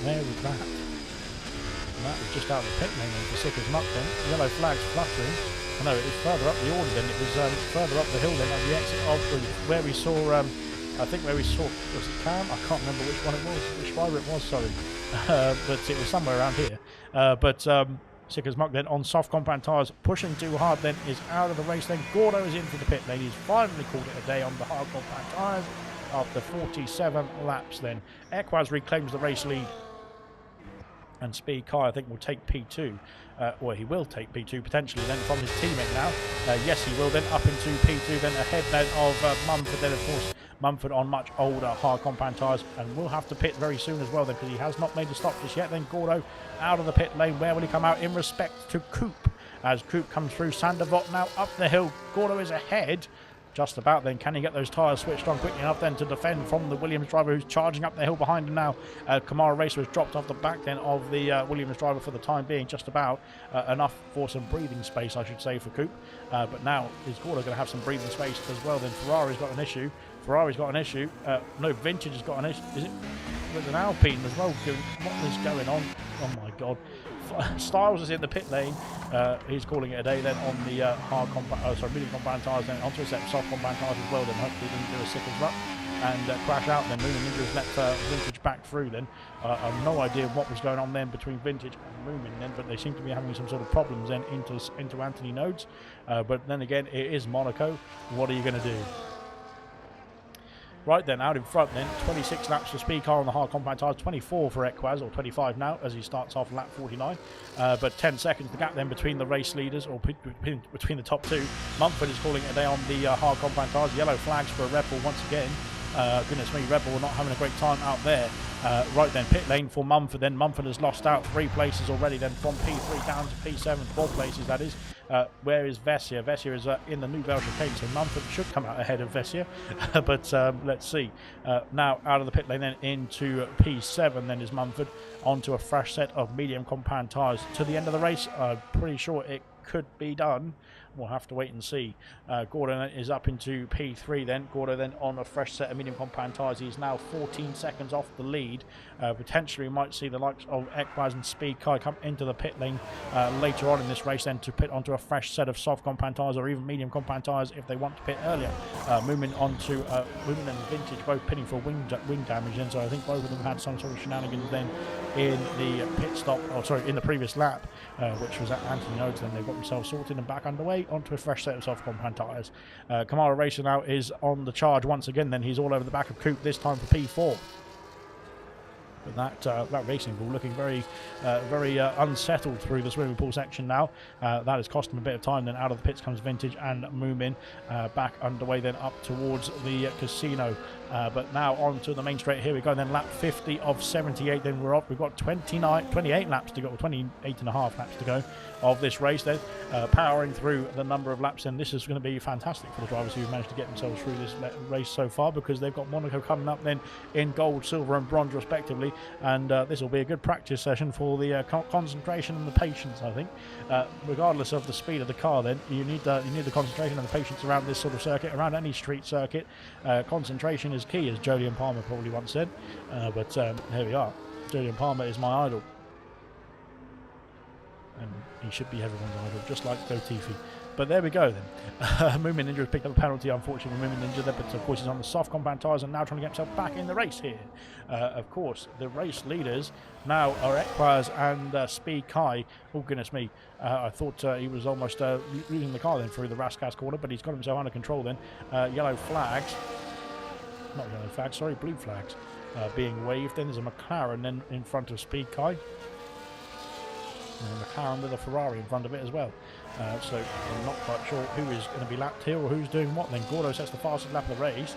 there was that. And that was just out of the pit lane for Sick as Muck then. Yellow flags fluttering. I know it was further up the order then. It was further up the hill then at the exit of where we saw I think where we saw, was it Cam? I can't remember which one it was, which driver it was, sorry. But it was somewhere around here. Sick as Muck then on soft compound tyres, pushing too hard then, is out of the race then. Gordo is in for the pit lane. He's finally called it a day on the hard compound tyres after 47 laps then. Equaz reclaims the race lead, and Speed Car, I think, will take P2. Well, he will take P2 potentially then from his teammate now. Yes, he will then up into P2 then, ahead then of Mumford then, of course. Mumford on much older hard compound tyres, and will have to pit very soon as well then, because he has not made the stop just yet. Then Gordo out of the pit lane. Where will he come out in respect to Coop? As Coop comes through, Sandervot now up the hill. Gordo is ahead. Just about then. Can he get those tyres switched on quickly enough then to defend from the Williams driver who's charging up the hill behind him now? Kamara Racer has dropped off the back then of the Williams driver for the time being. Just about enough for some breathing space, I should say, for Coop. But now is Gordo going to have some breathing space as well? Then Ferrari's got an issue. No, Vintage has got an issue. Is it with an Alpine as well? What is going on? Oh my God. Styles is in the pit lane. He's calling it a day then on the medium compound tyres, then onto a set of soft compound tyres as well. Then hopefully he doesn't do a Sick as Muck and crash out. Then Moomin Ninja has let Vintage back through. Then I have no idea what was going on then between Vintage and Moomin then, but they seem to be having some sort of problems then into Anthony Nodes. But then again, it is Monaco. What are you going to do? Right then, out in front then, 26 laps for Speed Car on the hard compound tyres, 24 for Equaz, or 25 now, as he starts off lap 49. But 10 seconds, the gap then between the race leaders, or between the top two. Mumford is calling it a day on the hard compound tyres. Yellow flags for Red Bull once again. Goodness me, Red Bull not having a great time out there. Right then, pit lane for Mumford then. Mumford has lost out 3 places already then, from P3 down to P7, 4 places that is. Where is Vessia? Vessia is in the Nouvelle Chicane, so Mumford should come out ahead of Vessia. But let's see. Now out of the pit lane then into P7 then is Mumford, onto a fresh set of medium compound tyres. To the end of the race, I'm pretty sure it could be done. We'll have to wait and see. Gordo is up into P3 then. Gordo then on a fresh set of medium compound tyres. He's now 14 seconds off the lead. Potentially we might see the likes of Equaz and Speed Car come into the pit lane later on in this race then, to pit onto a fresh set of soft compound tyres or even medium compound tyres if they want to pit earlier. Moving onto Moomin and Vintage both pitting for wing damage then, so I think both of them had some sort of shenanigans then in the pit stop, in the previous lap, which was at Anthony Nodes. Then they've got themselves sorted and back underway onto a fresh set of soft compound tyres. Kamara Racer now is on the charge once again then. He's all over the back of Coop, this time for P4. But that racing ball looking very unsettled through the swimming pool section now. That has cost him a bit of time. Then out of the pits comes Vintage and Moomin, back underway then up towards the casino. But now on to the main straight. Here we go then, lap 50 of 78. Then we're off. We've got 28 laps to go, 28 and a half laps to go of this race then, powering through the number of laps. And this is going to be fantastic for the drivers who've managed to get themselves through this race so far, because they've got Monaco coming up then in gold, silver and bronze respectively. And this will be a good practice session for the concentration and the patience, I think. Regardless of the speed of the car then, you need the concentration and the patience around this sort of circuit, around any street circuit. Concentration is key, as Jolyon Palmer probably once said. But here we are. Jolyon Palmer is my idol. And he should be everyone's idol, just like Go Tiffy. But there we go then. Movement Ninja has picked up a penalty, unfortunately, with Movement Ninja there, but of course he's on the soft compound tyres and now trying to get himself back in the race here. Of course, the race leaders now are Equaz and Speed Kai. Oh, goodness me. I thought he was almost losing the car then through the Raskas corner, but he's got himself under control then. Yellow flags. Not yellow flags, sorry, blue flags being waved. Then there's a McLaren then in front of Speed Kai. And a McLaren with a Ferrari in front of it as well. So I'm not quite sure who is going to be lapped here or who's doing what then. Gordo sets the fastest lap of the race.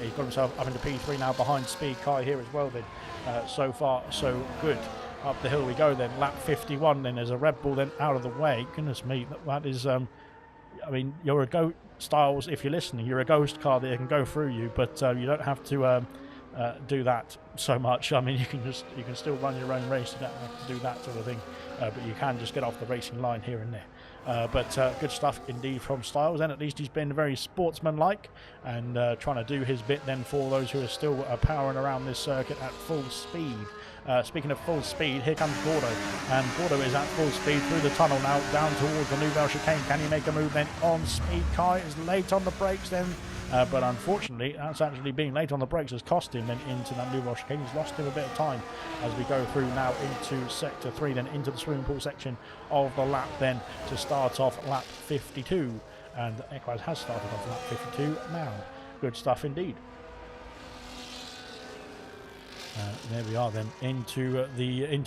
He's got himself up into P3 now behind Speed Kai here as well then. So far so good. Up the hill we go then. Lap 51 then. There's a Red Bull then out of the way. Goodness me, that is... I mean, you're a Ghost Styles, if you're listening, you're a ghost car that can go through you, but you don't have to do that so much. I mean, you can still run your own race. You don't have to do that sort of thing, but you can just get off the racing line here and there. But good stuff indeed from Styles, and at least he's been very sportsmanlike and trying to do his bit then for those who are still powering around this circuit at full speed. Speaking of full speed, here comes Gordo, and Gordo is at full speed through the tunnel now down towards the Nouvelle Chicane. Can he make a move then on Speed Kai? Is late on the brakes then, but unfortunately that's actually being late on the brakes has cost him then into that Nouvelle Chicane. He's lost him a bit of time as we go through now into sector 3 then into the swimming pool section of the lap then to start off lap 52, and Equaz has started off lap 52 now. Good stuff indeed. There we are then into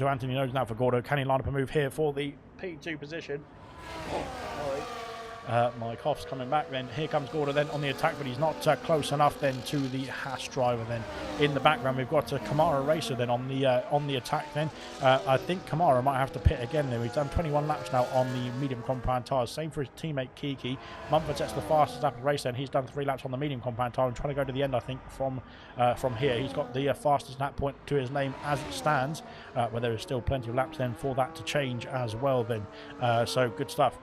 Anthony Nodes now for Gordo. Can he line up a move here for the P2 position? My cough's coming back then. Here comes Gordo then on the attack, but he's not close enough then to the Haas driver then. In the background we've got Kamara Racer then on the attack then. I think Kamara might have to pit again there. We've done 21 laps now on the medium compound tyres. Same for his teammate Kiki. Mumford sets the fastest lap of the race then. He's done 3 laps on the medium compound tyre and trying to go to the end, I think, from here. He's got the fastest lap point to his name as it stands, but there is still plenty of laps then for that to change as well then. So good stuff.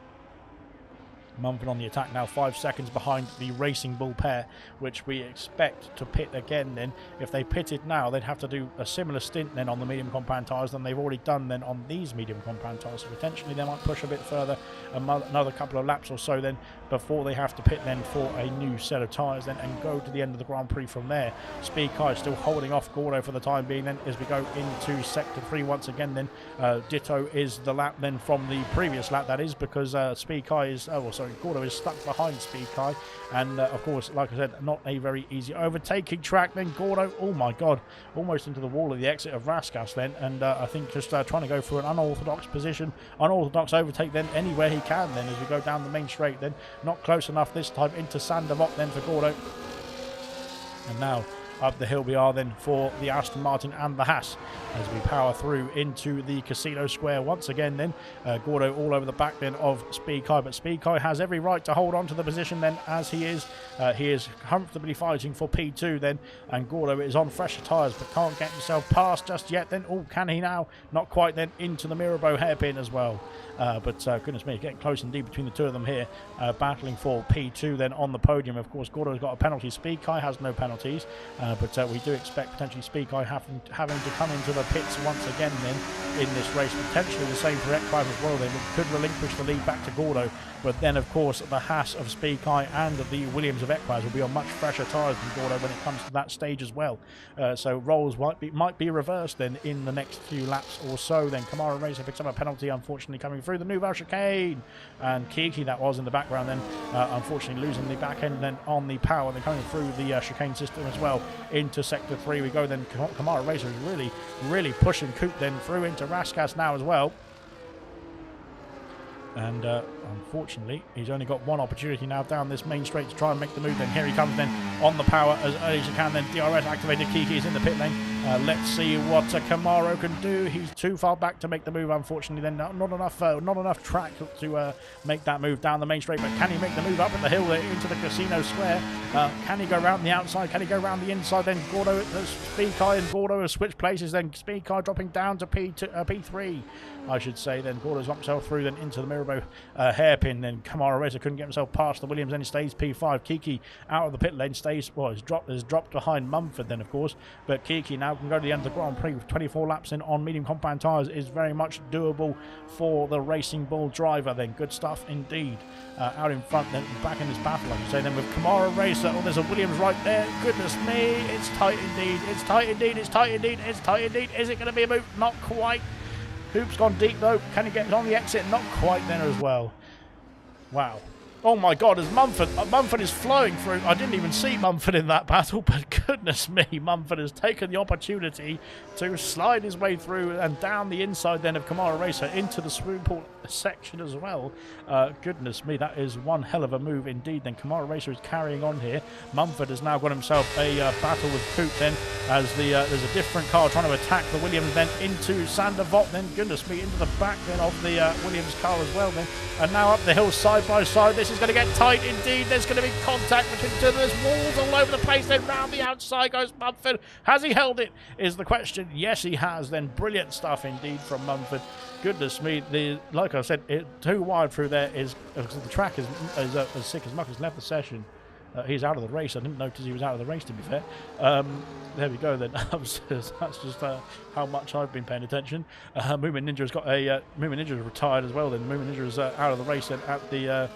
Mumford on the attack now, 5 seconds behind the Racing Bull pair, which we expect to pit again then. If they pitted now, they'd have to do a similar stint then on the medium compound tyres than they've already done then on these medium compound tyres. So potentially they might push a bit further, another couple of laps or so then, before they have to pit then for a new set of tyres then and go to the end of the Grand Prix from there. Speed Kai is still holding off Gordo for the time being then as we go into sector 3 once again then. Ditto is the lap then from the previous lap, that is, because Speed Kai is... Gordo is stuck behind Speed Kai, and of course, like I said, not a very easy overtaking track then. Gordo, oh my god, almost into the wall of the exit of Raskas then, and I think just trying to go for an unorthodox position, unorthodox overtake then anywhere he can then as we go down the main straight then. Not close enough this time into Sandervot then for Gordo, and now up the hill we are then for the Aston Martin and the Haas as we power through into the Casino Square once again then. Gordo all over the back then of Speed Kai, but Speed Kai has every right to hold on to the position then as he is comfortably fighting for P2 then, and Gordo is on fresher tyres but can't get himself past just yet then. Oh, can he now? Not quite then, into the Mirabeau hairpin as well. But goodness me, getting close indeed between the two of them here, battling for P2 then on the podium. Of course, Gordo's got a penalty. Speed Kai has no penalties, but we do expect potentially Speed Kai having to come into the pits once again then in this race. Potentially the same for Equaz as well then. It could relinquish the lead back to Gordo, but then of course the Haas of Speed Kai and the Williams of Equaz will be on much fresher tyres than Gordo when it comes to that stage as well. So roles might be reversed then in the next few laps or so then. Kamara Racer picks up a penalty, unfortunately, coming through the Nouvelle Chicane, and Kiki that was in the background then, unfortunately losing the back end then on the power. They're coming through the chicane system as well into sector 3 we go then. Kamara Racer is really pushing Coop then through into Raskas now as well. And unfortunately he's only got one opportunity now down this main straight to try and make the move then. Here he comes then on the power as early as he can then. DRS activated. Kiki is in the pit lane. Let's see what Camaro can do. He's too far back to make the move, unfortunately then. Not enough track to make that move down the main straight, but can he make the move up at the hill into the Casino Square? Can he go around the outside? Can he go around the inside then? Gordo, Speed Kai and Gordo have switched places then. Speed Kai dropping down to P3 I should say then. Gordo's got himself through then into the Mirabeau hairpin then. Kamara Racer couldn't get himself past the Williams, then he stays P5. Kiki out of the pit lane, stays, well, has dropped behind Mumford then of course, but Kiki now now can go to the end of the Grand Prix with 24 laps in on medium compound tyres is very much doable for the Racing Bull driver then. Good stuff indeed. Out in front then, back in this battle, like you say, then with Kamara Racer. Oh, there's a Williams right there. Goodness me, it's tight indeed. It's tight indeed. It's tight indeed. It's tight indeed. Is it going to be a move? Not quite. Hoop's gone deep though. Can he get it on the exit? Not quite then as well. Wow. Oh my God, as Mumford is flowing through. I didn't even see Mumford in that battle, but goodness me, Mumford has taken the opportunity to slide his way through and down the inside then of Kamara Racer into the swimming pool section as well. Goodness me, that is one hell of a move indeed. Then Kamara Racer is carrying on here. Mumford has now got himself a battle with Coop then, as there's a different car trying to attack the Williams then into Sander Vaught then. Goodness me, into the back then of the Williams car as well then. And now up the hill side by side. This is going to get tight indeed. There's going to be contact between the two. There's walls all over the place. Then round the outside goes Mumford. Has he held it? Is the question. Yes, he has. Then brilliant stuff indeed from Mumford. Goodness me, like I said, too wide through there is the track is as sick as much as left the session. He's out of the race. I didn't notice he was out of the race, to be fair. There we go then. That's just how much I've been paying attention. Moomin Ninja has got a Moomin Ninja is retired as well. Then Moomin Ninja is out of the race. Then at the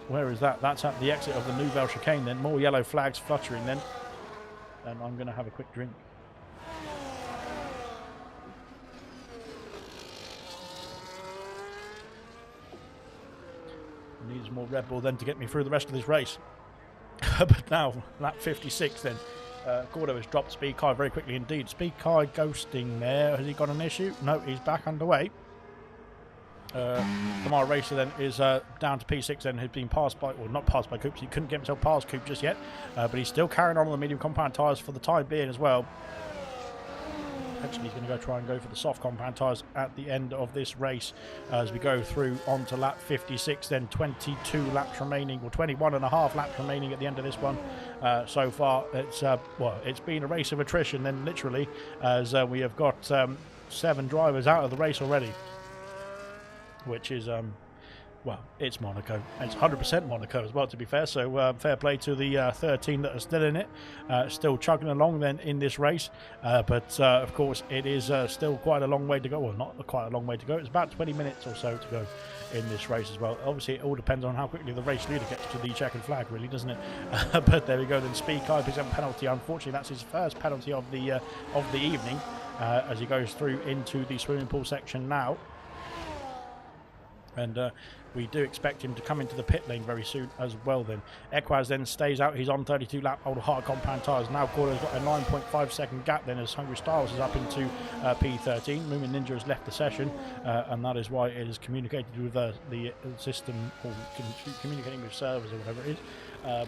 where is that? That's at the exit of the Nouvelle Chicane. Then more yellow flags fluttering. Then, and I'm going to have a quick drink. Needs more Red Bull then to get me through the rest of this race. But now, lap 56 then. Gordo has dropped Speed Kai very quickly indeed. Speed Kai ghosting there. Has he got an issue? No, he's back underway. Kamara Racer then is down to P6 then, has been passed by, or not passed by Coop. He couldn't get himself past Coop just yet. But he's still carrying on the medium compound tyres for the time being as well. Actually, he's going to try and go for the soft compound tyres at the end of this race as we go through onto lap 56. Then 22 laps remaining, or 21 and a half laps remaining at the end of this one. So far, it's been a race of attrition then, literally, as we have got 7 drivers out of the race already, which is well, it's Monaco. It's 100% Monaco as well, to be fair. So fair play to the 13 that are still in it, still chugging along then in this race. But of course, it is still quite a long way to go. Well, not quite a long way to go. It's about 20 minutes or so to go in this race as well. Obviously, it all depends on how quickly the race leader gets to the checkered flag, really, doesn't it? But there we go. Then Speed Kai picks up a penalty. Unfortunately, that's his first penalty of the evening as he goes through into the swimming pool section now. And we do expect him to come into the pit lane very soon as well then. Equaz then stays out. He's on 32 lap old hard compound tyres. Now Gordo's got a 9.5 second gap then as Hungry Styles is up into P13. Moomin Ninja has left the session and that is why it is communicated with the system, or communicating with servers or whatever it is.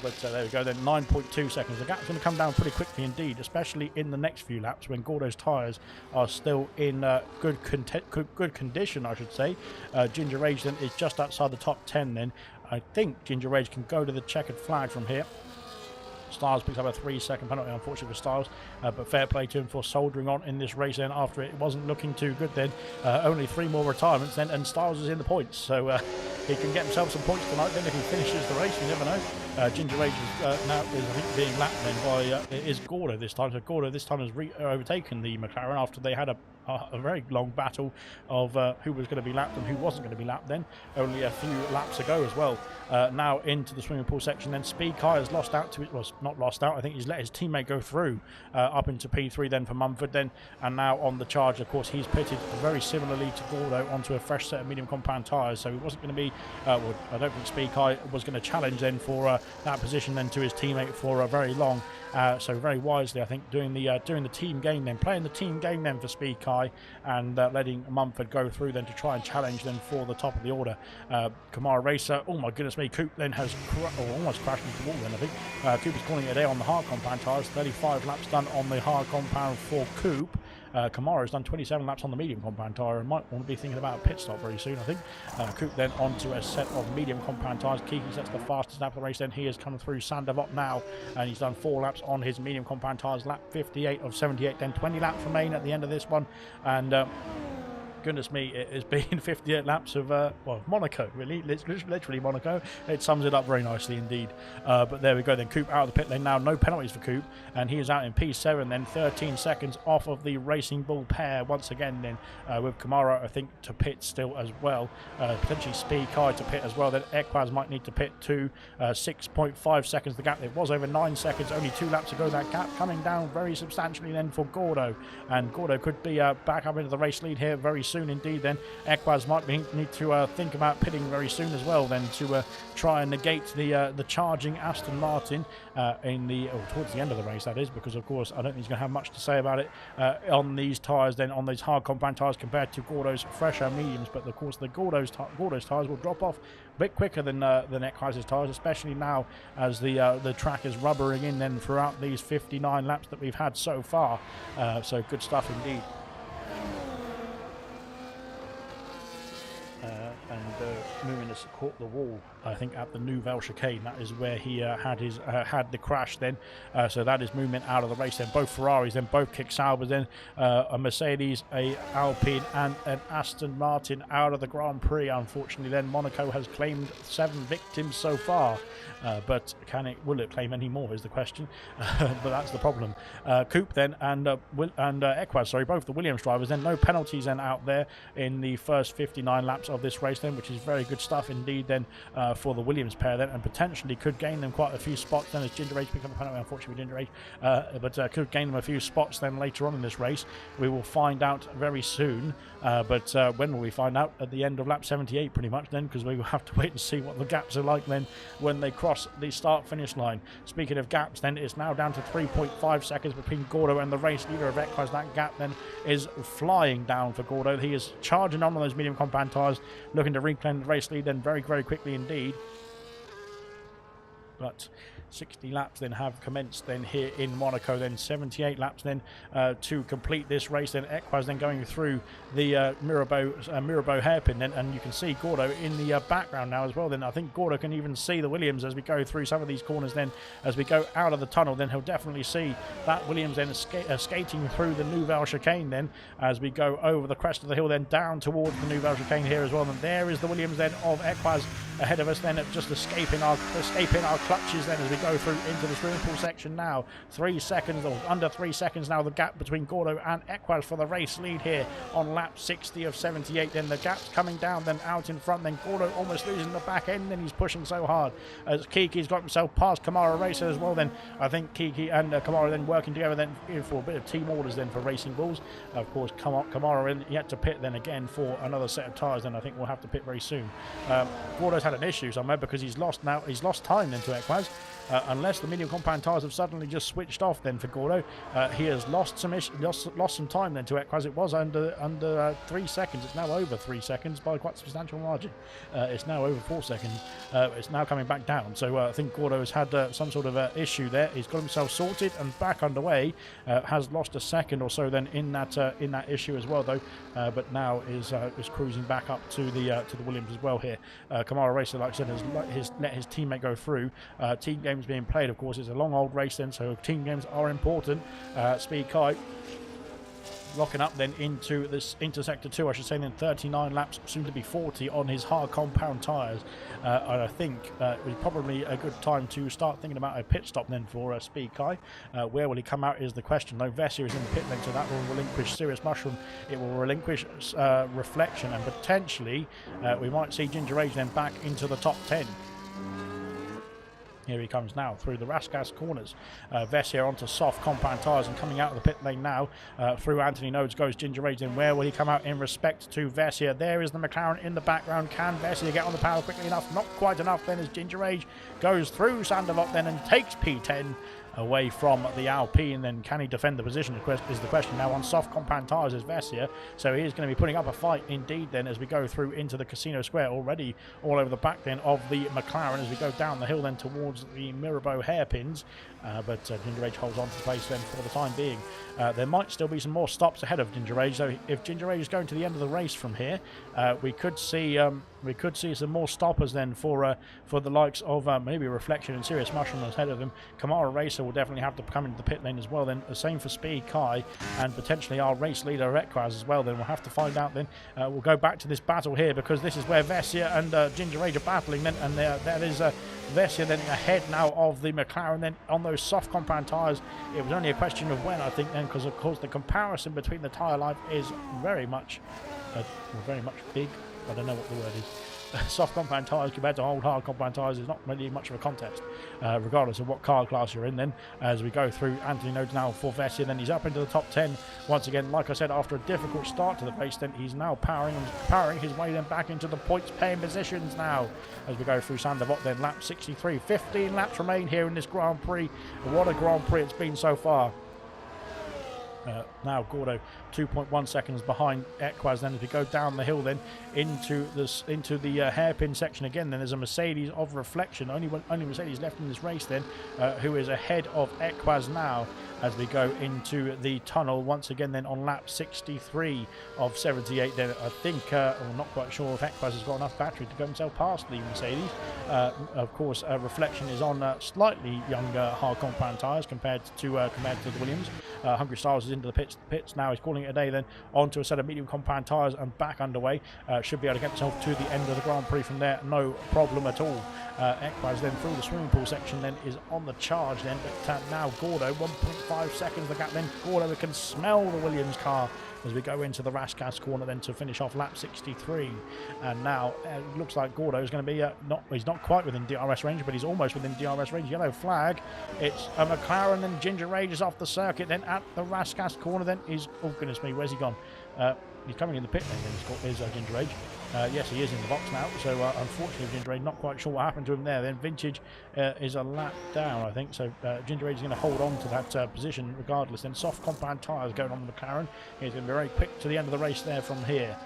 But there we go then, 9.2 seconds. The gap's going to come down pretty quickly indeed, especially in the next few laps when Gordo's tyres are still in good condition, I should say. Ginger Rage then is just outside the top 10 then. I think Ginger Rage can go to the checkered flag from here. Styles picks up a 3-second penalty, unfortunately for Styles, but fair play to him for soldiering on in this race then after it wasn't looking too good then. Only 3 more retirements then, and Styles is in the points, so he can get himself some points tonight then if he finishes the race. You never know. Ginger Rage is now, I think, being lapped then by is Gordo this time. So Gordo this time has overtaken the McLaren after they had a very long battle of who was going to be lapped and who wasn't going to be lapped then, only a few laps ago as well. Now into the swimming pool section then. Speed Kai has lost out to it, was not lost out, I think he's let his teammate go through up into P3 then for Mumford then, and now on the charge, of course, he's pitted very similarly to Gordo onto a fresh set of medium compound tyres, so he wasn't going to be, well, I don't think Speed Kai was going to challenge then for that position then to his teammate for very long. So very wisely, I think, doing the team game then, playing the team game then for Speed Kai, and letting Mumford go through then to try and challenge them for the top of the order. Kamara Racer, oh my goodness me, Coop then has almost crashed into the wall then, I think. Coop is calling it a day on the hard compound tyres, 35 laps done on the hard compound for Coop. Kamara has done 27 laps on the medium compound tyre and might want to be thinking about a pit stop very soon, I think. Coop then onto a set of medium compound tyres. Kiki sets the fastest lap of the race then. He has come through Sander Vaught now, and he's done 4 laps on his medium compound tyres. Lap 58 of 78, then 20 laps remain at the end of this one. And goodness me, it has been 58 laps of, well, Monaco, really. Literally Monaco. It sums it up very nicely indeed. But there we go then. Coop out of the pit lane now. No penalties for Coop. And he is out in P7 then, 13 seconds off of the Racing Bull pair once again then, with Kamara, I think, to pit still as well. Potentially Speed Kai to pit as well. Then Equaz might need to pit to 6.5 seconds the gap. It was over 9 seconds, only 2 laps ago. That gap coming down very substantially then for Gordo. And Gordo could be back up into the race lead here very soon indeed then. Equaz might need to think about pitting very soon as well then to try and negate the charging Aston Martin towards the end of the race, that is, because of course I don't think he's going to have much to say about it on these tyres then, on these hard compound tyres compared to Gordo's fresher mediums. But of course the Gordo's tyres will drop off a bit quicker than Equaz's tyres, especially now as the track is rubbering in then throughout these 59 laps that we've had so far. So good stuff indeed. Moving has caught the wall, I think, at the Nouvelle chicane. That is where he had the crash then. So that is movement out of the race then. Both Ferraris then, both kick Saubers then, a Mercedes, a Alpine and an Aston Martin out of the Grand Prix. Unfortunately then, Monaco has claimed 7 victims so far, but will it claim any more is the question. But that's the problem. Coop then and Equaz, sorry, both the Williams drivers then, no penalties then out there in the first 59 laps of this race then, which is very good stuff indeed then for the Williams pair then, and potentially could gain them quite a few spots then as Ginger Rage picked up a penalty, unfortunately Ginger Rage, but could gain them a few spots then later on in this race. We will find out very soon, but when will we find out? At the end of lap 78 pretty much then, because we will have to wait and see what the gaps are like then when they cross the start finish line. Speaking of gaps then, it's now down to 3.5 seconds between Gordo and the race leader of Equaz. That gap then is flying down for Gordo. He is charging on those medium compound tyres, looking to reclaim the race lead then very, very quickly indeed. But 60 laps then have commenced then here in Monaco, then 78 laps then to complete this race. Then Equaz then going through the Mirabeau hairpin then, and you can see Gordo in the background now as well. Then I think Gordo can even see the Williams as we go through some of these corners then, as we go out of the tunnel. Then he'll definitely see that Williams then skating through the Nouvelle chicane then as we go over the crest of the hill then down towards the Nouvelle chicane here as well. And there is the Williams then of Equaz ahead of us then, just escaping our clutches then as we go through into the swimming pool section now. 3 seconds, or under 3 seconds now, the gap between Gordo and Equaz for the race lead here on lap 60 of 78. Then the gap's coming down then out in front, then Gordo almost losing the back end, then he's pushing so hard as Kiki's got himself past Kamara Racer as well. Then I think Kiki and Kamara then working together then for a bit of team orders then for Racing Bulls. Of course Kamara in yet to pit then again for another set of tyres, then I think we'll have to pit very soon. Gordo's had an issue somewhere because he's lost time then to Equaz. Unless the medium compound tyres have suddenly just switched off then for Gordo. He has lost some time then to Equaz. It was under 3 seconds. It's now over 3 seconds by quite a substantial margin. It's now over 4 seconds. It's now coming back down. So I think Gordo has had some sort of issue there. He's got himself sorted and back underway. Has lost a second or so then in that issue as well though. But now is cruising back up to the Williams as well here. Kamara Racer, like I said, has let his teammate go through. Team games being played, of course. It's a long old race then, so team games are important. Speed Kai locking up then into sector 2, I should say, then 39 laps, soon to be 40 on his hard compound tyres. And I think it was probably a good time to start thinking about a pit stop then for Speed Kai. Where will he come out is the question. Though Vessia is in the pit lane, so that will relinquish Serious Mushroom. It will relinquish Reflection, and potentially we might see Ginger Age then back into the top 10. Here he comes now through the Raskas corners. Vessia onto soft compound tyres and coming out of the pit lane now. Through Anthony Nodes goes Ginger Rage. Then where will he come out in respect to Vessia? There is the McLaren in the background. Can Vessia get on the power quickly enough? Not quite enough then as Ginger Rage goes through Sanderlock then and takes P10 away from the Alpine. Then can he defend the position is the question now. On soft compound tyres is Vessia, so he is going to be putting up a fight indeed then as we go through into the Casino Square. Already all over the back then of the McLaren as we go down the hill then towards the Mirabeau hairpins, but Ginger Age holds on to the place then for the time being. There might still be some more stops ahead of Ginger Age, so if Ginger Age is going to the end of the race from here, we could see we could see some more stoppers then for the likes of maybe Reflection and Serious Mushroom ahead of him. Kamara Racer will definitely have to come into the pit lane as well then. The same for Speed Kai and potentially our race leader Equaz as well then. We'll have to find out then. We'll go back to this battle here because this is where Vessia and Ginger Rage are battling then, and that is Vessia then ahead now of the McLaren then on those soft compound tyres. It was only a question of when, I think, then, because of course the comparison between the tyre life is very much big. I don't know what the word is. Soft compound tyres compared to old hard compound tyres is not really much of a contest, regardless of what car class you're in then. As we go through, Anthony Nodes now for Vessia, then he's up into the top 10 once again. Like I said, after a difficult start to the race, then he's now powering his way then back into the points paying positions now. As we go through Sandavot then, lap 63, 15 laps remain here in this Grand Prix. What a Grand Prix it's been so far. Now Gordo 2.1 seconds behind Equaz. Then as we go down the hill then into the hairpin section again, then there's a Mercedes of Reflection, only Mercedes left in this race then, who is ahead of Equaz now as we go into the tunnel once again then on lap 63 of 78 then. I think I'm not quite sure if Equaz has got enough battery to go himself past the Mercedes. Of course Reflection is on slightly younger hard compound tyres compared to the Williams. Hungry Styles is into the pits now. He's calling it a day then, onto a set of medium compound tyres and back underway. Should be able to get himself to the end of the Grand Prix from there, no problem at all. Equaz then through the swimming pool section then is on the charge then, but now Gordo 1.5 seconds the gap then. Gordo can smell the Williams car as we go into the Raskas corner then to finish off lap 63. And now it looks like Gordo is going to be he's not quite within DRS range, but he's almost within DRS range. Yellow flag. It's a McLaren and Ginger Rage is off the circuit then at the Raskas corner then. Oh goodness me, where's he gone? He's coming in the pit lane then. Is Ginger Rage. Yes, he is in the box now, so unfortunately Ginger Rage, not quite sure what happened to him there. Then Vintage is a lap down, I think, so Ginger Rage is going to hold on to that position regardless. Then soft compound tyres going on the McLaren. He's going to be very quick to the end of the race there from here.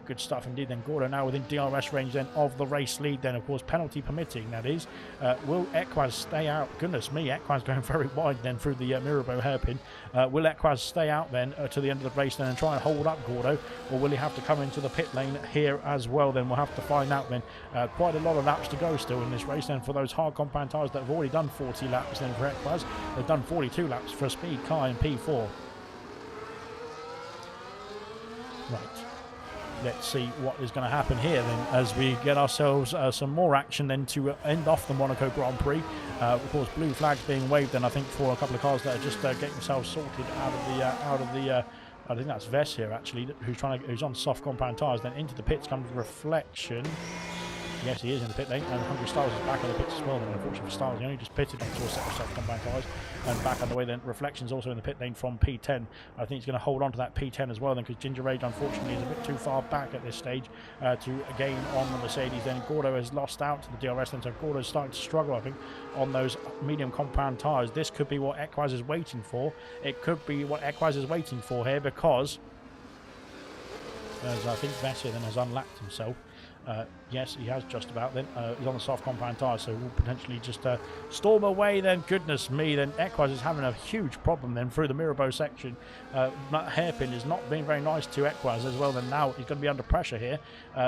Good stuff indeed. Then Gordo now within DRS range then of the race lead then, of course, penalty permitting, that is. Will Equaz stay out? Goodness me, Equaz going very wide then through the Mirabeau hairpin. Will Equaz stay out then to the end of the race then and try and hold up Gordo, or will he have to come into the pit lane here as well? Then we'll have to find out then. Quite a lot of laps to go still in this race then for those hard compound tyres that have already done 40 laps then for Equaz. They've done 42 laps for Speed Kai and P4. Right. Let's see what is going to happen here then as we get ourselves some more action then to end off the Monaco Grand Prix. Of course, blue flags being waved then, I think, for a couple of cars that are just getting themselves sorted out of the I think that's Vess here actually, who's on soft compound tyres. Then into the pits comes Reflection. Yes, he is in the pit lane, and Hungry Styles is back on the pits as well. And unfortunately for Styles, he only just pitted onto a set of soft compound tyres and back on the way. Then Reflection's also in the pit lane from P10. I think he's going to hold on to that P10 as well then, because Ginger Rage unfortunately is a bit too far back at this stage to gain on the Mercedes. Then Gordo has lost out to the DRS then, so Gordo's starting to struggle, I think, on those medium compound tyres. This could be what Equaz is waiting for. It could be what Equaz is waiting for here, because as I think Vessia then has unlapped himself. Yes, he has just about then. He's on the soft compound tyre, so we'll potentially just storm away then. Goodness me, then Equaz is having a huge problem then through the Mirabeau section. That hairpin is not being very nice to Equaz as well. Then now he's going to be under pressure here.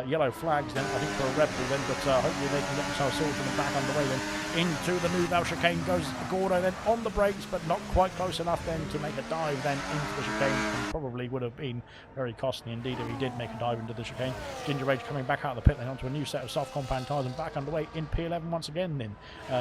Yellow flags then, I think, for a Red Bull then, but hopefully they can get themselves sorted and back underway then. Into the Nouvelle chicane goes Gordo then on the brakes, but not quite close enough then to make a dive then into the chicane, and probably would have been very costly indeed if he did make a dive into the chicane. Ginger Rage coming back out of the pit lane onto a new set of soft compound tyres and back underway in P11 once again then.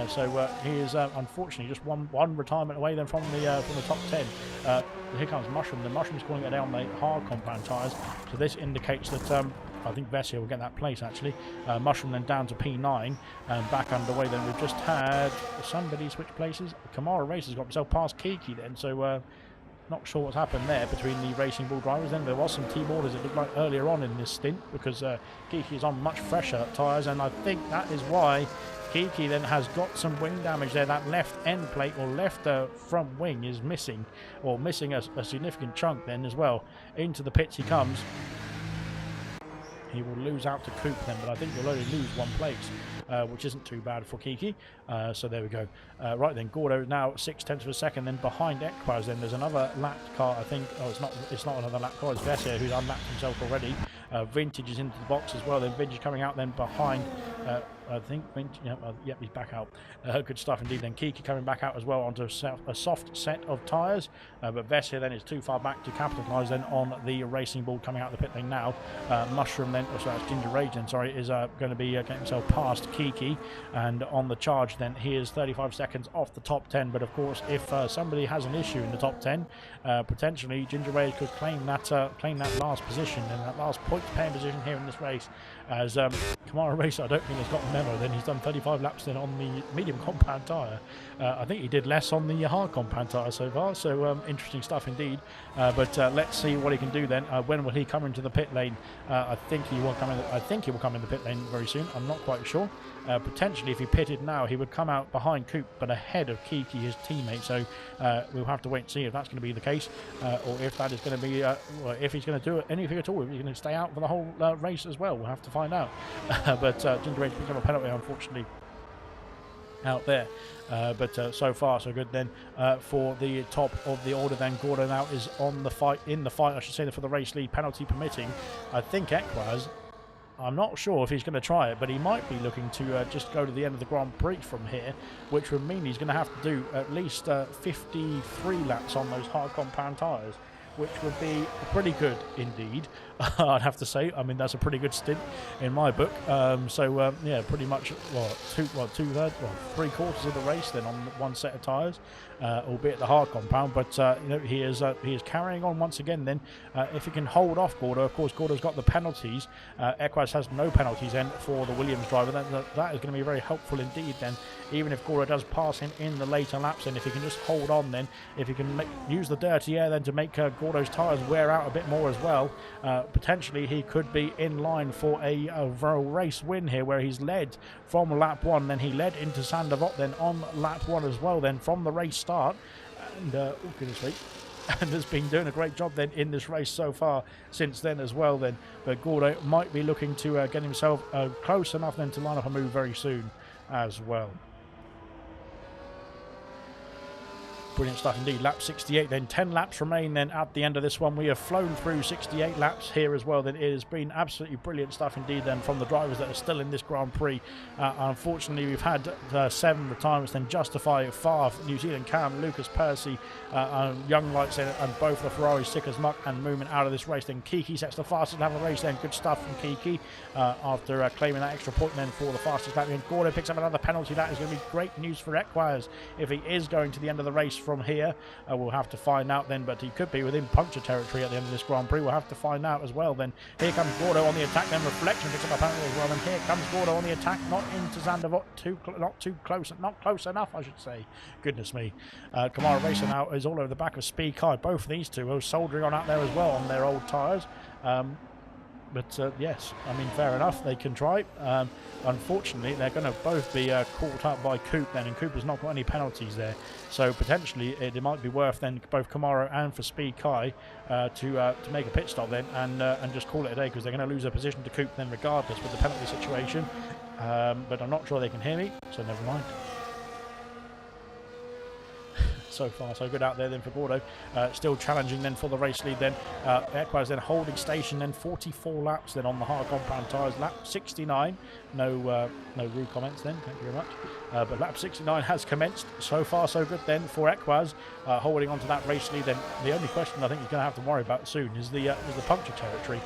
So he is unfortunately just one retirement away then from the top 10. Here comes Mushroom. The Mushroom's calling it down the hard compound tyres, so this indicates that I think Vessia will get that place actually. Mushroom then down to P9 and back underway then. We've just had somebody switch places. Kamara Racer's got himself past Kiki then, so not sure what's happened there between the Racing Bull drivers. Then there was some team orders, it looked like, earlier on in this stint, because Kiki is on much fresher tyres, and I think that is why Kiki then has got some wing damage there. That left end plate or left front wing is missing, or missing a significant chunk then as well. Into the pits he comes. He will lose out to Coop then, but I think he'll only lose one place, which isn't too bad for Kiki. So there we go. Right then, Gordo is now 0.6 of a second. Then behind Equaz, then there's another lapped car. I think. Oh, it's not another lapped car. It's Vessia who's unlapped himself already. Vintage is into the box as well. Then Vintage coming out then behind. I think Vintage, yep, he's back out. Good stuff indeed. Then Kiki coming back out as well onto a soft set of tyres. But Vess here then is too far back to capitalise then on the racing ball coming out of the pit lane now. Mushroom then, sorry, that's Ginger Rage then, sorry, is going to be getting himself past Kiki. And on the charge then, he is 35 seconds off the top 10. But of course, if somebody has an issue in the top 10, potentially Ginger Rage could claim that last position and that last point-paying position here in this race. As Kamara Racer, I don't think has got a memo. Then he's done 35 laps then on the medium compound tyre. I think he did less on the hard compound tyre so far. So interesting stuff indeed. But let's see what he can do then. When will he come into the pit lane? I think he will come in. I think he will come in the pit lane very soon. I'm not quite sure. Potentially, if he pitted now, he would come out behind Coop, but ahead of Kiki, his teammate. So we'll have to wait and see if that's going to be the case, or if that is going to be, if he's going to do anything at all. If he's going to stay out for the whole race as well. We'll have to find out. But Ginger Rage picks up a penalty, unfortunately, out there. But so far so good then for the top of the order. Then Gordo now is on the fight, I should say, for the race lead, penalty permitting. I think Equaz, I'm not sure if he's going to try it, but he might be looking to just go to the end of the Grand Prix from here, which would mean he's going to have to do at least 53 laps on those hard compound tyres, which would be pretty good indeed, I'd have to say. I mean, that's a pretty good stint in my book. Yeah, pretty much three quarters of the race then on one set of tyres, albeit the hard compound. But he is carrying on once again. Then if he can hold off Gordo, of course Gordo's got the penalties. Equaz has no penalties then for the Williams driver. That is going to be very helpful indeed. Then even if Gordo does pass him in the later laps, and if he can just hold on, then if he can use the dirty air then to make Gordo's tyres wear out a bit more as well, potentially he could be in line for a race win here, where he's led from lap 1, then he led into Sandavot then on lap 1 as well then from the race start, and oh goodness me, and has been doing a great job then in this race so far since then as well then. But Gordo might be looking to get himself close enough then to line up a move very soon as well. Brilliant stuff indeed. Lap 68 then, 10 laps remain then at the end of this one. We have flown through 68 laps here as well. Then it has been absolutely brilliant stuff indeed then from the drivers that are still in this Grand Prix. Unfortunately, we've had 7 retirements then. Justify, Favre, New Zealand Cam, Lucas Percy, Young Lights and both the Ferraris, Sick as Muck and Movement out of this race. Then Kiki sets the fastest lap of the race then. Good stuff from Kiki after claiming that extra point then for the fastest lap. And Gordo picks up another penalty. That is going to be great news for Equaz if he is going to the end of the race from here. We'll have to find out then, but he could be within puncture territory at the end of this Grand Prix. We'll have to find out as well then. Here comes Gordo on the attack, then Reflection picks up a penalty as well, and here comes Gordo on the attack, not into Zandvoort, not close enough I should say. Goodness me. Kamara Racer now is all over the back of Speed Kai. Both of these two are soldiering on out there as well on their old tyres. But yes, I mean, fair enough, they can try. Unfortunately, they're going to both be caught up by Coop then, and Coop has not got any penalties there. So potentially it might be worth then both Kamara and for Speed Kai to make a pit stop then and just call it a day, because they're going to lose their position to Coop then regardless with the penalty situation. But I'm not sure they can hear me, so never mind. So far so good out there then for Gordo. Still challenging then for the race lead then. Equaz then holding station then, 44 laps then on the hard compound tyres. Lap 69, no rude comments then, thank you very much. But lap 69 has commenced. So far so good then for Equaz, holding on to that race lead. Then the only question I think he's going to have to worry about soon is the puncture territory,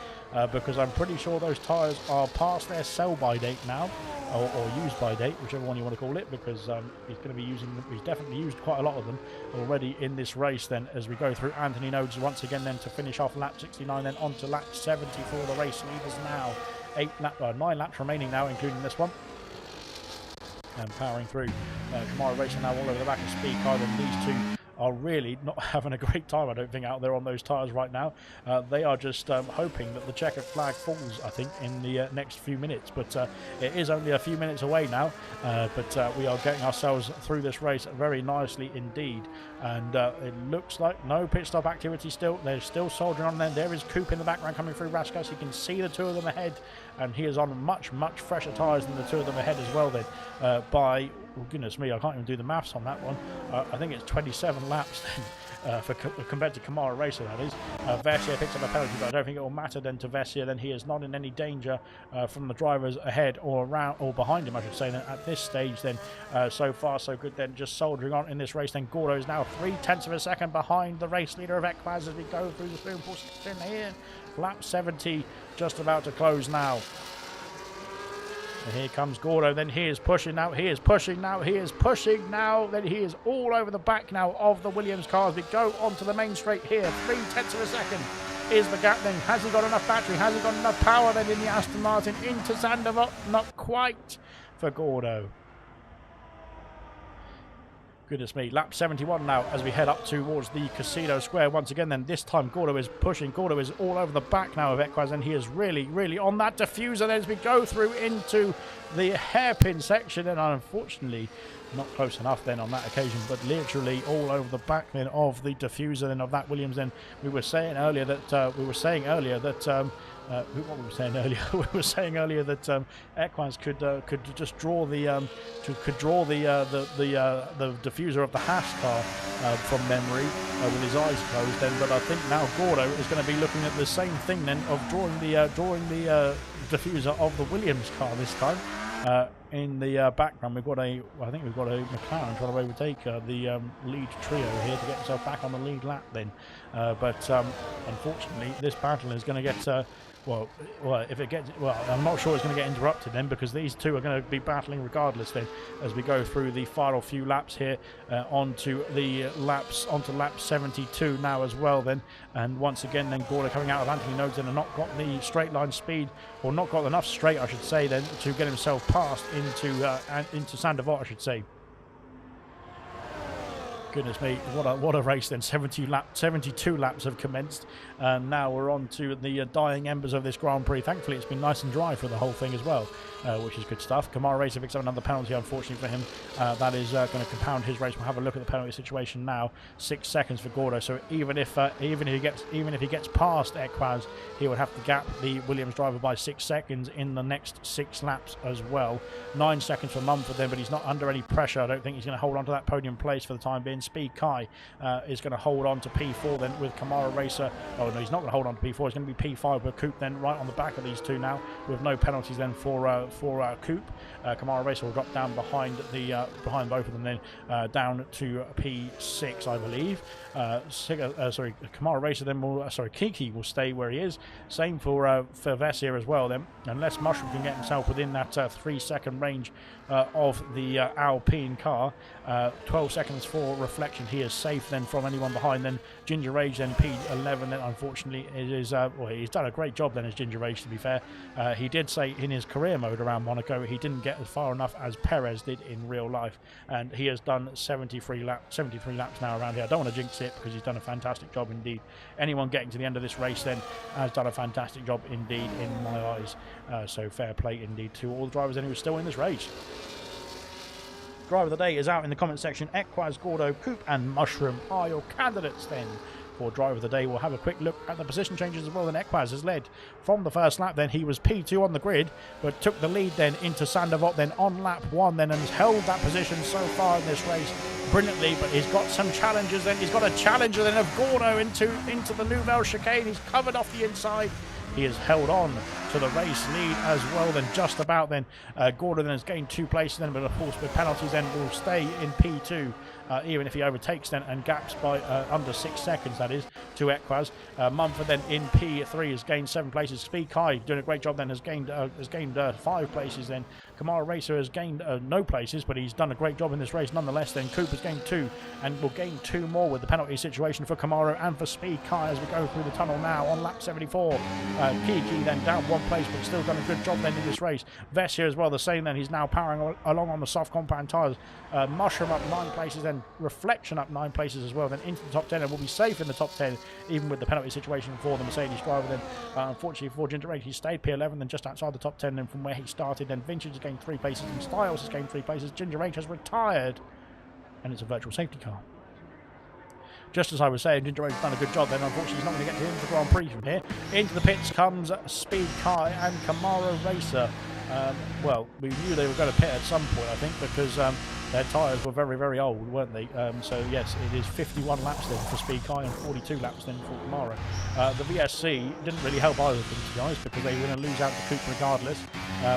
because I'm pretty sure those tyres are past their sell-by date now, or use-by date, whichever one you want to call it, because he's going to be using them. He's definitely used quite a lot of them already in this race then, as we go through Anthony Nodes once again then to finish off lap 69, then on to lap 70 for the race leaders now. 9 laps remaining now, including this one. And powering through. Kamara Racer now all over the back of Speed Car, and these two are really not having a great time, I don't think, out there on those tyres right now. They are just hoping that the checkered flag falls, I think, in the next few minutes. But it is only a few minutes away now. But we are getting ourselves through this race very nicely indeed. And it looks like no pit stop activity still. They're still soldiering on then. There is Coop in the background coming through Raskas. You can see the two of them ahead. And he is on much, much fresher tyres than the two of them ahead as well then. By well, goodness me, I can't even do the maths on that one. I think it's 27 laps then, compared to Kamara Racer, that is. Versier picks up a penalty, but I don't think it will matter then to Versier. Then he is not in any danger from the drivers ahead or around or behind him, I should say. Then at this stage, then so far so good. Then just soldiering on in this race. Then Gordo is now 0.3 of a second behind the race leader of Equaz as we go through the swimming pool section here. Lap 70 just about to close now. And here comes Gordo, then he is pushing now, he is pushing now, he is pushing now, then he is all over the back now of the Williams cars. We go onto the main straight here, 0.3 of a second is the gap then. Has he got enough battery, has he got enough power then in the Aston Martin into Zandvoort? Not quite for Gordo. Goodness me, lap 71 now as we head up towards the Casino Square once again. Then this time Gordo is pushing. Gordo is all over the back now of Equaz, and he is really, really on that diffuser then as we go through into the hairpin section. And unfortunately, not close enough then on that occasion, but literally all over the back then of the diffuser then of that Williams. Then we were saying earlier that what we were saying earlier that Equaz could just draw the diffuser of the Haas car from memory with his eyes closed then, but I think now Gordo is going to be looking at the same thing then of drawing the diffuser of the Williams car this time. In the background, I think we've got a McLaren trying to overtake the lead trio here to get himself back on the lead lap then. But unfortunately, this battle is going to get I'm not sure it's going to get interrupted then, because these two are going to be battling regardless then as we go through the final few laps here onto lap 72 now as well then. And once again then Gordo coming out of Anthony Nodes and not got the straight line speed, or not got enough straight I should say then, to get himself past into Zandvoort I should say. Goodness me, what a race then. 72 laps have commenced, and now we're on to the dying embers of this Grand Prix. Thankfully it's been nice and dry for the whole thing as well, which is good stuff. Kamara Racer picks up another penalty, unfortunately for him. That is going to compound his race. We'll have a look at the penalty situation now. 6 seconds for Gordo, so even if he gets past Equaz, he would have to gap the Williams driver by 6 seconds in the next 6 laps as well. 9 seconds for Mumford then, but he's not under any pressure. I don't think he's going to hold on to that podium place for the time being. Speed Kai is going to hold on to P4 then with Kamara Racer. Oh no, he's not going to hold on to P4. It's going to be P5 with Coupe then right on the back of these two now, with no penalties then for Coupe. Kamara Racer will drop down behind both of them then down to P6 I believe. Kamara Racer then will Kiki will stay where he is. Same for Versier as well then, unless Mushroom can get himself within that 3-second range of the Alpine car. 12 seconds for Reflection. He is safe then from anyone behind. Then Ginger Rage then P11 then unfortunately it is he's done a great job then as Ginger Rage, to be fair. He did say in his career mode around Monaco he didn't get as far enough as Perez did in real life, and he has done 73 laps now around here. I don't want to jinx it because he's done a fantastic job indeed. Anyone getting to the end of this race then has done a fantastic job indeed in my eyes, so fair play indeed to all the drivers then who are still in this race. Driver of the day is out in the comment section. Equaz, Gordo, Coupe and Mushroom are your candidates then for driver of the day. We'll have a quick look at the position changes as well. Then Equaz has led from the first lap then. He was P2 on the grid, but took the lead then into Zandvoort then on lap 1 then, and has held that position so far in this race brilliantly. But he's got some challenges then. He's got a challenger then of Gordo into the Nouvelle chicane. He's covered off the inside. He has held on to the race lead as well then, just about then. Gordo then has gained 2 places then, but of course with penalties then will stay in P2 even if he overtakes then and gaps by under 6 seconds, that is, to Equaz. Mumford then in P3 has gained 7 places. Speed Kai doing a great job then, has gained 5 places then. Kamara Racer has gained no places, but he's done a great job in this race nonetheless then. Coupe has gained 2 and will gain 2 more with the penalty situation for Kamara and for Speed Kai as we go through the tunnel now on lap 74. Kiki then down 1 place, but still done a good job then in this race. Versier as well, the same then. He's now powering along on the soft compound tyres. Mushroom up 9 places then. Reflection up 9 places as well then into the top 10, and will be safe in the top 10 even with the penalty situation for the Mercedes driver then. Unfortunately for Ginger Rage, he stayed P11 then, just outside the top 10 then from where he started. Then Vintage has gained 3 places and Styles has gained 3 places. Ginger Rage has retired, and it's a virtual safety car. Just as I was saying, Ginger Rage has done a good job then. Unfortunately, he's not going to get to the Grand Prix from here. Into the pits comes Speed Kai and Kamara Racer. Well, we knew they were going to pit at some point, I think, because their tyres were very, very old, weren't they? So yes, it is 51 laps then for Speed Kai and 42 laps then for Kamara. The VSC didn't really help either of them, to be honest, because they were going to lose out to Coupe regardless.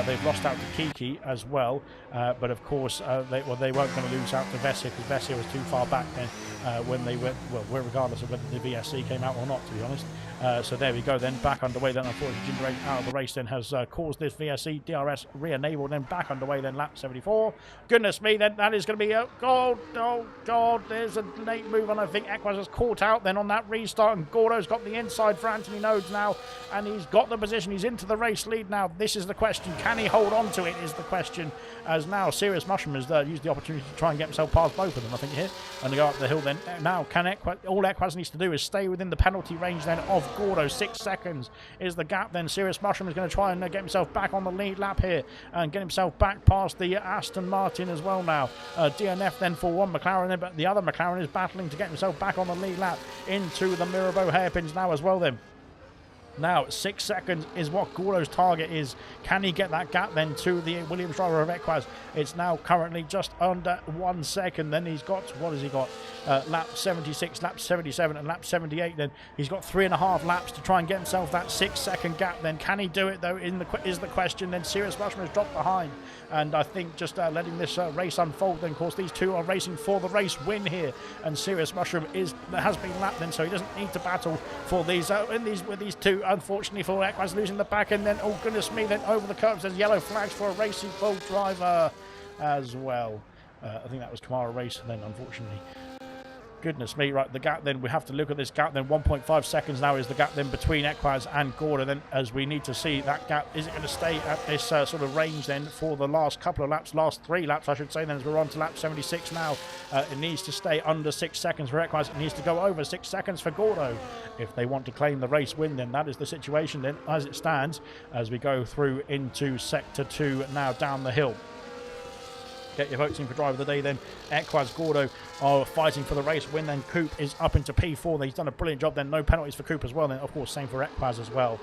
They've lost out to Kiki as well, but of course they weren't going to lose out to Vessia, because Vessia was too far back then when they went, well, regardless of whether the VSC came out or not, to be honest. So there we go then, back underway then. Unfortunately, Ginger Rage out of the race then has caused this VSC DRS re-enabled, then back underway then, lap 74. Goodness me, then that is going to be a goal. Oh god, there's a late move, and I think Equaz has caught out then on that restart, and Gordo's got the inside for Anthony Nodes now, and he's got the position, he's into the race lead now. This is the question, can he hold on to it is the question, as now Serious Mushroom has used the opportunity to try and get himself past both of them, I think, here, and go up the hill then. Now can Equaz, all Equaz needs to do is stay within the penalty range then of Gordo. 6 seconds is the gap then. Serious Mushroom is going to try and get himself back on the lead lap here and get himself back past the Aston Martin as well now. DNF then for one McLaren then, but the other McLaren is battling to get himself back on the lead lap into the Mirabeau hairpins now as well then. Now, 6 seconds is what Gordo's target is. Can he get that gap then to the Williams driver of Equaz? It's now currently just under 1 second. Then he's got, what has he got? Lap 76, lap 77, and lap 78. Then he's got 3.5 laps to try and get himself that 6 second gap. Then can he do it though? Is the question. Then Serious Mushroom has dropped behind, and I think just letting this race unfold. Then of course these two are racing for the race win here, and Serious Mushroom has been lapped then, so he doesn't need to battle for these with these two. Unfortunately for Equaz losing the back, and then, oh goodness me, then over the curbs there's yellow flags for a racing full driver as well. I think that was Kamara Race then, unfortunately. Goodness me, right, the gap then, we have to look at this gap then. 1.5 seconds now is the gap then between Equaz and Gordo then, as we need to see that gap. Is it going to stay at this sort of range then for the last couple of laps, last 3 laps I should say then, as we're on to lap 76 now. It needs to stay under 6 seconds for Equaz. It needs to go over 6 seconds for Gordo if they want to claim the race win. Then that is the situation then as it stands as we go through into sector 2 now down the hill. Get your votes in for driver of the day then. Equaz, Gordo are fighting for the race win. Then Coupe is up into P4. He's done a brilliant job then. No penalties for Coupe as well then. Of course, same for Equaz as well.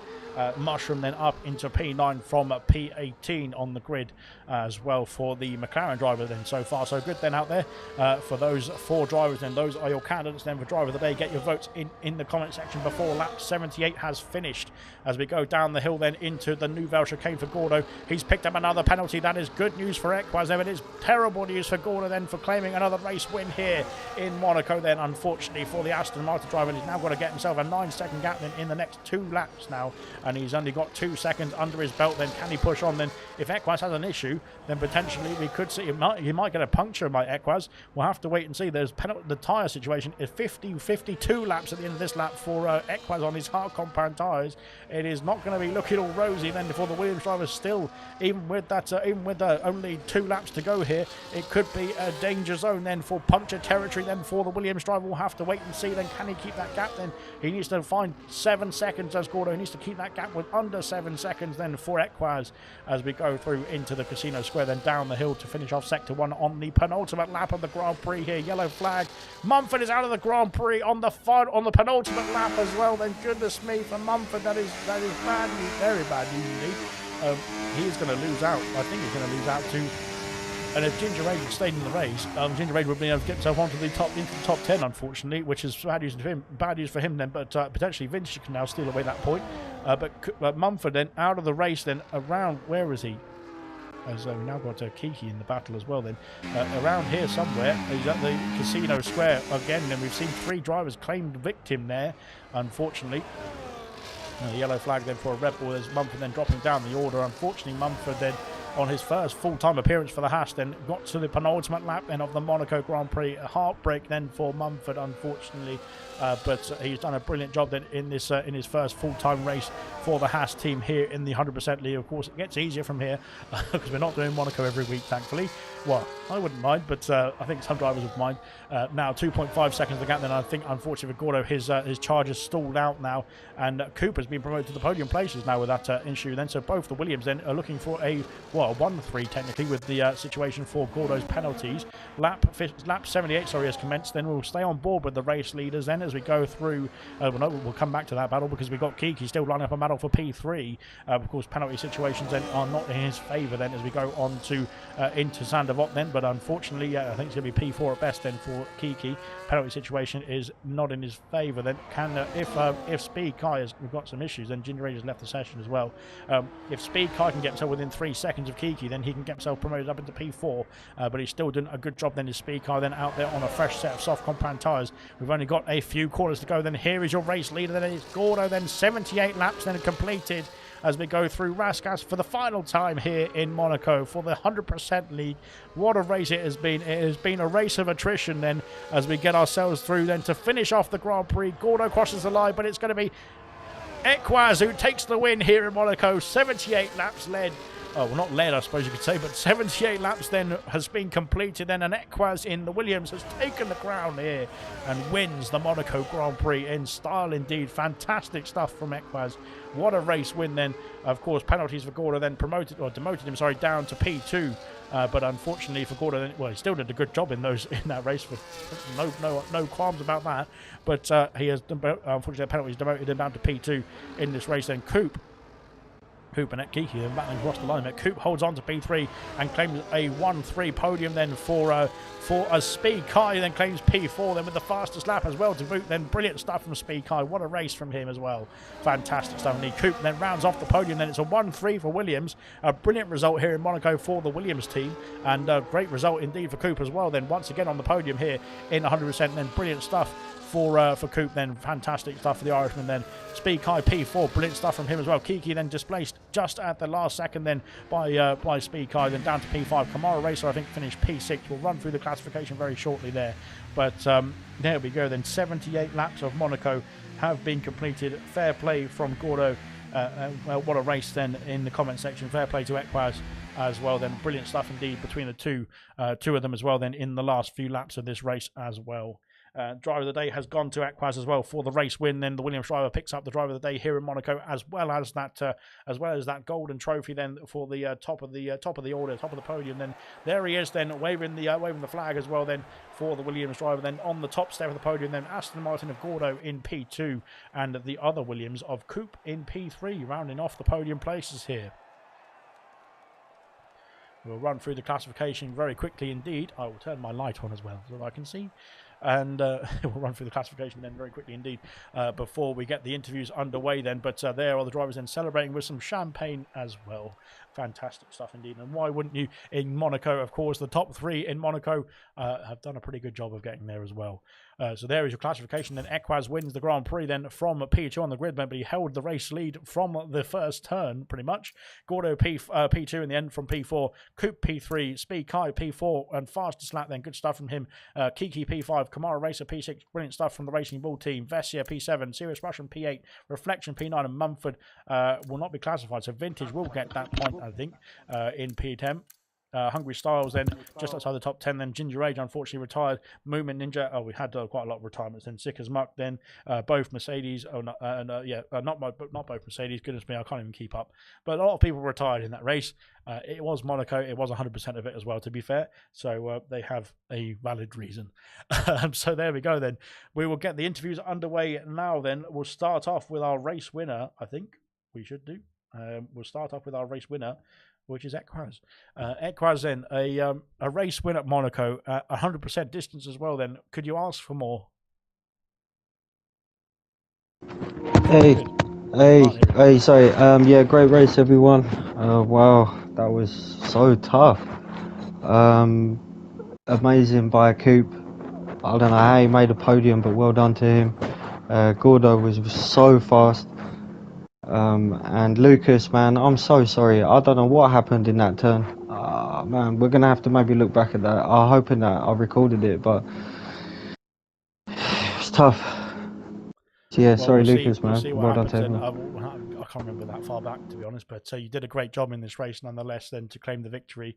Mushroom then up into P9 from P18 on the grid as well for the McLaren driver then. So far so good then out there for those 4 drivers then. Those are your candidates then for driver of the day. Get your votes in the comment section before lap 78 has finished as we go down the hill then into the Nouvelle chicane for Gordo. He's picked up another penalty. That is good news for Equaz. It is terrible news for Gordo then for claiming another race win here in Monaco then, unfortunately for the Aston Martin driver. He's now got to get himself a 9-second gap then in the next 2 laps now, and he's only got 2 seconds under his belt. Then can he push on? Then if Equaz has an issue, then potentially we could see he might get a puncture by Equaz. We'll have to wait and see. There's the tyre situation is 52 laps at the end of this lap for Equaz on his hard compound tyres. It is not going to be looking all rosy then for the Williams drivers still, even with that only 2 laps to go here. It could be a danger zone then for puncture territory then for the Williams driver. We'll have to wait and see then. Can he keep that gap then? He needs to find 7 seconds as Gordo. He needs to keep that gap with under 7 seconds then for Equaz as we go through into the Casino Square then down the hill to finish off sector 1 on the penultimate lap of the Grand Prix here. Yellow flag. Mumford is out of the Grand Prix on the penultimate lap as well then. Goodness me, for Mumford that is bad news, very bad news indeed. He's going to lose out. I think he's going to lose out to. And if Ginger Rage had stayed in the race, Ginger Rage would be able to get himself into the top 10, unfortunately, which is bad news for him then. But potentially Vinci can now steal away that point. But Mumford then out of the race then around, where is he? As we now got Kiki in the battle as well then. Around here somewhere, he's at the Casino Square again. And we've seen 3 drivers claimed victim there, unfortunately. The yellow flag then for a Red Bull. There's Mumford then dropping down the order. Unfortunately, Mumford then on his first full-time appearance for the Haas then got to the penultimate lap then of the Monaco Grand Prix. A heartbreak then for Mumford, unfortunately, but he's done a brilliant job then in this in his first full-time race for the Haas team here in the 100% league. Of course, it gets easier from here because we're not doing Monaco every week, thankfully. Well, I wouldn't mind, but I think some drivers would mind. Now 2.5 seconds the gap then. I think unfortunately for Gordo, his charge has stalled out now, and Cooper's been promoted to the podium places now with that issue then. So both the Williams then are looking for a well, a 1-3 technically with the situation for Gordo's penalties. Lap 78, sorry, has commenced. Then we'll stay on board with the race leaders then as we go through. We'll come back to that battle because we've got Kiki still lining up a battle for P3. Of course, penalty situations then are not in his favour then as we go on to into Sandavot then. But unfortunately, I think it's going to be P4 at best then for Kiki. Penalty situation is not in his favour then. If Speed Kai has got some issues, then Ginger Age has left the session as well. If Speed Kai can get himself within 3 seconds of Kiki, then he can get himself promoted up into P4. But he's still doing a good job then. His Speed Kai then out there on a fresh set of soft compound tyres. We've only got a few quarters to go. Then here is your race leader. Then it's Gordo. Then 78 laps then completed as we go through Raskas for the final time here in Monaco for the 100% league. What a race it has been. It has been a race of attrition then as we get ourselves through then to finish off the Grand Prix. Gordo crosses the line, but it's going to be Equaz who takes the win here in Monaco. 78 laps led. Oh, well, not led, I suppose you could say, but 78 laps then has been completed then, and Equaz in the Williams has taken the crown here and wins the Monaco Grand Prix in style indeed. Fantastic stuff from Equaz. What a race win then. Of course, penalties for Gordo then demoted him, down to P2. But unfortunately for Gordo, he still did a good job in that race. For no qualms about that. But he has unfortunately penalties demoted him down to P2 in this race. Then Coop and Kiki then battling across the line. But Coop holds on to P3 and claims a 1-3 podium then for a Speed Kai, then claims P4 then with the fastest lap as well to boot. Then brilliant stuff from Speed Kai. What a race from him as well. Fantastic stuff. And Coop then rounds off the podium. Then it's a 1-3 for Williams. A brilliant result here in Monaco for the Williams team, and a great result indeed for Coop as well. Then once again on the podium here in 100%. Then brilliant stuff for Coop. Then fantastic stuff for the Irishman. Then Speed Kai P4, brilliant stuff from him as well. Kiki then displaced just at the last second then by Speed Kai, then down to P5. Kamara Racer I think finished P6. We'll run through the classification very shortly there, but there we go then. 78 laps of Monaco have been completed. Fair play from Gordo. Well, what a race then in the comment section. Fair play to Equaz as well then. Brilliant stuff indeed between the two of them as well then in the last few laps of this race as well. Driver of the day has gone to Equaz as well for the race win. Then the Williams driver picks up the driver of the day here in Monaco, as well as that golden trophy then for the top of the order, top of the podium. Then there he is, then waving the flag as well then for the Williams driver. Then on the top step of the podium, then Aston Martin of Gordo in P2 and the other Williams of Coop in P3, rounding off the podium places here. We'll run through the classification very quickly indeed. I will turn my light on as well so that I can see. And we'll run through the classification then very quickly indeed before we get the interviews underway then. But there are the drivers then celebrating with some champagne as well. Fantastic stuff indeed. And why wouldn't you in Monaco? Of course, the top three in Monaco have done a pretty good job of getting there as well. So there is your classification. Then Equaz wins the Grand Prix then from P2 on the grid, but he held the race lead from the first turn pretty much. Gordo P2 in the end from P4. Coop P3. Speed Kai P4 and fastest lap then. Good stuff from him. Kiki P5. Kamara Racer P6. Brilliant stuff from the Racing Bull team. Vessia P7. Serious Russian P8. Reflection P9 and Mumford will not be classified. So Vintage will get that point, I think, in P10. Hungry Styles then just outside the top 10. Then Ginger Age unfortunately retired. Movement Ninja. Oh, we had quite a lot of retirements. Then Sick as Muck. Then both Mercedes. Oh, no, not both Mercedes. Goodness me, I can't even keep up. But a lot of people retired in that race. It was Monaco. It was 100% of it as well, to be fair. So they have a valid reason. So there we go. Then we will get the interviews underway now. Then we'll start off with our race winner. I think we should do. We'll start off with our race winner, which is Equaz. Equaz then, a race win at Monaco, 100% distance as well then. Could you ask for more? Hey, sorry. Yeah, great race, everyone. Wow, that was so tough. Amazing by Coop. I don't know how he made a podium, but well done to him. Gordo was so fast. And Lucas, man, I'm so sorry. I don't know what happened in that turn. Man, we're gonna have to maybe look back at that. I'm hoping that I recorded it, but it's tough. So yeah, sorry, Lucas, man. Well done to everyone. I can't remember that far back, to be honest, but you did a great job in this race nonetheless then to claim the victory.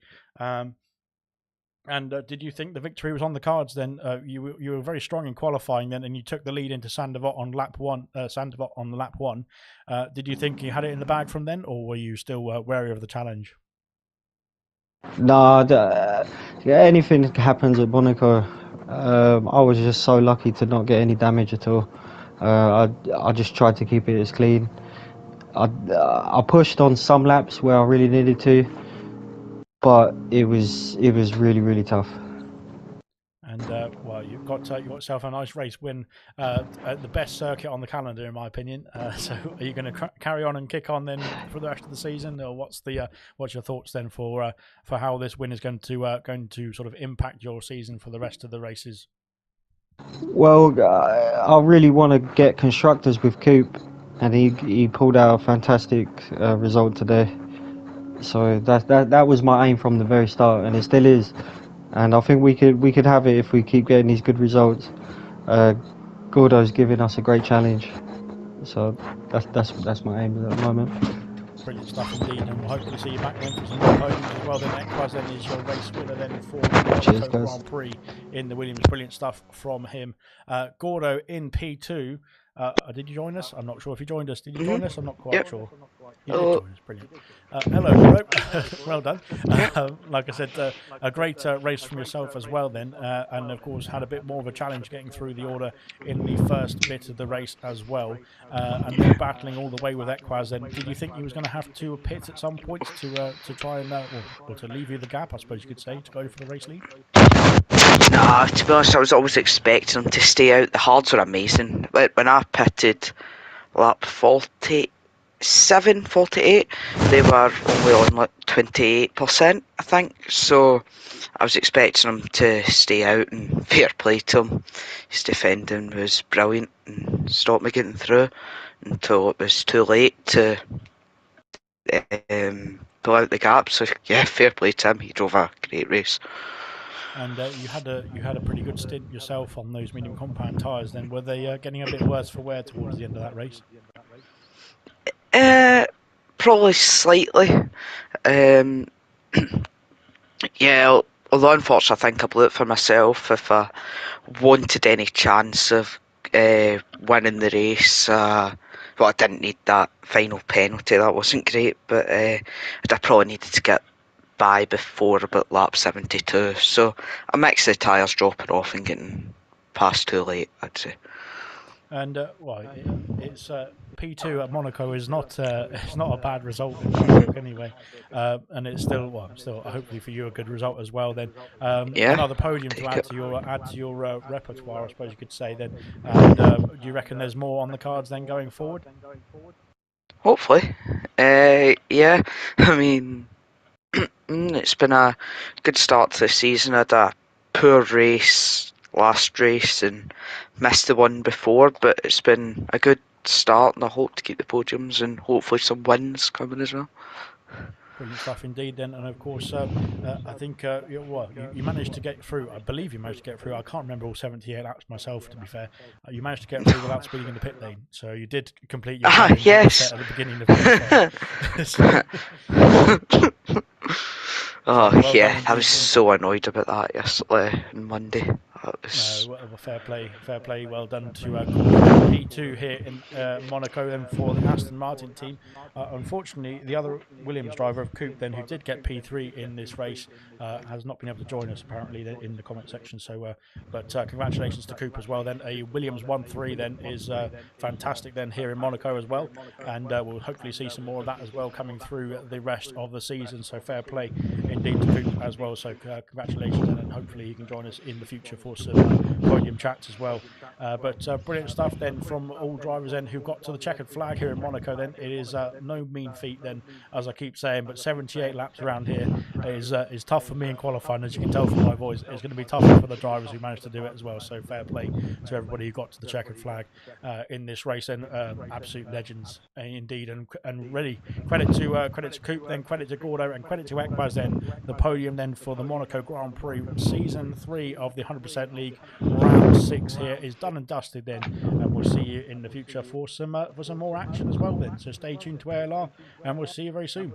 And did you think the victory was on the cards then? You were very strong in qualifying then, and you took the lead into Sandavot on lap one. Sandavot on lap one. Did you think you had it in the bag from then, or were you still wary of the challenge? Nah, yeah, anything happens at Monaco. I was just so lucky to not get any damage at all. I just tried to keep it as clean. I pushed on some laps where I really needed to, but it was really tough. And well, you got yourself a nice race win at the best circuit on the calendar, in my opinion. So, are you going to carry on and kick on then for the rest of the season, or what's your thoughts then for how this win is going to sort of impact your season for the rest of the races? Well, I really want to get constructors with Coop, and he pulled out a fantastic result today. So that was my aim from the very start, and it still is. And I think we could have it if we keep getting these good results. Uh, Gordo's giving us a great challenge, so that's my aim at the moment. Brilliant stuff indeed, and we'll hopefully see you back then for some more podiums as well. Then Equaz then is your race winner then for the Cheers, Monaco guys. Grand Prix in the Williams. Brilliant stuff from him. Gordo in P2. Did you join us? I'm not sure if you joined us. Did you join us? I'm not quite sure. You did join us. Brilliant. Hello, Gordo. Well done. Like I said, a great race from yourself as well then, and of course had a bit more of a challenge getting through the order in the first bit of the race as well, and then battling all the way with Equaz. Then, did you think you was going to have to pit at some points to try and or to leave you the gap, I suppose you could say, to go for the race lead? Nah, to be honest, I was always expecting them to stay out. The hards were amazing. When I pitted lap 47, 48, they were only on like 28%, I think. So I was expecting him to stay out, and fair play to him. His defending was brilliant and stopped me getting through until it was too late to pull out the gap. So yeah, fair play to him. He drove a great race. And you had a pretty good stint yourself on those medium compound tyres. Then were they getting a bit worse for wear towards the end of that race? Probably slightly. Yeah, although unfortunately I think I blew it for myself. If I wanted any chance of winning the race, well, I didn't need that final penalty. That wasn't great, but I probably needed to get by before about lap 72. So a mix of the tyres dropping off and getting past too late, I'd say. And well, it's P2 at Monaco is not it's not a bad result in my book anyway, and it's still hopefully for you a good result as well. Then Yeah, another podium to add to your repertoire, I suppose you could say. Then, and do you reckon there's more on the cards then going forward? hopefully. Yeah, I mean, it's been a good start to the season. I had a poor race last race and missed the one before, but it's been a good start, and I hope to keep the podiums and hopefully some wins coming as well. Brilliant stuff indeed then, and of course I think you managed to get through. I believe you managed to get through. I can't remember all 78 laps myself, to be fair. You managed to get through without speeding in the pit lane, so you did complete your yes. at the beginning of the race. Oh well yeah, I was so annoyed about that yesterday and Monday. Fair play. Well done to P2 here in Monaco then for the Aston Martin team. Unfortunately, the other Williams driver of Coupe then, who did get P3 in this race, has not been able to join us apparently in the comment section. So, but congratulations to Coupe as well. Then a Williams 1-3 then is fantastic then here in Monaco as well, and we'll hopefully see some more of that as well coming through the rest of the season. So fair play indeed to Coupe as well. So congratulations, and then hopefully you can join us in the future for some podium chats as well. But brilliant stuff then from all drivers then who got to the checkered flag here in Monaco. Then it is no mean feat then, as I keep saying, but 78 laps around here is tough for me in qualifying, as you can tell from my voice. It's going to be tougher for the drivers who managed to do it as well. So fair play to everybody who got to the checkered flag in this race. And absolute legends indeed, and really credit to Coupe, then credit to Gordo, and credit to Equaz then. The podium then for the Monaco Grand Prix Season 3 of the 100% League. Round 6 here is done and dusted then, and we'll see you in the future for some more action as well then. So stay tuned to ALR, and we'll see you very soon.